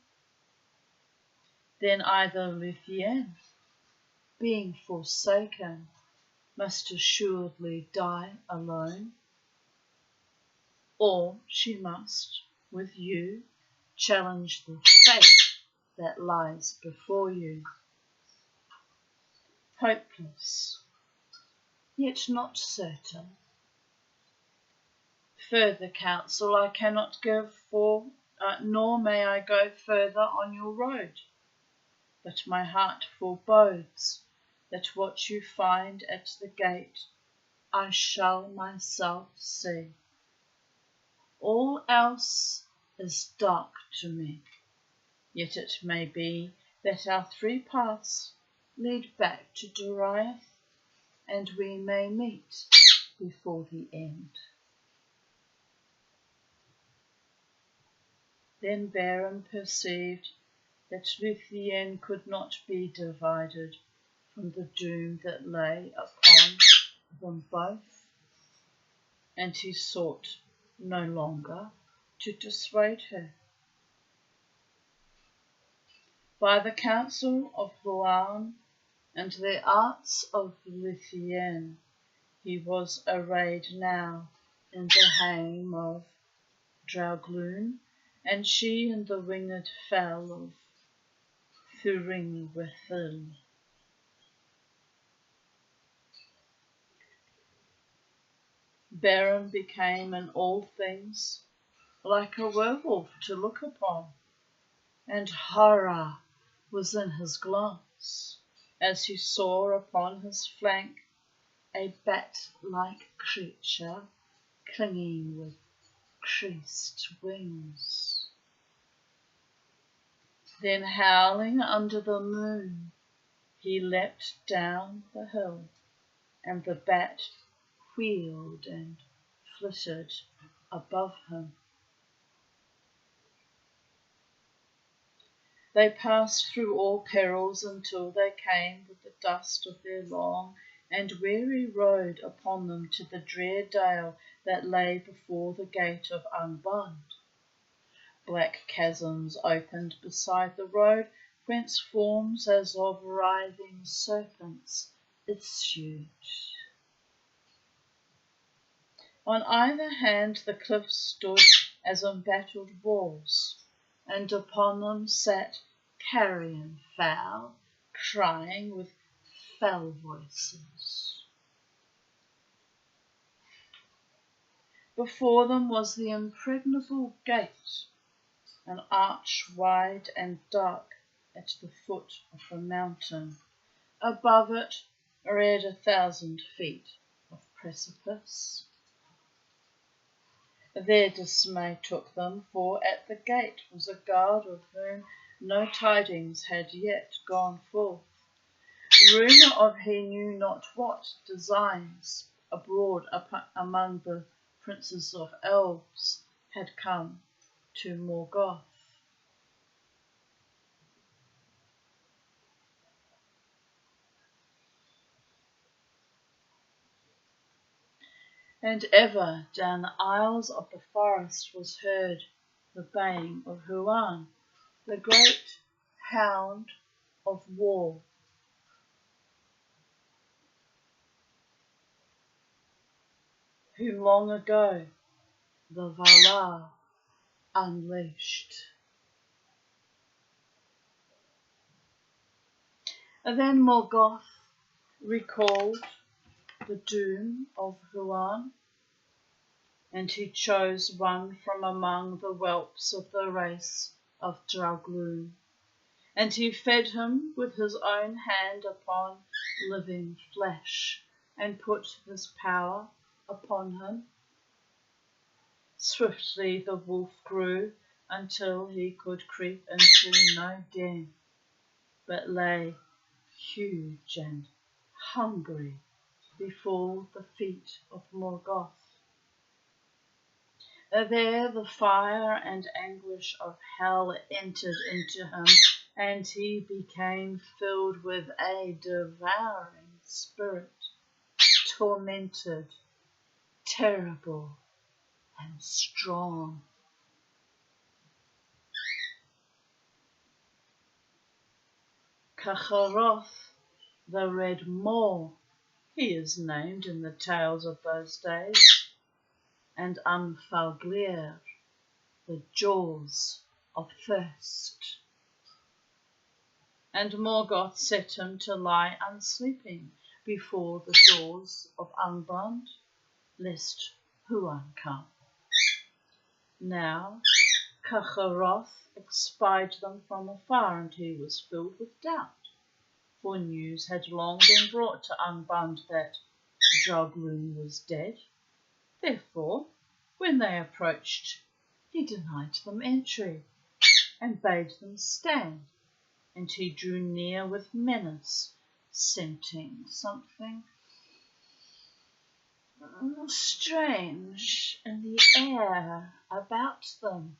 then either Lithien, being forsaken, must assuredly die alone, or she must, with you, challenge the fate that lies before you. Hopeless, yet not certain. Further counsel I cannot give, nor may I go further on your road. But my heart forebodes that what you find at the gate I shall myself see. All else is dark to me, yet it may be that our three paths lead back to Doriath, and we may meet before the end. Then Beren perceived that Lúthien could not be divided from the doom that lay upon them both, and he sought no longer to dissuade her. By the counsel of Huan and the arts of Lúthien, he was arrayed now in the hame of Draugluin, and she in the winged fell of Thuringwethil. Beren became in all things like a werewolf to look upon, and horror was in his glance as he saw upon his flank a bat-like creature clinging with creased wings. Then howling under the moon, he leapt down the hill, and the bat wheeled and flitted above him. They passed through all perils until they came with the dust of their long and weary road upon them to the drear dale that lay before the gate of Angband. Black chasms opened beside the road, whence forms as of writhing serpents issued. On either hand the cliffs stood as embattled walls, and upon them sat carrion fowl, crying with fell voices. Before them was the impregnable gate, an arch wide and dark at the foot of a mountain. Above it reared 1,000 feet of precipice. Their dismay took them, for at the gate was a guard of whom no tidings had yet gone forth. Rumour of he knew not what designs abroad among the princes of elves had come to Morgoth. And ever down the aisles of the forest was heard the baying of Huan, the great hound of war. Whom long ago the Valar unleashed. And then Morgoth recalled the doom of Huan, and he chose one from among the whelps of the race of Draugluin, and he fed him with his own hand upon living flesh, and put his power upon him. Swiftly the wolf grew until he could creep into no den, but lay huge and hungry before the feet of Morgoth. There the fire and anguish of hell entered into him, and he became filled with a devouring spirit, tormented, terrible, and strong. Cacharoth, the Red Maw, he is named in the tales of those days, and Anfalglir, the jaws of thirst. And Morgoth set him to lie unsleeping before the doors of Angband, lest Huan come. Now Cacharoth espied them from afar, and he was filled with doubt, for news had long been brought to Angband that Draugluin was dead. Therefore, when they approached, he denied them entry, and bade them stand, and he drew near with menace, scenting something strange in the air about them.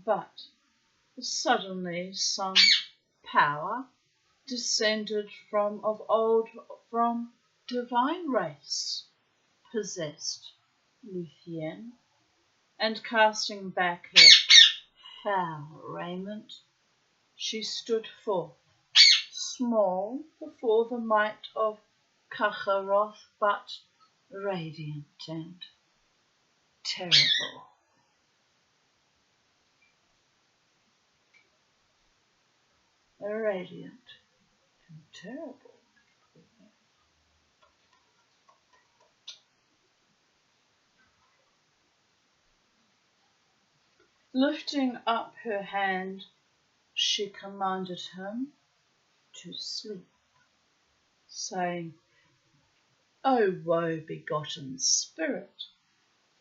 But suddenly some power descended from of old, from divine race, possessed Luthien, and casting back her foul raiment, she stood forth, small before the might of Cacharoth, but radiant and terrible. Radiant and terrible. Lifting up her hand, she commanded him to sleep, saying, O woe-begotten spirit,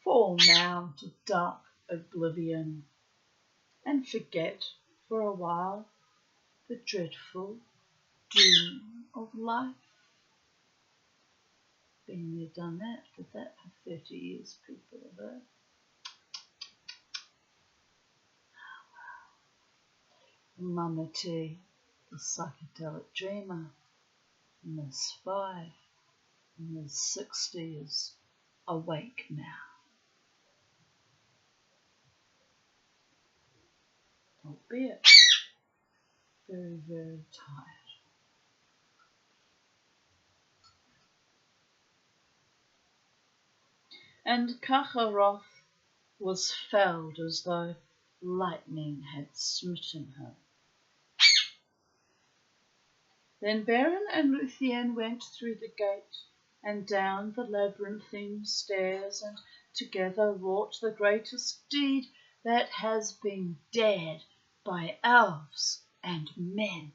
fall now to dark oblivion, and forget for a while the dreadful doom of life. Been there, done that, did that for 30 years, people of Earth. Mama T, the psychedelic dreamer, Miss 5, Miss 60 is awake now. Albeit very, very tired. And Cacharoth was felled as though lightning had smitten him. Then Beren and Luthien went through the gate and down the labyrinthine stairs, and together wrought the greatest deed that has been dared by elves and men.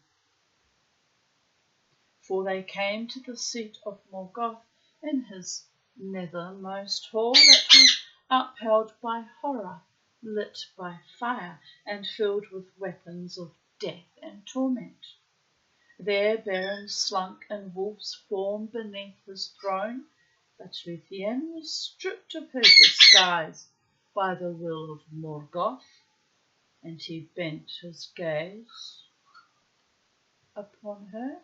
For they came to the seat of Morgoth in his nethermost hall that was upheld by horror, lit by fire, and filled with weapons of death and torment. There Beren slunk in wolf's form beneath his throne, but Luthien was stripped of her disguise by the will of Morgoth, and he bent his gaze upon her.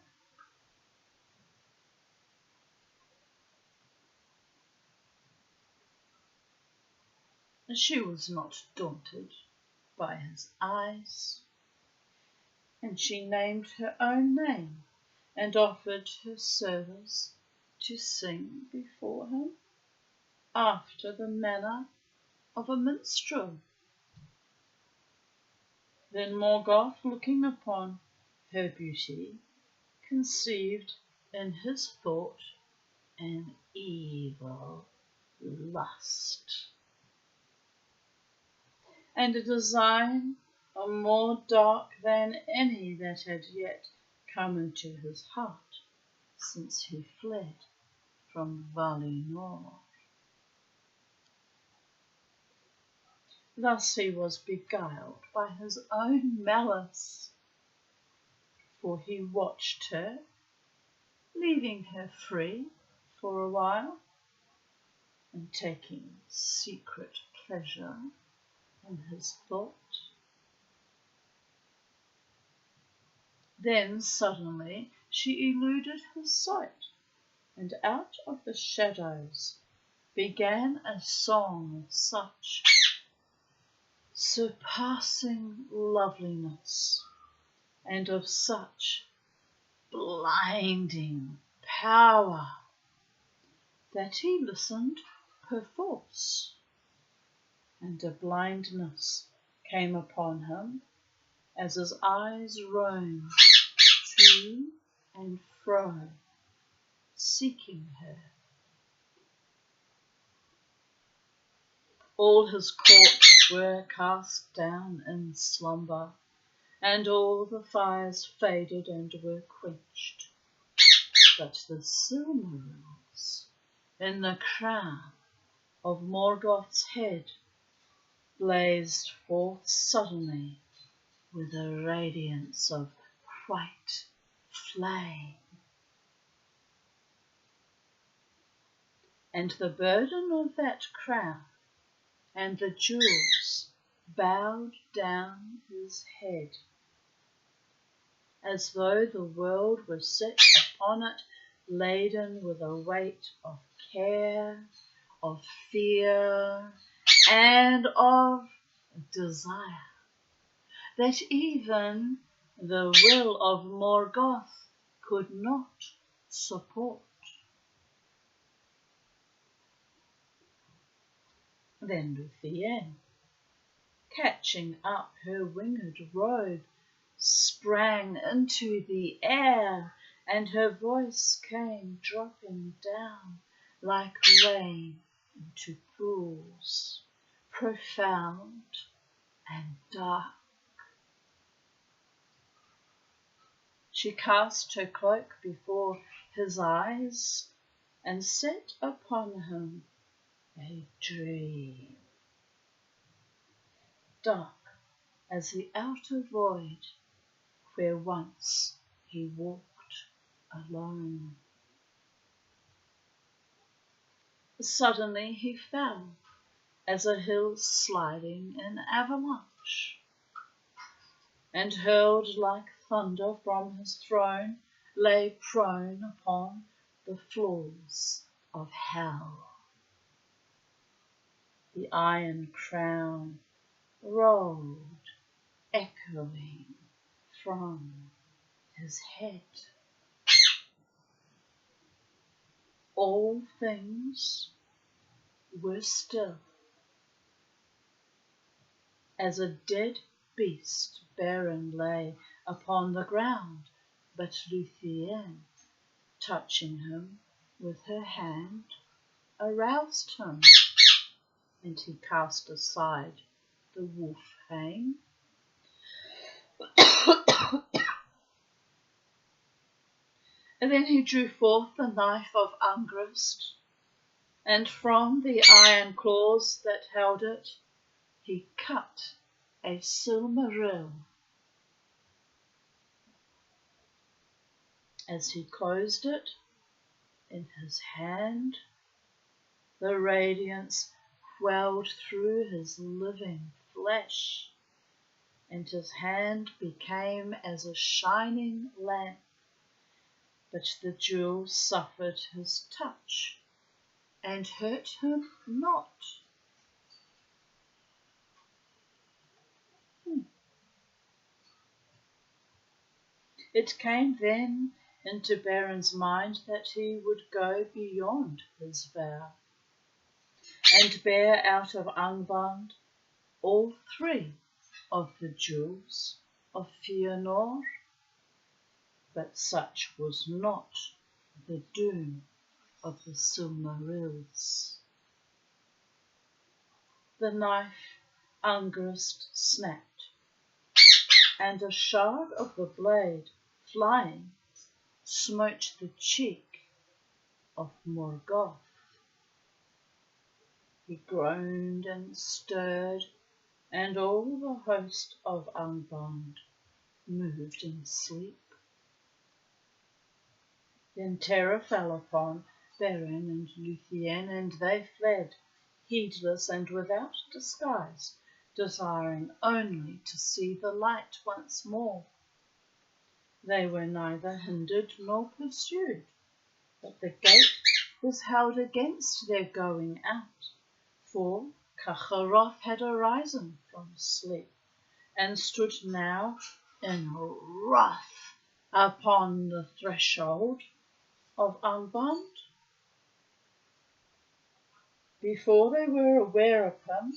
She was not daunted by his eyes, and she named her own name and offered her service to sing before him after the manner of a minstrel. Then Morgoth, looking upon her beauty, conceived in his thought an evil lust, and a design more dark than any that had yet come into his heart since he fled from Valinor. Thus he was beguiled by his own malice, for he watched her, leaving her free for a while, and taking secret pleasure in his thought. Then suddenly she eluded his sight, and out of the shadows began a song of such surpassing loveliness and of such blinding power that he listened perforce, and a blindness came upon him as his eyes roamed to and fro, seeking her. All his court were cast down in slumber, and all the fires faded and were quenched. But the Silmarils in the crown of Morgoth's head blazed forth suddenly with a radiance of white flame. And the burden of that crown and the jewels bowed down his head, as though the world were set upon it, laden with a weight of care, of fear, and of desire, that even the will of Morgoth could not support. Then Luthien, catching up her winged robe, sprang into the air, and her voice came dropping down like rain into pools, profound and dark. She cast her cloak before his eyes and set upon him a dream, dark as the outer void where once he walked alone. Suddenly he fell, as a hill sliding in avalanche, and hurled like thunder from his throne, lay prone upon the floors of hell. The iron crown rolled, echoing from his head. All things were still, as a dead beast barren lay upon the ground, but Luthien, touching him with her hand, aroused him, and he cast aside the wolf-bane and then he drew forth the knife of Angrist, and from the iron claws that held it he cut a Silmaril. As he closed it in his hand, the radiance welled through his living flesh, and his hand became as a shining lamp, but the jewel suffered his touch and hurt him not. It came then into Beron's mind that he would go beyond his vow, and bear out of Angband all three of the jewels of Fëanor, but such was not the doom of the Silmarils. The knife Angrist snapped, and a shard of the blade, flying, smote the cheek of Morgoth. He groaned and stirred, and all the host of Angband moved in sleep. Then terror fell upon Beren and Luthien, and they fled, heedless and without disguise, desiring only to see the light once more. They were neither hindered nor pursued, but the gate was held against their going out, for Cacharoth had arisen from sleep, and stood now in wrath upon the threshold of Angband. Before they were aware of him,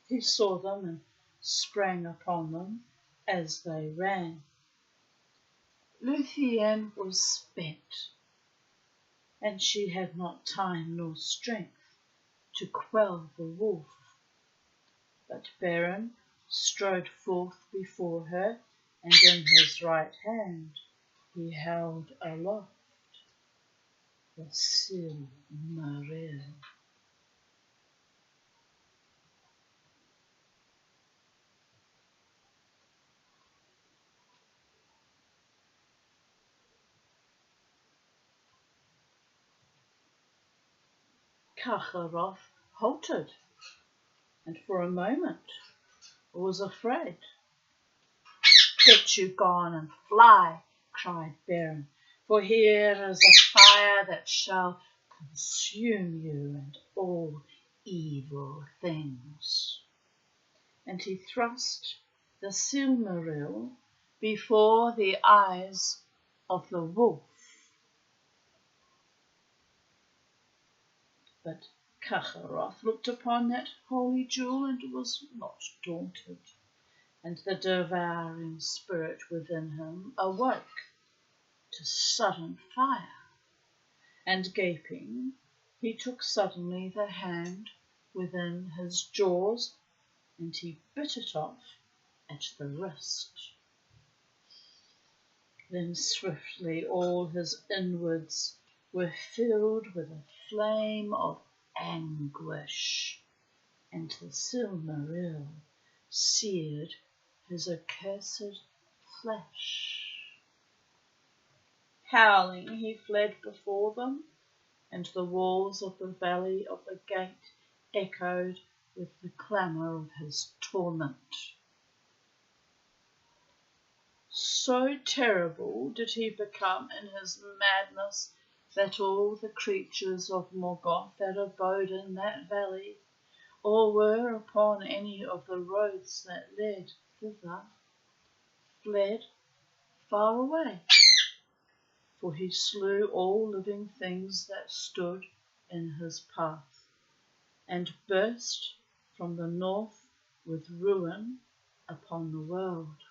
he saw them and sprang upon them as they ran. Luthien was spent, and she had not time nor strength to quell the wolf. But Beren strode forth before her, and in his right hand he held aloft the Silmaril. Cacharoth halted, and for a moment was afraid. "Get you gone and fly," cried Beren, "for here is a fire that shall consume you and all evil things." And he thrust the Silmaril before the eyes of the wolf. But Cacharoth looked upon that holy jewel and was not daunted, and the devouring spirit within him awoke to sudden fire, and gaping, he took suddenly the hand within his jaws, and he bit it off at the wrist. Then swiftly all his inwards were filled with a flame of anguish, and the Silmaril seared his accursed flesh. Howling, he fled before them, and the walls of the valley of the gate echoed with the clamour of his torment. So terrible did he become in his madness that all the creatures of Morgoth that abode in that valley, or were upon any of the roads that led thither, fled far away, for he slew all living things that stood in his path, and burst from the north with ruin upon the world.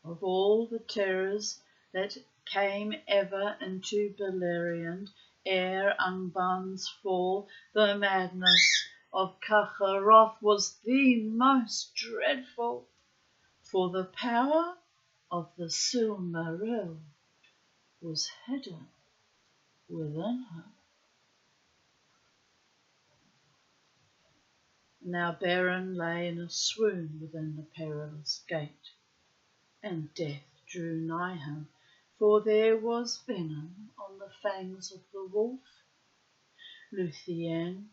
Of all the terrors that came ever into Beleriand ere Angband's fall, the madness of Cacharoth was the most dreadful, for the power of the Silmaril was hidden within her. Now Beren lay in a swoon within the perilous gate, and death drew nigh him, for there was venom on the fangs of the wolf. Luthien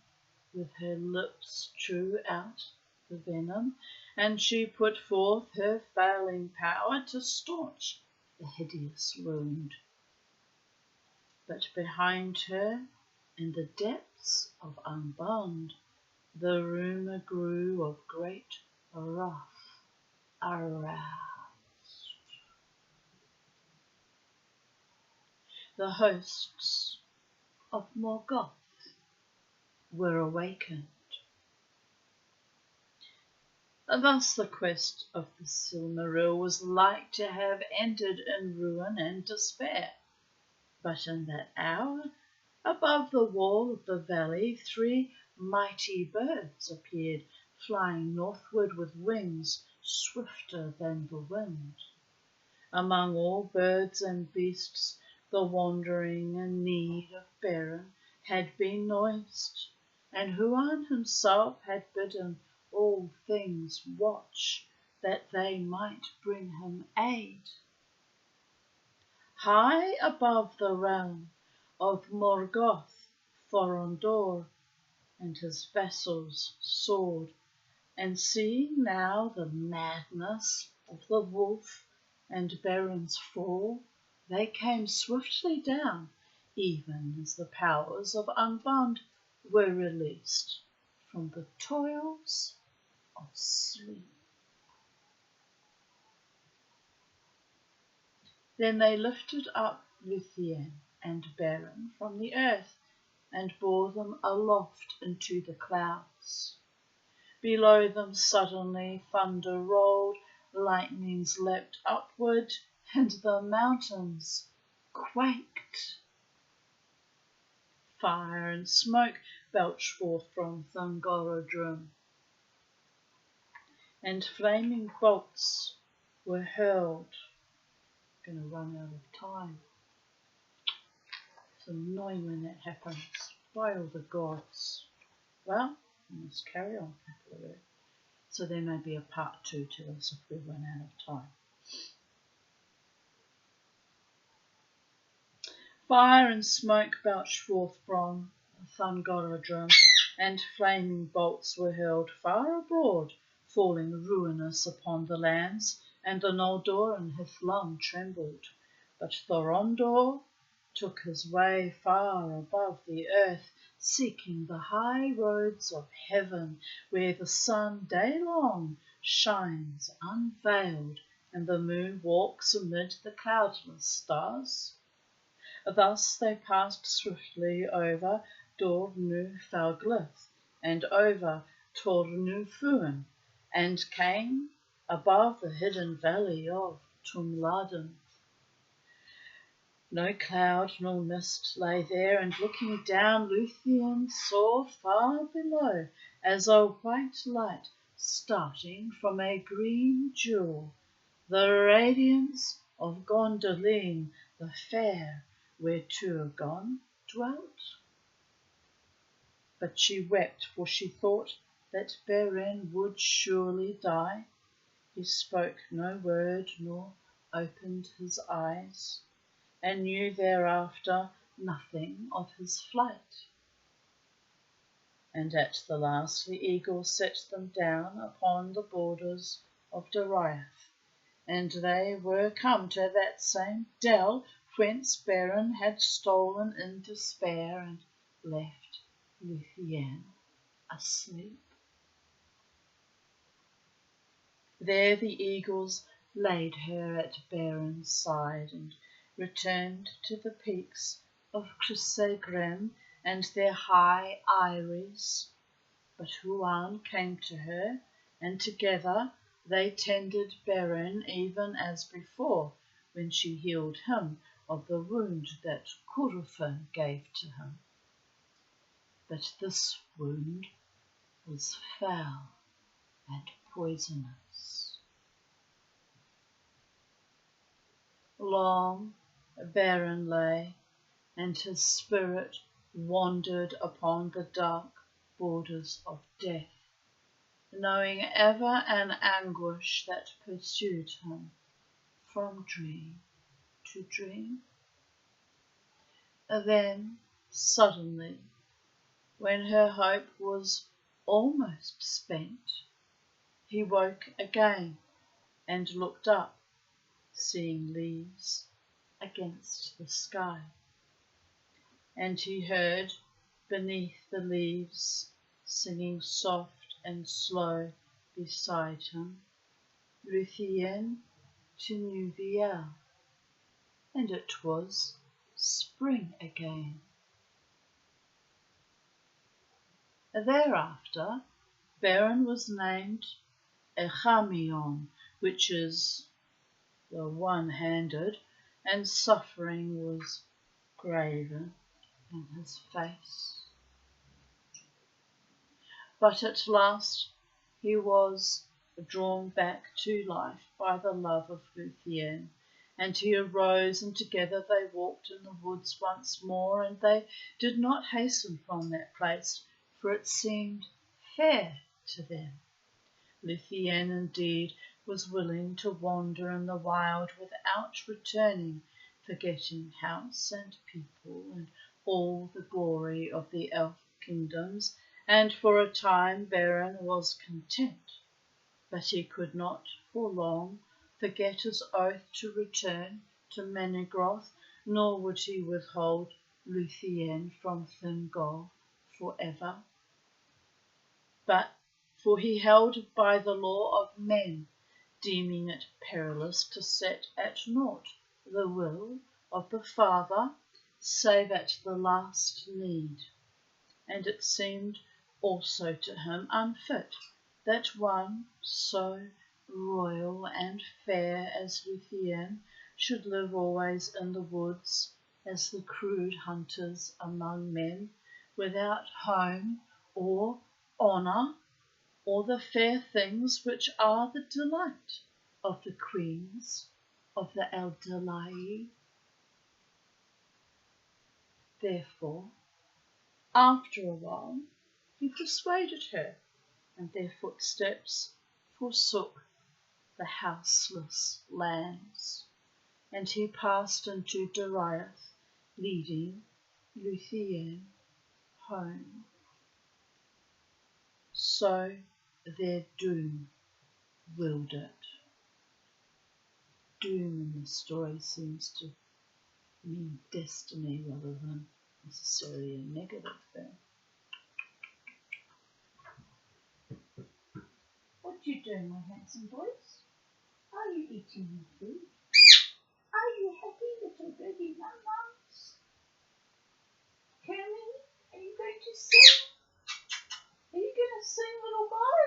with her lips drew out the venom, and she put forth her failing power to staunch the hideous wound. But behind her, in the depths of Angband, the rumour grew of great wrath aroused. The hosts of Morgoth were awakened. Thus the quest of the Silmaril was like to have ended in ruin and despair. But in that hour, above the wall of the valley, 3 mighty birds appeared, flying northward with wings swifter than the wind. Among all birds and beasts, the wandering and need of Beren had been noised, and Huan himself had bidden all things watch, that they might bring him aid. High above the realm of Morgoth, Thorondor and his vassals soared, and seeing now the madness of the wolf and Beren's fall, they came swiftly down, even as the powers of Angband were released from the toils of sleep. Then they lifted up Luthien and Beren from the earth and bore them aloft into the clouds. Below them suddenly thunder rolled, lightnings leapt upward, and the mountains quaked. Fire and smoke belched forth from Thangorodrim, and flaming bolts were hurled. I'm going to run out of time. It's annoying when that happens. By all the gods. Well, we must carry on, people. So there may be a part 2 to this if we run out of time. Fire and smoke belched forth from Thangorodrim, and flaming bolts were hurled far abroad, falling ruinous upon the lands, and the Noldor and Hithlum trembled. But Thorondor took his way far above the earth, seeking the high roads of heaven, where the sun day long shines unveiled, and the moon walks amid the cloudless stars. Thus they passed swiftly over Dor nu Falglith and over Tor nu Fuin, and came above the hidden valley of Tumladen. No cloud nor mist lay there, and looking down, Luthien saw far below, as a white light starting from a green jewel, the radiance of Gondolin the fair, where Turgon dwelt. But she wept, for she thought that Beren would surely die. He spoke no word nor opened his eyes, and knew thereafter nothing of his flight. And at the last the eagle set them down upon the borders of Doriath, and they were come to that same dell whence Beren had stolen in despair and left Luthien asleep. There the eagles laid her at Beren's side, and returned to the peaks of Chrysaegrim and their high eyries. But Huan came to her, and together they tended Beren even as before, when she healed him of the wound that Curufin gave to him. But this wound was foul and poisonous. Long Beren lay, and his spirit wandered upon the dark borders of death, knowing ever an anguish that pursued him from dream to dream. Then, suddenly, when her hope was almost spent, he woke again and looked up, seeing leaves against the sky. And he heard beneath the leaves, singing soft and slow beside him, Luthien to Nuviel, and it was spring again. Thereafter Beren was named Echamion, which is the one-handed, and suffering was graven on his face. But at last he was drawn back to life by the love of Luthien, and he arose, and together they walked in the woods once more, and they did not hasten from that place, for it seemed fair to them. Luthien indeed was willing to wander in the wild without returning, forgetting house and people and all the glory of the elf kingdoms, and for a time Beren was content, but he could not for long forget his oath to return to Menegroth, nor would he withhold Luthien from Thingol forever. But for he held by the law of men, deeming it perilous to set at naught the will of the Father, save at the last need. And it seemed also to him unfit that one so royal and fair as Luthien should live always in the woods as the crude hunters among men, without home or honour, or the fair things which are the delight of the queens of the Eldalai. Therefore, after a while, he persuaded her, and their footsteps forsook the houseless lands, and he passed into Doriath, leading Luthien home. So their doom willed it. Doom in the story seems to mean destiny rather than necessarily a negative thing. What are you doing, my handsome boys? Are you eating your food? Are you happy, little birdie mums? Kermie, are you going to sing? Are you going to sing, little boy?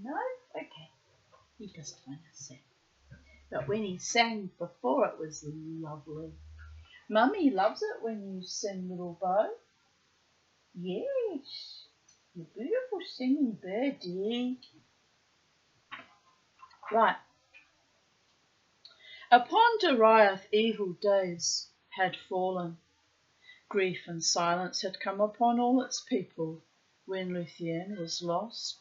No? Okay. He doesn't want to sing. But when he sang before, it was lovely. Mummy loves it when you sing, little Bo. Yes. You're a beautiful singing birdie. Right. Upon Doriath evil days had fallen. Grief and silence had come upon all its people when Luthien was lost.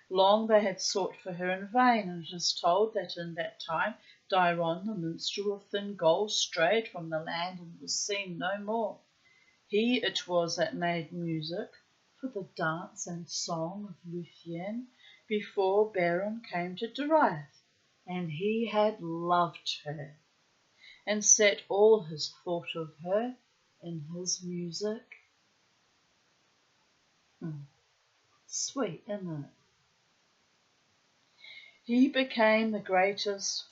Long they had sought for her in vain, and it is told that in that time Dairon, the minstrel of Thingol, strayed from the land and was seen no more. He it was that made music for the dance and song of Luthien before Beren came to Doriath, and he had loved her and set all his thought of her in his music. Sweet, isn't it? He became the greatest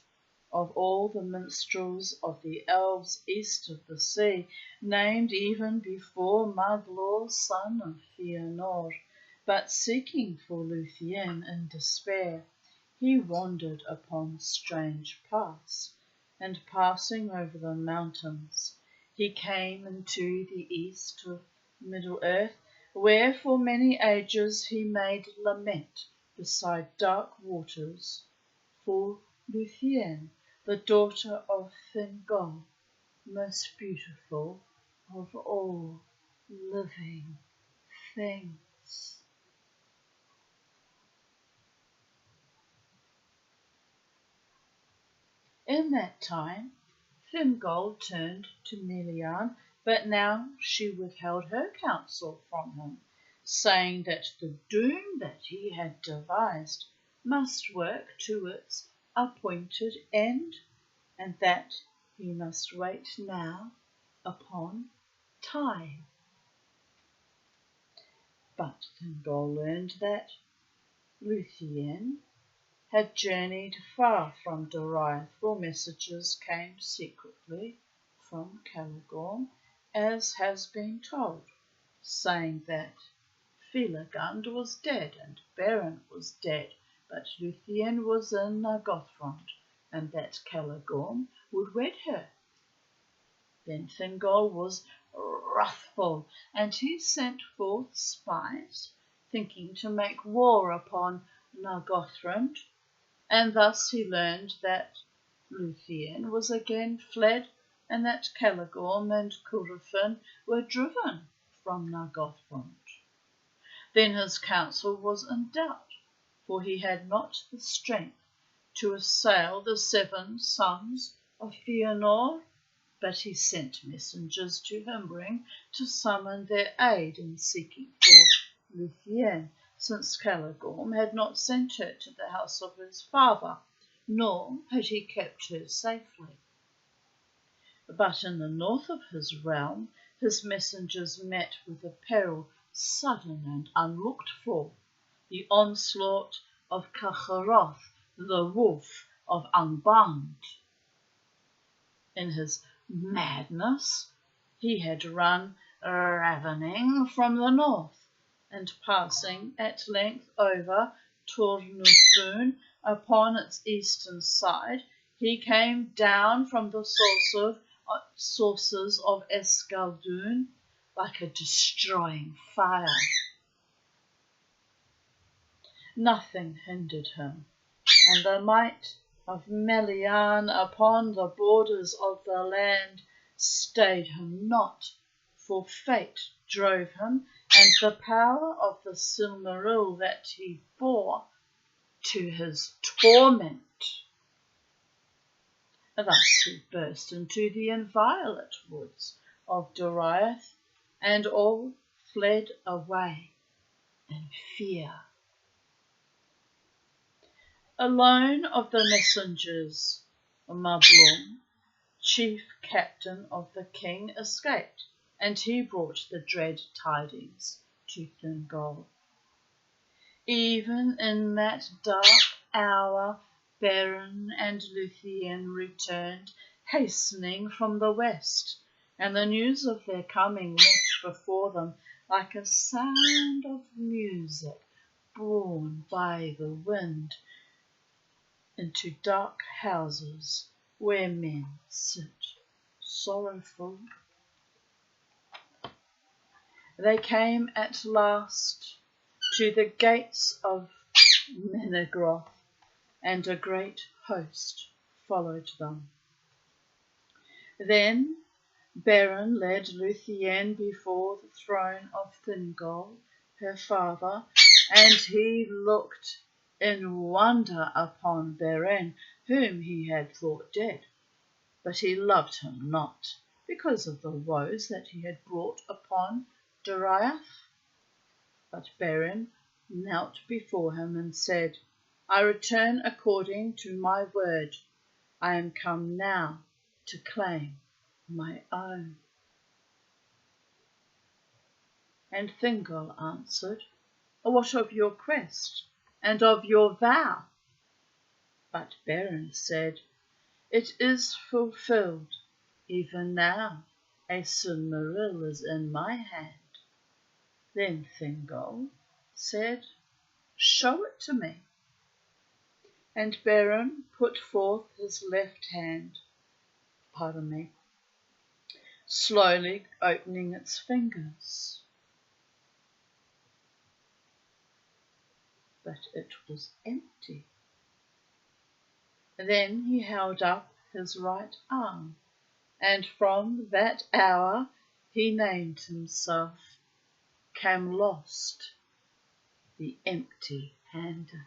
of all the minstrels of the elves east of the sea, named even before Maglor, son of Fëanor. But seeking for Luthien in despair, he wandered upon strange paths, and passing over the mountains, he came into the east of Middle-earth, where for many ages he made lament beside dark waters for Luthien, the daughter of Thingol, most beautiful of all living things. In that time, Thingol turned to Melian, but now she withheld her counsel from him, saying that the doom that he had devised must work to its appointed end, and that he must wait now upon time. But Thingol learned that Luthien had journeyed far from Doriath, for messages came secretly from Caligorm, as has been told, saying that Philegund was dead and Beren was dead, but Luthien was in Nargothrond, and that Caligorm would wed her. Then Thingol was wrathful, and he sent forth spies, thinking to make war upon Nargothrond, and thus he learned that Luthien was again fled, and that Caligorm and Curufin were driven from Nargothrond. Then his counsel was in doubt, for he had not the strength to assail the 7 sons of Fëanor, but he sent messengers to Himbring to summon their aid in seeking for Luthien, since Caligorm had not sent her to the house of his father, nor had he kept her safely. But in the north of his realm his messengers met with a peril sudden and unlooked for, the onslaught of Cacharoth, the wolf of Angband. In his madness he had run ravening from the north, and passing at length over Tornufun upon its eastern side, he came down from the sources of Escaldun like a destroying fire. Nothing hindered him, and the might of Melian upon the borders of the land stayed him not, for fate drove him, and the power of the Silmaril that he bore, to his torment. Thus he burst into the inviolate woods of Doriath, and all fled away in fear. Alone of the messengers, Mablung, chief captain of the king, escaped, and he brought the dread tidings to Thingol. Even in that dark hour Beren and Luthien returned, hastening from the west, and the news of their coming went before them like a sound of music borne by the wind into dark houses where men sit sorrowful. They came at last to the gates of Menegroth, and a great host followed them. Then Beren led Luthien before the throne of Thingol, her father, and he looked in wonder upon Beren, whom he had thought dead. But he loved him not, because of the woes that he had brought upon Doriath. But Beren knelt before him and said, I return according to my word. I am come now to claim my own. And Thingol answered, What of your quest, and of your vow? But Beren said, It is fulfilled. Even now a Silmaril is in my hand. Then Thingol said, Show it to me. And Beren put forth his left hand, slowly opening its fingers. But it was empty. Then he held up his right arm, and from that hour he named himself Camlost, the empty-handed.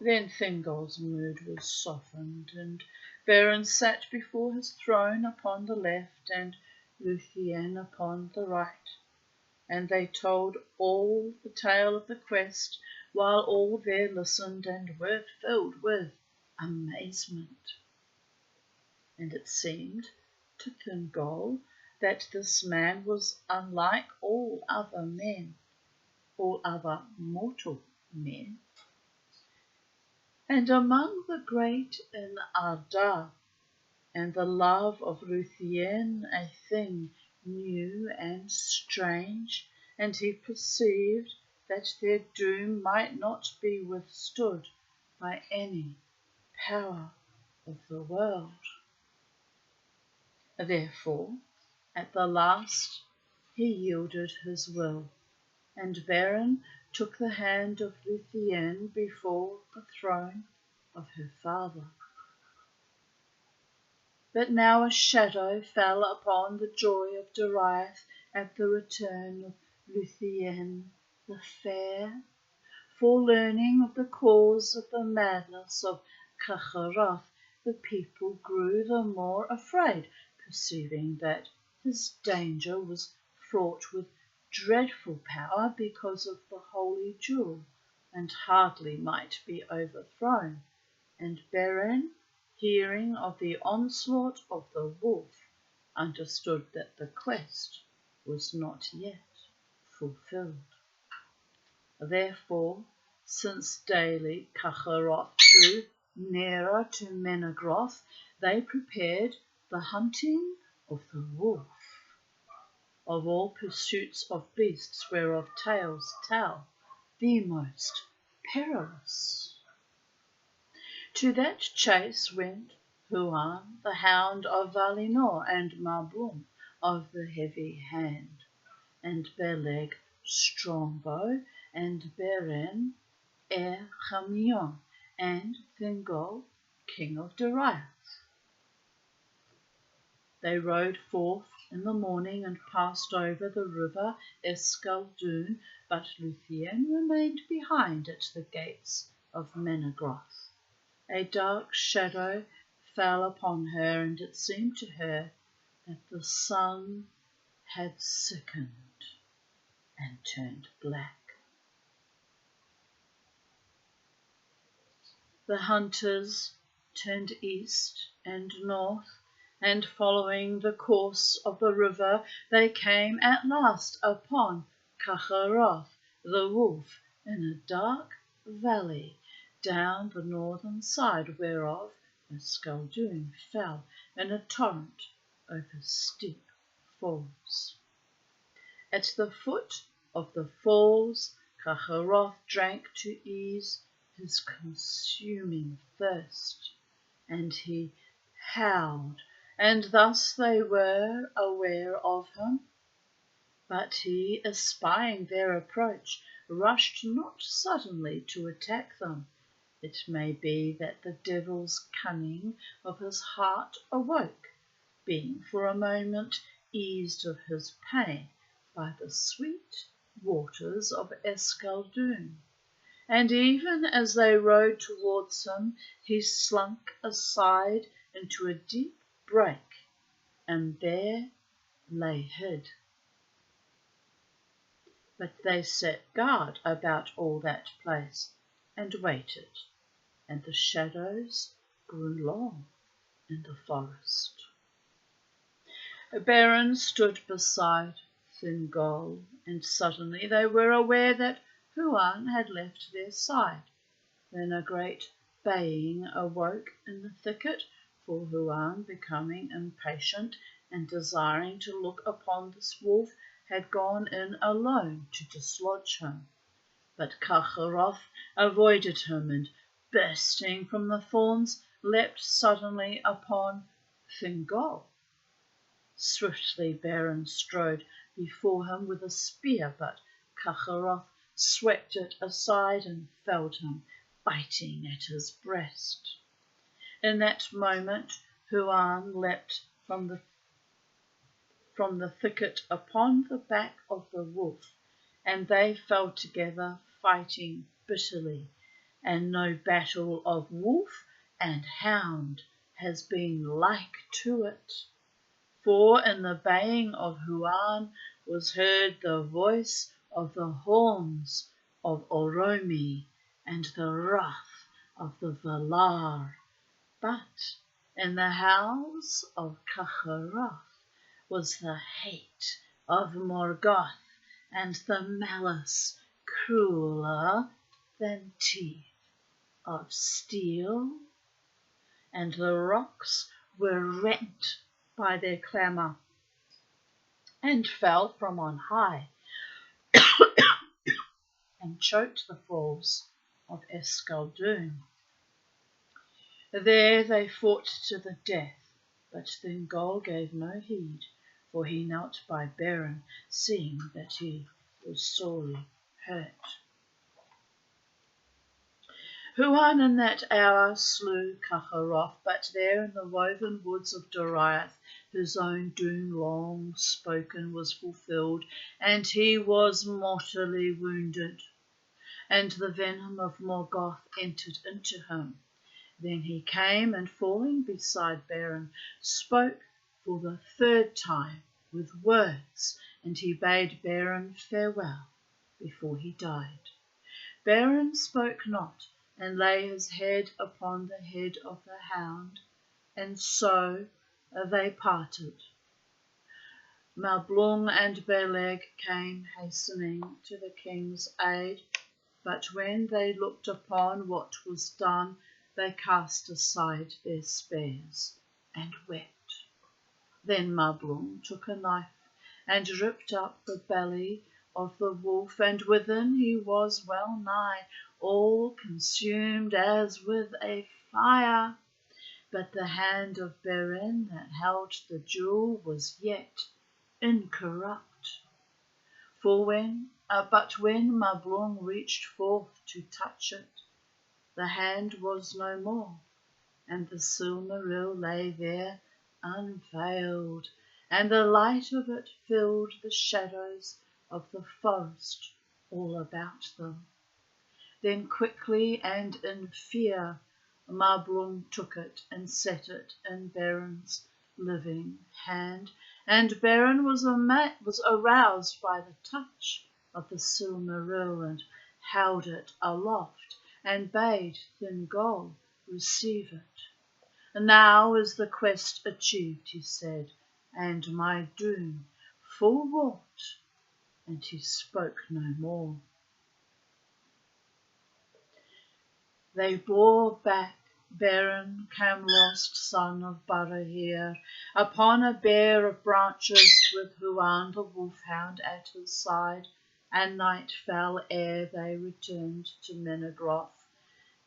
Then Thingol's mood was softened, and Beren sat before his throne upon the left, and Luthien upon the right. And they told all the tale of the quest, while all there listened and were filled with amazement. And it seemed to Thingol that this man was unlike all other men, all other mortal men. And among the great in Arda, and the love of Luthien a thing new and strange, and he perceived that their doom might not be withstood by any power of the world. Therefore, at the last, he yielded his will, and Beren took the hand of Luthien before the throne of her father. But now a shadow fell upon the joy of Dariath at the return of Luthien the fair, for learning of the cause of the madness of Cacharoth, the people grew the more afraid, perceiving that his danger was fraught with dreadful power because of the holy jewel, and hardly might be overthrown. And Beren, hearing of the onslaught of the wolf, understood that the quest was not yet fulfilled. Therefore, since daily Cacharoth drew nearer to Menegroth, they prepared the hunting of the wolf. Of all pursuits of beasts whereof tales tell, the most perilous. To that chase went Huan, the hound of Valinor, and Mabum of the heavy hand, and Beleg Strongbow, and Beren Chamion, and Thingol, king of Dariath. They rode forth in the morning and passed over the river Escaldun, but Luthien remained behind at the gates of Menegroth. A dark shadow fell upon her, and it seemed to her that the sun had sickened and turned black. The hunters turned east and north, and following the course of the river, they came at last upon Cacharoth the wolf in a dark valley, down the northern side whereof Escaldun fell in a torrent over steep falls. At the foot of the falls Cacharoth drank to ease his consuming thirst, and he howled, and thus they were aware of him. But he, espying their approach, rushed not suddenly to attack them. It may be that the devil's cunning of his heart awoke, being for a moment eased of his pain by the sweet waters of Escaldun. And even as they rode towards him, he slunk aside into a deep brake, and there lay hid. But they set guard about all that place, and waited, and the shadows grew long in the forest. Beren stood beside Thingol, and suddenly they were aware that Huan had left their side. Then a great baying awoke in the thicket, for Huan, becoming impatient and desiring to look upon this wolf, had gone in alone to dislodge him. But Cacharoth avoided him, and bursting from the thorns, leapt suddenly upon Thingol. Swiftly Beren strode before him with a spear, but Cacharoth swept it aside and felled him, biting at his breast. In that moment Huan leapt from the thicket upon the back of the wolf, and they fell together fighting bitterly, and no battle of wolf and hound has been like to it. For in the baying of Huan was heard the voice of the horns of Oromi and the wrath of the Valar, but in the howls of Cacharoth was the hate of Morgoth, and the malice crueller than teeth. of steel, and the rocks were rent by their clamour, and fell from on high, and choked the falls of Escaldune. There they fought to the death, but Thingol gave no heed, for he knelt by Beren, seeing that he was sorely hurt. Huan in that hour slew Cacharoth, but there in the woven woods of Doriath his own doom long spoken was fulfilled, and he was mortally wounded, and the venom of Morgoth entered into him. Then he came, and falling beside Beren, spoke for the third time with words, and he bade Beren farewell before he died. Beren spoke not, and lay his head upon the head of the hound, and so they parted. Mablung and Beleg came hastening to the king's aid, but when they looked upon what was done, they cast aside their spears and wept. Then Mablung took a knife and ripped up the belly of the wolf, and within he was well nigh all consumed as with a fire. But the hand of Beren that held the jewel was yet incorrupt. But when Mablung reached forth to touch it, the hand was no more, and the Silmaril lay there unveiled, and the light of it filled the shadows of the forest all about them. Then quickly and in fear Mablung took it and set it in Beren's living hand, and Beren was aroused by the touch of the Silmaril, and held it aloft, and bade Thingol receive it. Now is the quest achieved, he said, and my doom full wrought, and he spoke no more. They bore back Beren, Camlost, son of Barahir, upon a bier of branches, with Huan the wolfhound at his side, and night fell ere they returned to Menegroth.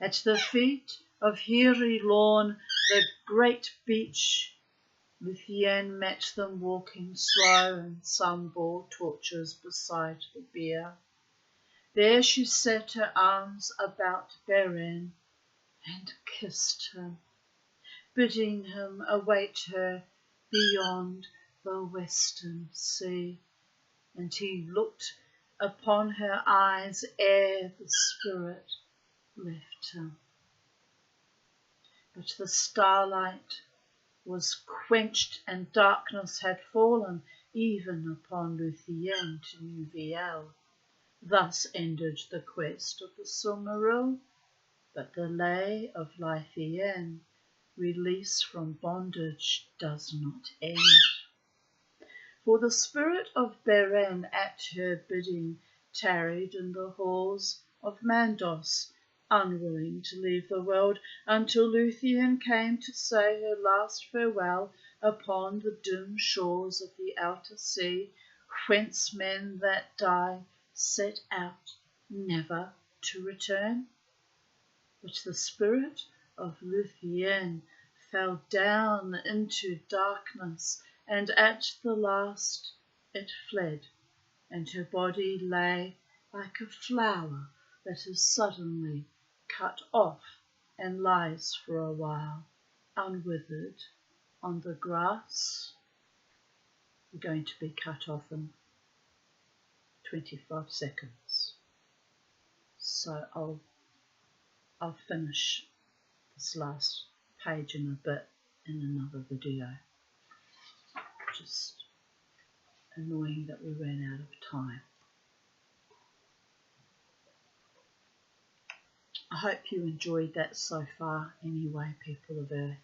At the feet of Hiri Lorn, the great beech, Luthien met them walking slow, and some bore torches beside the bier. There she set her arms about Beren and kissed him, bidding him await her beyond the western sea. And he looked upon her eyes ere the spirit left him. But the starlight was quenched, and darkness had fallen even upon Luthien to Nuviel. Thus ended the quest of the Silmaril, but the lay of Lithien, release from bondage, does not end. For the spirit of Beren at her bidding tarried in the halls of Mandos, unwilling to leave the world, until Luthien came to say her last farewell upon the dim shores of the outer sea, whence men that die set out never to return. But the spirit of Luthien fell down into darkness, and at the last it fled, and her body lay like a flower that is suddenly cut off and lies for a while unwithered on the grass. We're going to be cut off in 25 seconds. So I'll finish this last page in a bit in another video. Just annoying that we ran out of time. I hope you enjoyed that so far anyway, people of Earth.